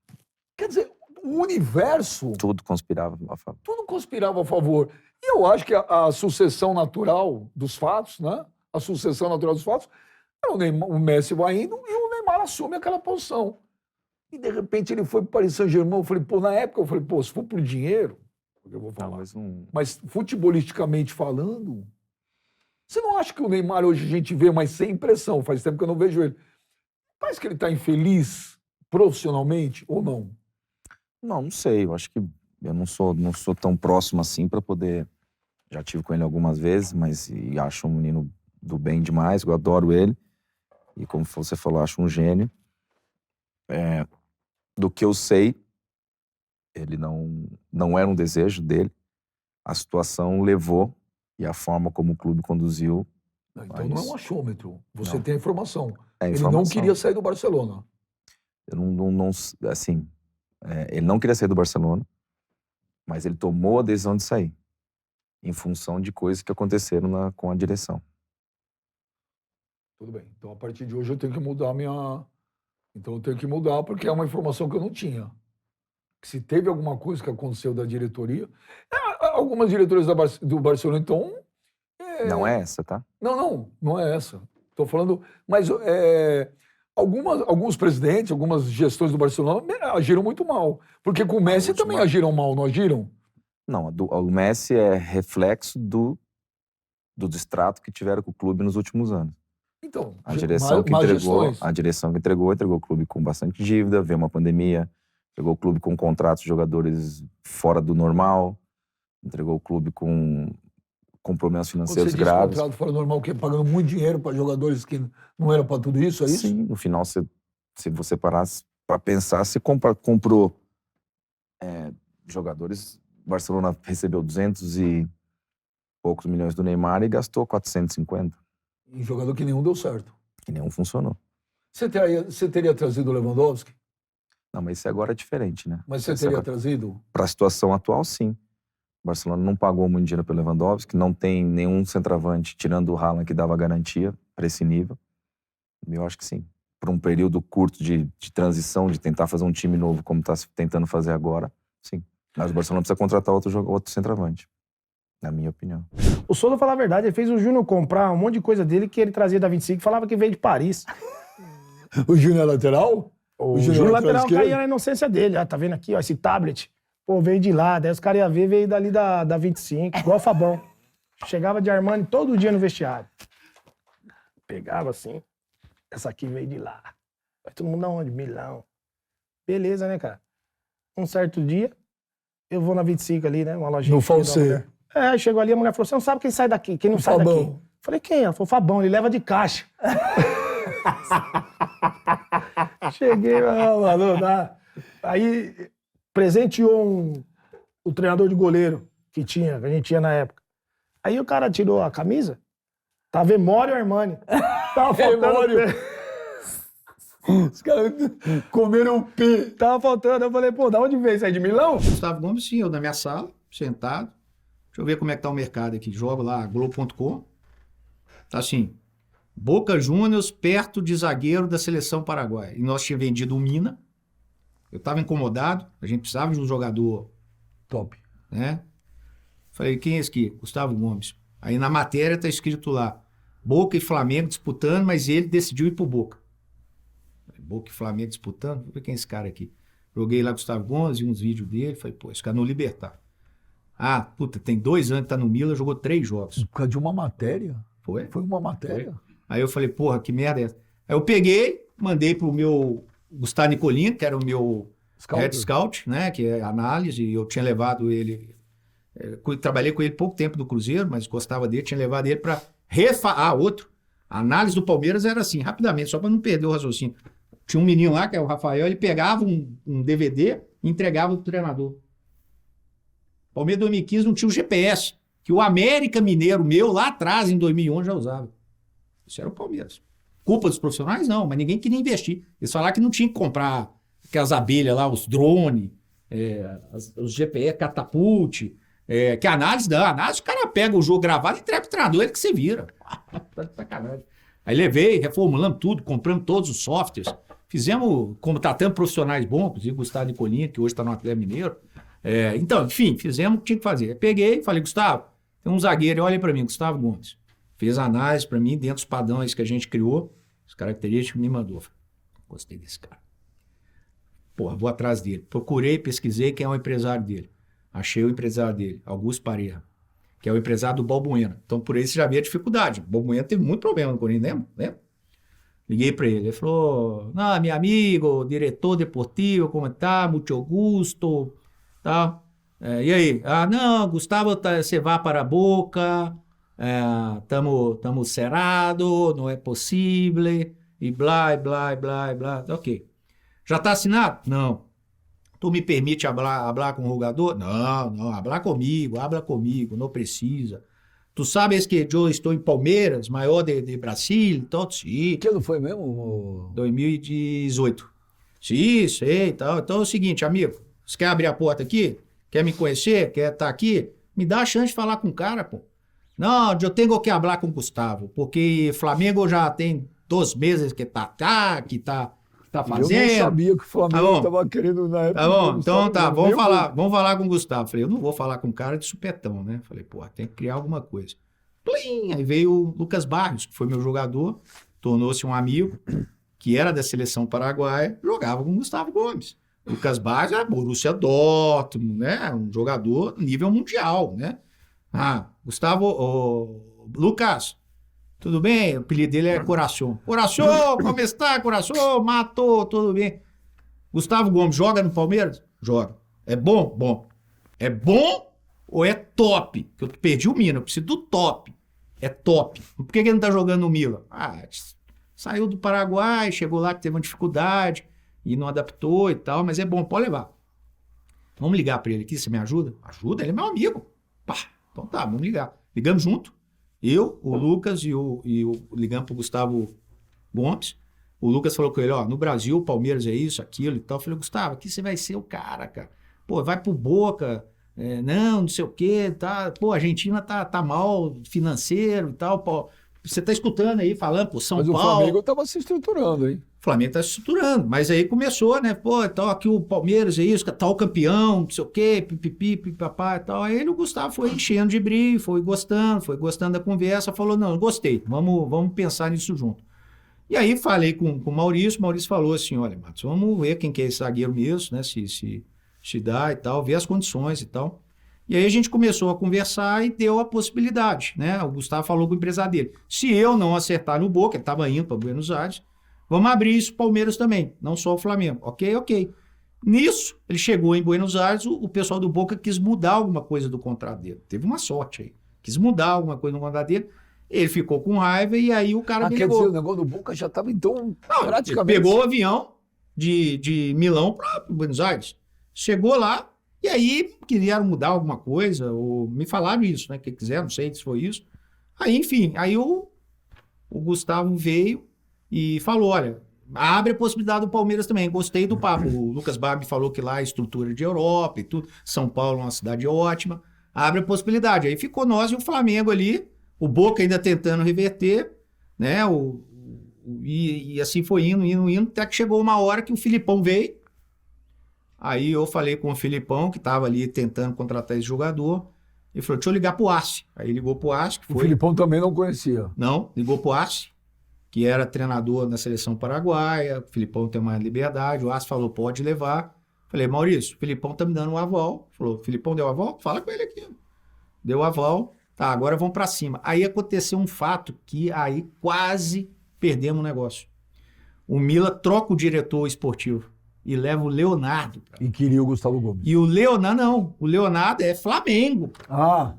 Quer dizer, o universo... Tudo conspirava a favor. Tudo conspirava a favor. E eu acho que a sucessão natural dos fatos, né? A sucessão natural dos fatos, o Messi vai indo e o Neymar assume aquela posição. E, de repente, ele foi para o Paris Saint-Germain. Eu falei, pô, na época, eu falei, pô, se for por dinheiro, eu vou falar. Mas, futebolisticamente falando, você não acha que o Neymar hoje a gente vê, mas sem impressão, faz tempo que eu não vejo ele. Parece que ele está infeliz profissionalmente ou não? Não sei. Eu acho que eu não sou tão próximo assim para poder... Já tive com ele algumas vezes, mas acho um menino do bem demais, eu adoro ele. E como você falou, acho um gênio. Do que eu sei, ele não era um desejo dele. A situação levou e a forma como o clube conduziu. Então não é um achômetro. Você tem a informação. É ele informação. não queria sair do Barcelona. Ele não queria sair do Barcelona, mas ele tomou a decisão de sair, em função de coisas que aconteceram com a direção. Tudo bem. Então, a partir de hoje, eu tenho que mudar a minha... Então, eu tenho que mudar, porque é uma informação que eu não tinha. que se teve alguma coisa que aconteceu da diretoria. Algumas diretoras do Barcelona, então... Não é essa, tá? Não é essa. Estou falando... Mas alguns presidentes, algumas gestões do Barcelona agiram muito mal. Porque com o Messi também agiram mal, não agiram? Não, o Messi é reflexo do distrato que tiveram com o clube nos últimos anos. Então, a direção que entregou o clube com bastante dívida, veio uma pandemia, entregou o clube com contratos de jogadores fora do normal, entregou o clube com problemas financeiros graves. Contrato fora do normal, que é pagando muito dinheiro para jogadores que não eram para tudo isso, é isso? Sim, no final, se você parasse para pensar, você comprou jogadores. O Barcelona recebeu 200 e poucos milhões do Neymar e gastou 450. Um jogador que nenhum deu certo. Que nenhum funcionou. Você teria trazido o Lewandowski? Não, mas isso agora é diferente, né? Mas você teria trazido? Para a situação atual, sim. O Barcelona não pagou muito dinheiro pelo Lewandowski, não tem nenhum centroavante, tirando o Haaland, que dava garantia para esse nível. Eu acho que sim. Por um período curto de transição, de tentar fazer um time novo, como está tentando fazer agora, sim. Mas o Barcelona precisa contratar outro centroavante, na minha opinião. O Souza, falar a verdade, ele fez o Júnior comprar um monte de coisa dele que ele trazia da 25 e falava que veio de Paris. O Júnior é lateral? O Júnior lateral caía na inocência dele. Tá vendo aqui, ó, esse tablet? Pô, veio de lá. Daí os caras iam ver, veio dali da 25, igual o Fabão. Chegava de Armani todo dia no vestiário. Pegava assim. Essa aqui veio de lá. Vai todo mundo aonde? Milão. Beleza, né, cara? Um certo dia, eu vou na 25 ali, né? Uma lojinha. No Falsê. Aí chegou ali, a mulher falou: você não sabe quem sai daqui, quem não sai Fabão. daqui. Falei: quem? Ela falou: Fabão, ele leva de caixa. Cheguei, mano, tá? Aí presenteou o treinador de goleiro que a gente tinha na época. Aí o cara tirou a camisa, tava Emório Armani. Tava faltando. Os caras comeram o pé. Tava faltando. Eu falei: pô, da onde veio isso aí? De Milão? Gustavo Gomes, sim, eu na minha sala, sentado. Deixa eu ver como é que tá o mercado aqui. Jogo lá, Globo.com. Tá assim, Boca Juniors perto de zagueiro da seleção paraguaia. E nós tínhamos vendido o Mina. Eu tava incomodado. A gente precisava de um jogador top, né? Falei: quem é esse aqui? Gustavo Gomes. Aí na matéria tá escrito lá, Boca e Flamengo disputando, mas ele decidiu ir pro Boca. Boca e Flamengo disputando. Vou ver quem é esse cara aqui. Joguei lá Gustavo Gomes e uns vídeos dele. Falei: pô, esse cara no Libertar. Ah, puta, tem 2 anos que tá no Milan, jogou 3 jogos. Por causa de uma matéria? Foi? Foi uma matéria? Foi. Aí eu falei: porra, que merda é essa? Aí eu peguei, mandei pro meu Gustavo Nicolino, que era o meu head scout, né, que é análise, e eu tinha levado ele, trabalhei com ele pouco tempo do Cruzeiro, mas gostava dele, tinha levado ele pra outro. A análise do Palmeiras era assim, rapidamente, só pra não perder o raciocínio. Tinha um menino lá, que é o Rafael, ele pegava um DVD e entregava pro treinador. Palmeiras 2015 não tinha o GPS, que o América Mineiro meu, lá atrás, em 2011, já usava. Isso era o Palmeiras. Culpa dos profissionais? Não, mas ninguém queria investir. Eles falaram que não tinha que comprar aquelas abelhas lá, os drones, os GPS, catapult, que a análise não. A análise, o cara pega o jogo gravado e entrega pro treinador, ele que se vira. Tá de sacanagem. Aí levei, reformulamos tudo, compramos todos os softwares, fizemos, contratamos profissionais bons, inclusive o Gustavo Nicolini, que hoje está no Atlético Mineiro. Então, enfim, fizemos o que tinha que fazer. Eu peguei, falei: Gustavo, tem um zagueiro, olha para mim, Gustavo Gomes. Fez a análise para mim, dentro dos padrões que a gente criou, as características, me mandou. Gostei desse cara. Porra, vou atrás dele. Procurei, pesquisei quem é o empresário dele. Achei o empresário dele, Augusto Pareja, que é o empresário do Balbuena. Então, por aí você já vê a dificuldade. O Balbuena teve muito problema no Corinthians, lembra? Liguei para ele. Ele falou: não, meu amigo, diretor deportivo, como tá? Muito gusto. Tá? E aí? Ah, não, Gustavo, você vai para a Boca, estamos cerrado, não é possível, e blá, blá, blá, blá. Ok. Já está assinado? Não. Tu me permite falar com o jogador? Não, hablar comigo, não precisa. Tu sabes que eu estou em Palmeiras, maior de Brasil, então sim. Que ano foi mesmo? 2018. Sim, sei e tal. Então é o seguinte, amigo, você quer abrir a porta aqui? Quer me conhecer? Quer estar aqui? Me dá a chance de falar com o cara, pô. Não, eu tenho que falar com o Gustavo, porque Flamengo já tem 2 meses que tá tá Eu não fazendo. sabia que o Flamengo Tá bom. estava querendo na época. Tá bom, do então Gustavo tá, Gomes. vamos falar com o Gustavo. Falei, eu não vou falar com um cara de supetão, né? Falei, pô, tem que criar alguma coisa. Plim! Aí veio o Lucas Barrios, que foi meu jogador, tornou-se um amigo, que era da seleção paraguaia, jogava com o Gustavo Gomes. Lucas Barrios era Borussia Dortmund, né? Um jogador nível mundial, né? Ah, Lucas, tudo bem? O apelido dele é Coração. Coração, como está, Coração? Matou, tudo bem. Gustavo Gomes joga no Palmeiras? Joga. É bom? Bom. É bom ou é top? Que eu perdi o Milan, eu preciso do top. É top. Por que ele não tá jogando no Milan? Ah, saiu do Paraguai, chegou lá que teve uma dificuldade e não adaptou e tal, mas é bom, pode levar. Vamos ligar para ele aqui, você me ajuda? Ajuda, ele é meu amigo. Pá, então tá, vamos ligar. Ligamos junto. Eu, o Lucas e o ligamos pro Gustavo Gomes. O Lucas falou com ele, ó, no Brasil, o Palmeiras é isso, aquilo e tal. Eu falei, Gustavo, aqui você vai ser o cara. Pô, vai pro Boca, não sei o quê, tá. Pô, a Argentina tá mal financeiro e tal. Pô, você tá escutando aí, falando, pô, São Paulo. Mas o Flamengo tava se estruturando, hein? O Flamengo tá se estruturando, mas aí começou, né? Pô, então aqui o Palmeiras é isso, tal campeão, não sei o quê, pipipi, pipapá e tal. Aí o Gustavo foi enchendo de brilho, foi gostando da conversa, falou, não, gostei, vamos pensar nisso junto. E aí falei com o Maurício falou assim, olha, Matos, vamos ver quem que é esse zagueiro mesmo, né? Se dá e tal, ver as condições e tal. E aí a gente começou a conversar e deu a possibilidade, né? O Gustavo falou com o empresário dele, se eu não acertar no Boca, ele estava indo para Buenos Aires, vamos abrir isso para o Palmeiras também, não só o Flamengo. Ok. Nisso, ele chegou em Buenos Aires, o pessoal do Boca quis mudar alguma coisa do contrato dele. Teve uma sorte aí. Quis mudar alguma coisa no contrato dele. Ele ficou com raiva e aí o cara me quer ligou. dizer, o negócio do Boca já estava, então, Não, praticamente... ele pegou o avião de Milão para Buenos Aires. Chegou lá e aí queriam mudar alguma coisa, ou me falaram isso, né? Que quiser, não sei se foi isso. Aí, enfim, aí o Gustavo veio e falou, olha, abre a possibilidade do Palmeiras também. Gostei do papo. O Lucas Barbi falou que lá é estrutura de Europa e tudo. São Paulo é uma cidade ótima. Abre a possibilidade. Aí ficou nós e o Flamengo ali. O Boca ainda tentando reverter, né? E assim foi indo, até que chegou uma hora que o Filipão veio. Aí eu falei com o Filipão, que estava ali tentando contratar esse jogador. Ele falou, deixa eu ligar pro Arce. Aí ligou pro Arce, que foi... O Filipão também não conhecia. Não, ligou pro Arce, que era treinador na seleção paraguaia. O Filipão tem uma liberdade. O Arce falou, pode levar. Falei, Maurício, o Filipão tá me dando um aval. Falou, Filipão deu aval? Fala com ele aqui. Deu aval. Tá, agora vamos para cima. Aí aconteceu um fato que aí quase perdemos o negócio. O Milan troca o diretor esportivo e leva o Leonardo. E queria o Gustavo Gomes. E o Leonardo, não. O Leonardo é Flamengo. Ah.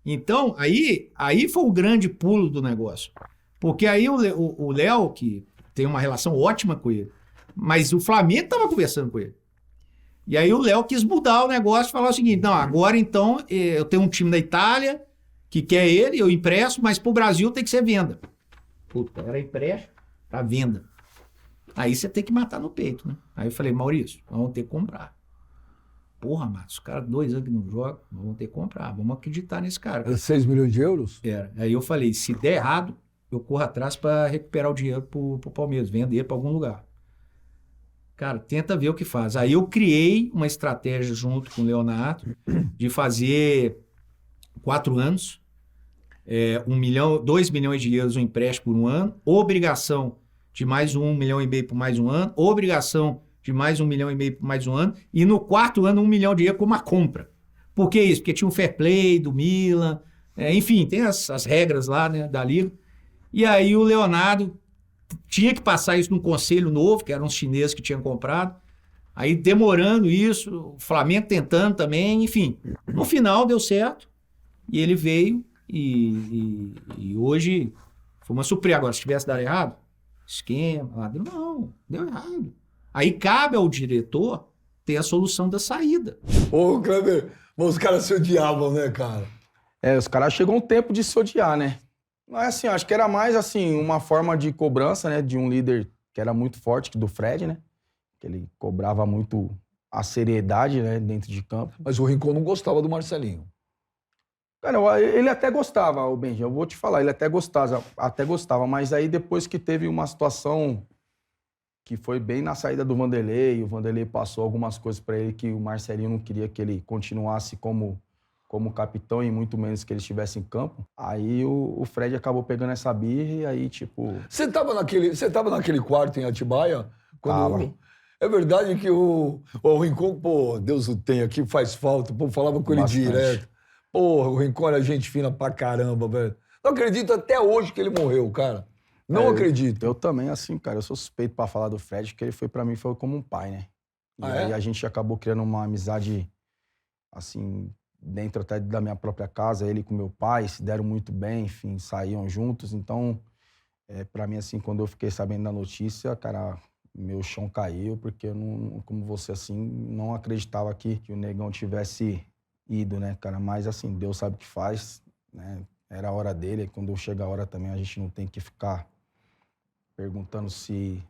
Então, aí foi o grande pulo do negócio. Porque aí o Léo, que tem uma relação ótima com ele, mas o Flamengo estava conversando com ele. E aí o Léo quis mudar o negócio e falar o seguinte, não, agora então eu tenho um time da Itália que quer ele, eu empresto, mas pro Brasil tem que ser venda. Puta, era empréstimo pra venda. Aí você tem que matar no peito, né? Aí eu falei, Maurício, nós vamos ter que comprar. Porra, Matos, os caras 2 anos que não jogam, nós vamos ter que comprar, vamos acreditar nesse cara. Era 6 milhões de euros? Era. Aí eu falei, se der errado, eu corro atrás para recuperar o dinheiro pro Palmeiras, vender para algum lugar. Cara, tenta ver o que faz. Aí eu criei uma estratégia junto com o Leonardo de fazer 4 anos, 2 milhões de euros um empréstimo por um ano, obrigação de mais 1,5 milhão por mais um ano, obrigação de mais 1,5 milhão por mais um ano, e no 4º ano 1 milhão de euros como uma compra. Por que isso? Porque tinha um fair play do Milan, enfim, tem as regras lá, né, da Liga. E aí o Leonardo tinha que passar isso num conselho novo, que eram os chineses que tinham comprado. Aí demorando isso, o Flamengo tentando também, enfim. No final deu certo e ele veio e hoje foi uma surpresa. Agora, se tivesse dado errado, esquema, não, deu errado. Aí cabe ao diretor ter a solução da saída. Ô, Kleber, os caras se odiavam, né, cara? Os caras chegou um tempo de se odiar, né? Mas assim, acho que era mais assim, uma forma de cobrança, né? De um líder que era muito forte, do Fred, né? Que ele cobrava muito a seriedade, né? Dentro de campo. Mas o Rincon não gostava do Marcelinho. Cara, ele até gostava, o Benji, eu vou te falar, ele até gostava, mas aí depois que teve uma situação que foi bem na saída do Vanderlei. O Vanderlei passou algumas coisas para ele que o Marcelinho não queria que ele continuasse como capitão e muito menos que ele estivesse em campo. Aí o Fred acabou pegando essa birra e aí, tipo... Você tava naquele quarto em Atibaia? Tava. É verdade que o Rincon, pô, Deus o tenha, aqui faz falta, pô, falava com ele Bastante. direto. Porra, o Rincon era gente fina pra caramba, velho. Não acredito até hoje que ele morreu, cara. Não acredito. Eu também, assim, cara, eu sou suspeito pra falar do Fred, porque ele foi pra mim foi como um pai, né? E aí a gente acabou criando uma amizade, assim, dentro até da minha própria casa, ele com meu pai, se deram muito bem, enfim, saíam juntos. Então, pra mim, assim, quando eu fiquei sabendo da notícia, cara, meu chão caiu, porque eu não, como você, assim, não acreditava que o Negão tivesse ido, né, cara? Mas, assim, Deus sabe o que faz, né? Era a hora dele, e quando chega a hora também a gente não tem que ficar perguntando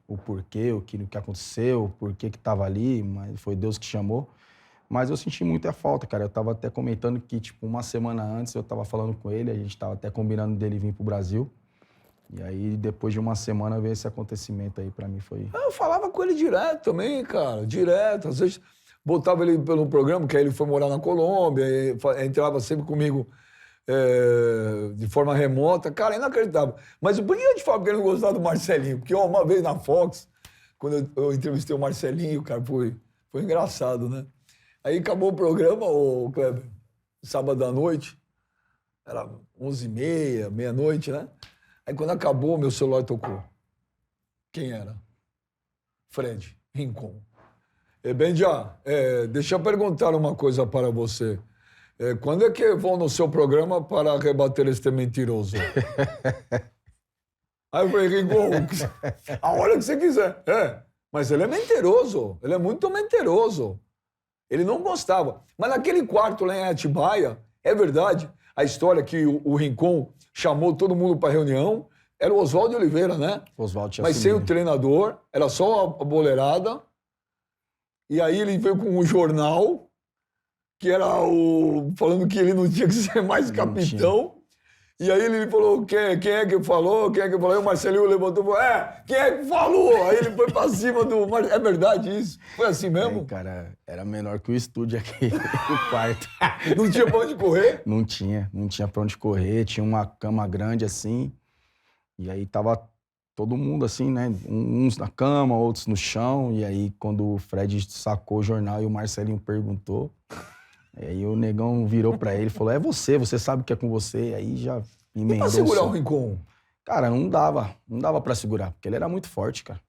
o porquê, o que aconteceu, o porquê que tava ali, mas foi Deus que chamou. Mas eu senti muita falta, cara. Eu tava até comentando que, tipo, uma semana antes eu tava falando com ele, a gente tava até combinando dele vir pro Brasil. E aí, depois de uma semana, veio esse acontecimento aí, pra mim foi... Eu falava com ele direto também, cara, direto. Às vezes botava ele pelo programa, que aí ele foi morar na Colômbia, entrava sempre comigo de forma remota. Cara, inacreditável. Mas por que eu te falo que eu não gostava do Marcelinho? Porque uma vez na Fox, quando eu entrevistei o Marcelinho, cara, foi engraçado, né? Aí acabou o programa, o Kleber, sábado à noite, era 11h30, meia-noite, né? Aí quando acabou, meu celular tocou. Quem era? Fred Rincon. Benja, deixa eu perguntar uma coisa para você. Quando é que vão no seu programa para rebater este mentiroso? Aí eu falei, Rincon, a hora que você quiser. Mas ele é mentiroso, ele é muito mentiroso. Ele não gostava. Mas naquele quarto lá em Atibaia, é verdade, a história que o Rincon chamou todo mundo para reunião, era o Oswaldo Oliveira, né? Oswaldo tinha Mas sem sumido. o treinador, era só a boleirada. E aí ele veio com um jornal, que era falando que ele não tinha que ser mais capitão. E aí ele falou, quem é que falou? Quem é que falou? Aí o Marcelinho levantou e falou, quem é que falou? Aí ele foi pra cima do... É verdade isso? Foi assim mesmo? Cara, era menor que o estúdio aqui, o quarto. Não tinha pra onde correr? Não tinha pra onde correr. Tinha uma cama grande assim. E aí tava todo mundo assim, né? Uns na cama, outros no chão. E aí quando o Fred sacou o jornal e o Marcelinho perguntou... Aí o Negão virou pra ele e falou, você sabe o que é com você. E aí já emendou. E pra segurar o Rincon? Cara, não dava pra segurar, porque ele era muito forte, cara.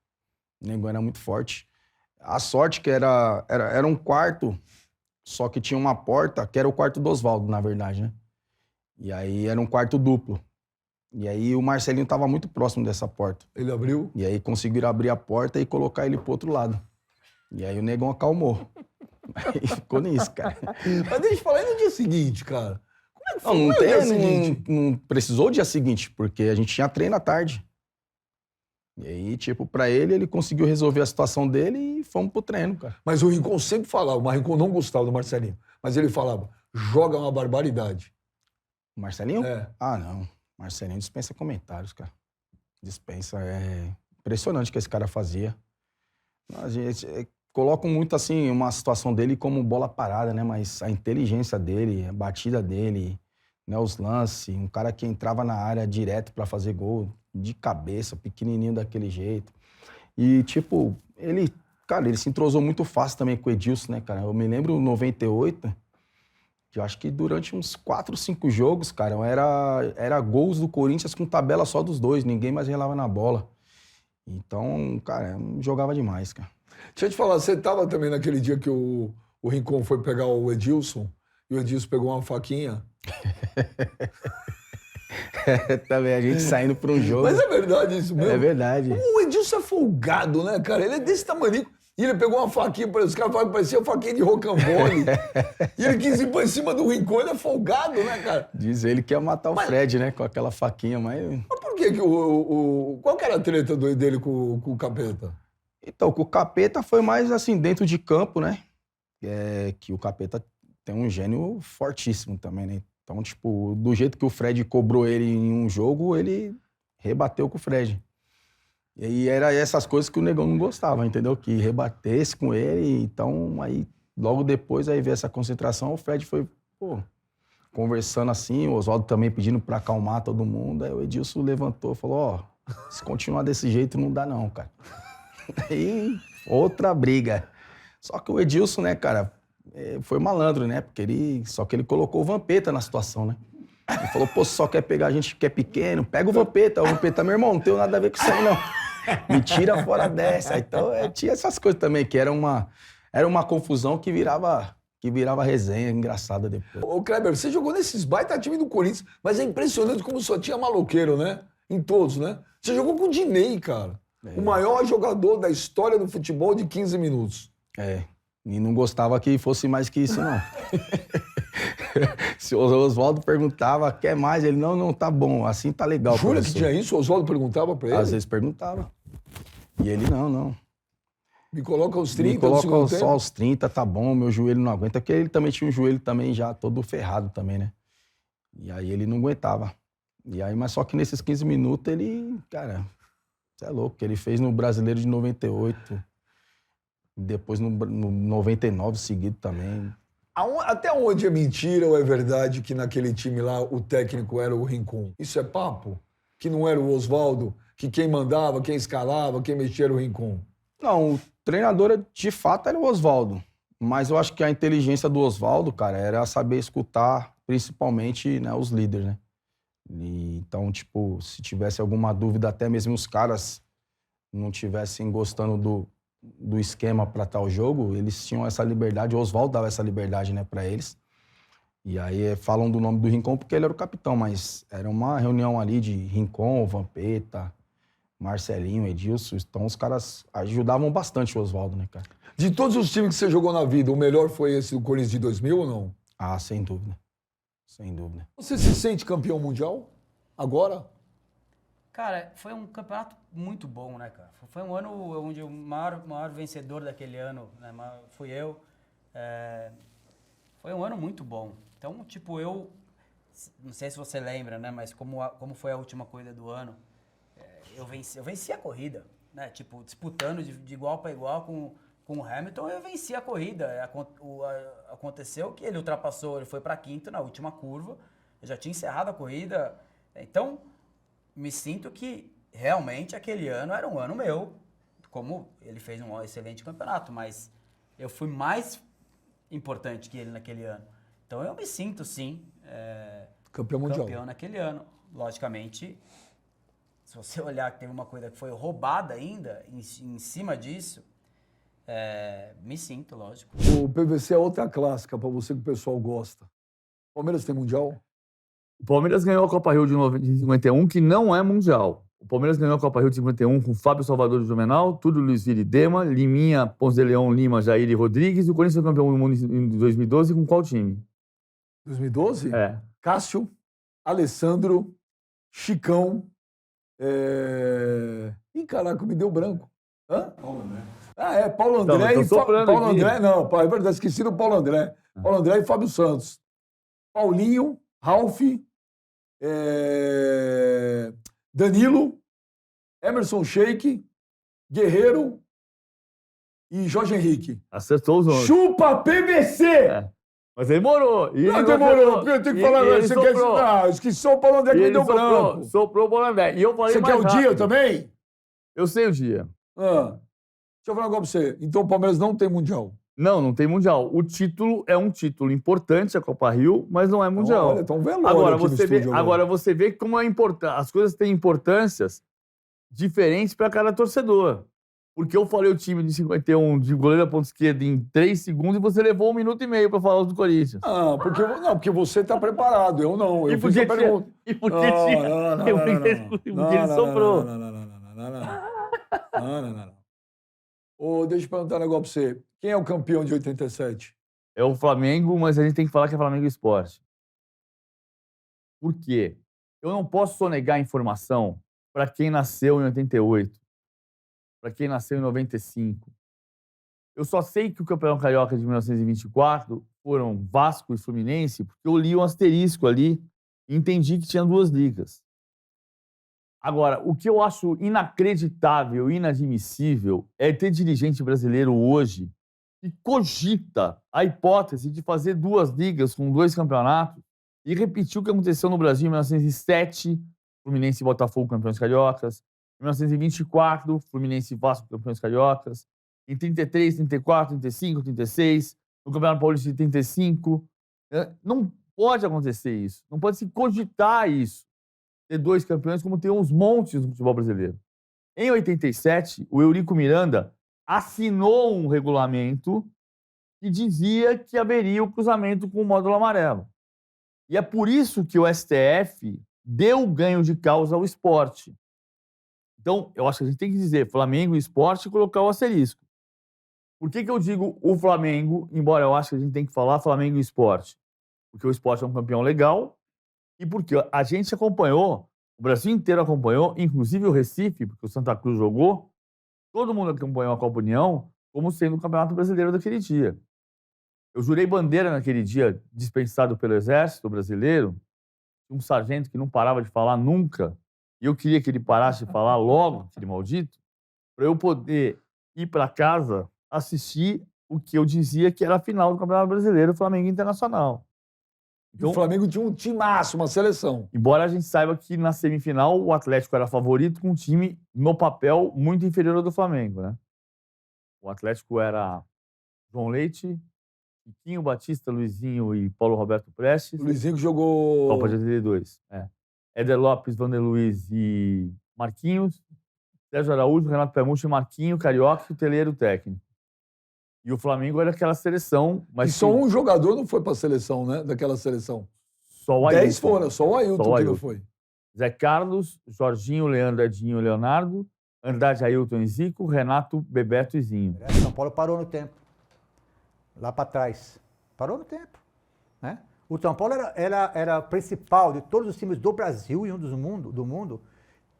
O Negão era muito forte. A sorte que era um quarto, só que tinha uma porta, que era o quarto do Oswaldo, na verdade, né? E aí era um quarto duplo. E aí o Marcelinho tava muito próximo dessa porta. Ele abriu? E aí conseguiram abrir a porta e colocar ele pro outro lado. E aí o Negão acalmou. Aí ficou nisso, cara. Mas deixa eu falar, e no dia seguinte, cara? Como é que foi? Não, Como é o dia seguinte? não precisou o dia seguinte, porque a gente tinha treino à tarde. E aí, tipo, pra ele conseguiu resolver a situação dele e fomos pro treino, cara. Mas o Rincon sempre falava, o Rincon não gostava do Marcelinho, mas ele falava, joga uma barbaridade. O Marcelinho? Ah, não. Marcelinho dispensa comentários, cara. Dispensa, impressionante o que esse cara fazia. A gente... Colocam muito, assim, uma situação dele como bola parada, né? Mas a inteligência dele, a batida dele, né? Os lances, um cara que entrava na área direto pra fazer gol, de cabeça, pequenininho daquele jeito. E, tipo, ele se entrosou muito fácil também com o Edilson, né, cara? Eu me lembro, em 98, que eu acho que durante uns 4, 5 jogos, cara, era gols do Corinthians com tabela só dos dois, ninguém mais relava na bola. Então, cara, jogava demais, cara. Deixa eu te falar, você tava também naquele dia que o Rincon foi pegar o Edilson e o Edilson pegou uma faquinha? Também a gente saindo pra um jogo. Mas é verdade isso mesmo? É verdade. O Edilson é folgado, né, cara? Ele é desse tamanho. E ele pegou uma faquinha, os caras falaram que parecia uma faquinha de rocambole. E ele quis ir pra cima do Rincon, ele é folgado, né, cara? Diz ele que ia matar o Fred, né, com aquela faquinha, mas... Mas por que qual que era a treta dele com o Capeta? Então, com o Capeta foi mais assim, dentro de campo, né? Que o Capeta tem um gênio fortíssimo também, né? Então, tipo, do jeito que o Fred cobrou ele em um jogo, ele rebateu com o Fred. E aí era essas coisas que o Negão não gostava, entendeu? Que rebatesse com ele. Então, aí, logo depois, aí veio essa concentração, o Fred foi, pô, conversando assim, o Oswaldo também pedindo pra acalmar todo mundo. Aí o Edilson levantou e falou, ó, se continuar desse jeito não dá não, cara. Aí, outra briga. Só que o Edilson, né, cara, foi malandro, né? Só que ele colocou o Vampeta na situação, né? Ele falou, pô, só quer pegar a gente que é pequeno, pega o Vampeta, meu irmão, não tem nada a ver com isso aí, não. Me tira fora dessa. Então, tinha essas coisas também, que era uma confusão que virava resenha engraçada depois. Ô, Kleber, você jogou nesses baita time do Corinthians, mas é impressionante como só tinha maloqueiro, né? Em todos, né? Você jogou com o Dinei, cara. O maior jogador da história do futebol de 15 minutos. E não gostava que fosse mais que isso, não. Se o Oswaldo perguntava, quer mais? Ele, não, tá bom, assim tá legal. Jura que tinha isso? O Oswaldo perguntava pra ele? Às vezes perguntava. E ele, não. Me coloca aos 30, Me coloca só aos 30, tá bom, meu joelho não aguenta. Porque ele também tinha um joelho também já todo ferrado também, né? E aí ele não aguentava. E aí, mas só que nesses 15 minutos ele, cara, você é louco, que ele fez no Brasileiro de 98, depois no 99 seguido também. Até onde é mentira ou é verdade que naquele time lá o técnico era o Rincon? Isso é papo? Que não era o Oswaldo? Que quem mandava, quem escalava, quem mexia era o Rincon? Não, o treinador de fato era o Oswaldo. Mas eu acho que a inteligência do Oswaldo, cara, era saber escutar principalmente, né, os líderes, né? Então, tipo, se tivesse alguma dúvida, até mesmo os caras não tivessem gostando do esquema para tal jogo, eles tinham essa liberdade, o Oswaldo dava essa liberdade, né, para eles. E aí falam do nome do Rincon porque ele era o capitão, mas era uma reunião ali de Rincon, Vampeta, Marcelinho, Edilson, então os caras ajudavam bastante o Oswaldo, né, cara? De todos os times que você jogou na vida, o melhor foi esse do Corinthians de 2000 ou não? Ah, sem dúvida. Sem dúvida. Você se sente campeão mundial? Agora? Cara, foi um campeonato muito bom, né, cara? Foi um ano onde o maior vencedor daquele ano, né, fui eu. Foi um ano muito bom. Então, tipo, eu... Não sei se você lembra, né? Mas como foi a última corrida do ano, eu venci a corrida, né? Tipo, disputando de igual para igual com o Hamilton, eu venci a corrida. Aconteceu que ele ultrapassou, ele foi para quinto na última curva. Eu já tinha encerrado a corrida. Então, me sinto que realmente aquele ano era um ano meu. Como ele fez um excelente campeonato, mas eu fui mais importante que ele naquele ano. Então eu me sinto, sim, campeão mundial. Campeão naquele ano. Logicamente, se você olhar que teve uma coisa que foi roubada ainda, em cima disso, me sinto, lógico. O PVC é outra clássica para você que o pessoal gosta. Palmeiras tem mundial? O Palmeiras ganhou a Copa Rio de 51, que não é mundial. O Palmeiras ganhou a Copa Rio de 51 com Fábio Salvador de Jumenal, Túlio Luiz Villa e Dema, Liminha, Ponce de Leão, Lima, Jair e Rodrigues. E o Corinthians foi campeão do mundo em 2012 com qual time? 2012? Cássio, Alessandro, Chicão. Ih, caraca, me deu branco. Hã? Paulo André. Paulo André e Paulo André, não, é verdade, esqueci do Paulo André. Paulo André e Fábio Santos. Paulinho, Ralf, Danilo, Emerson Sheik, Guerreiro e Jorge Henrique. Acertou os 11. Chupa PVC! Mas demorou. Não demorou, porque eu tenho que falar. Você quer ensinar? Esqueci só o Paulo André que me deu branco. Soprou o Paulo André. E eu falei você quer o dia também? Eu sei o dia. Deixa eu falar um negócio pra você. Então o Palmeiras não tem mundial? Não tem mundial. O título é um título importante, a Copa Rio, mas não é mundial. Olha, então velório agora você vê como é importante. As coisas têm importâncias diferentes para cada torcedor. Porque eu falei o time de 51 de goleiro a ponta esquerda em 3 segundos e você levou 1 minuto e meio para falar do Corinthians. Porque você está preparado, eu não. Eu fiz a pergunta. E porque ele soprou. Não. Deixa eu perguntar um negócio pra você. Quem é o campeão de 87? É o Flamengo, mas a gente tem que falar que é Flamengo Esporte. Por quê? Eu não posso sonegar informação para quem nasceu em 88, para quem nasceu em 95. Eu só sei que o campeão carioca de 1924 foram Vasco e Fluminense, porque eu li um asterisco ali e entendi que tinha 2 ligas. Agora, o que eu acho inacreditável, inadmissível, é ter dirigente brasileiro hoje que cogita a hipótese de fazer 2 ligas com 2 campeonatos e repetir o que aconteceu no Brasil em 1907, Fluminense e Botafogo campeões cariocas, em 1924, Fluminense e Vasco campeões cariocas, em 33, 34, 35, 36, no Campeonato Paulista de 35. Não pode acontecer isso, não pode se cogitar isso. Ter 2 campeões como tem uns montes no futebol brasileiro. Em 87, o Eurico Miranda assinou um regulamento que dizia que haveria o cruzamento com o módulo amarelo. E é por isso que o STF deu ganho de causa ao esporte. Então, eu acho que a gente tem que dizer Flamengo e esporte e colocar o asterisco. Por que eu digo o Flamengo, embora eu acho que a gente tem que falar Flamengo e esporte? Porque o esporte é um campeão legal, e porque a gente acompanhou, o Brasil inteiro acompanhou, inclusive o Recife, porque o Santa Cruz jogou, todo mundo acompanhou a Copa União como sendo o Campeonato Brasileiro daquele dia. Eu jurei bandeira naquele dia, dispensado pelo Exército Brasileiro, um sargento que não parava de falar nunca, e eu queria que ele parasse de falar logo, aquele maldito, para eu poder ir para casa assistir o que eu dizia que era a final do Campeonato Brasileiro, Flamengo Internacional. Então, o Flamengo tinha um timaço, uma seleção. Embora a gente saiba que na semifinal o Atlético era favorito com um time, no papel, muito inferior ao do Flamengo, né? O Atlético era João Leite, Chiquinho, Batista, Luizinho e Paulo Roberto Prestes. O Luizinho que jogou... Copa de 82, Éder Lopes, Vander Luiz e Marquinhos. Sérgio Araújo, Renato Pemucci, Marquinho, Carioca e o Teleiro técnico. E o Flamengo era aquela seleção... Mas e só um jogador não foi para a seleção, né? Daquela seleção. Só o Ailton. 10 foram, só o Ailton que não foi. Zé Carlos, Jorginho, Leandro, Edinho, Leonardo, Andrade, Ailton e Zico, Renato, Bebeto e Zinho. São Paulo parou no tempo. Lá para trás. Parou no tempo. Né? O São Paulo era principal de todos os times do Brasil e do mundo.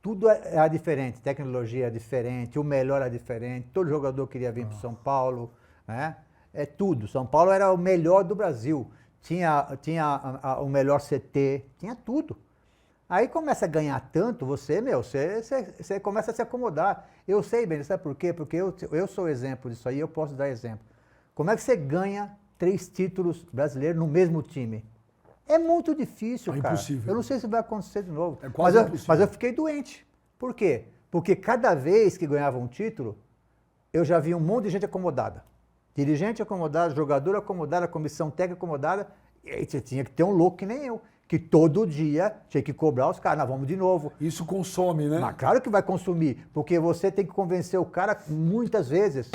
Tudo era diferente. Tecnologia era diferente, o melhor era diferente. Todo jogador queria vir para o São Paulo. Né? É tudo. São Paulo era o melhor do Brasil. Tinha o melhor CT, tinha tudo. Aí começa a ganhar tanto, você começa a se acomodar. Eu sei, bem, sabe por quê? Porque eu sou exemplo disso aí, eu posso dar exemplo. Como é que você ganha 3 títulos brasileiros no mesmo time? É muito difícil, cara. Impossível. Eu não sei se vai acontecer de novo. É quase impossível. Mas eu fiquei doente. Por quê? Porque cada vez que ganhava um título, eu já vi um monte de gente acomodada. Dirigente acomodado, jogador acomodado, comissão técnica acomodada. E aí você tinha que ter um louco que nem eu, que todo dia tinha que cobrar os caras. Vamos de novo. Isso consome, né? Mas claro que vai consumir, porque você tem que convencer o cara muitas vezes.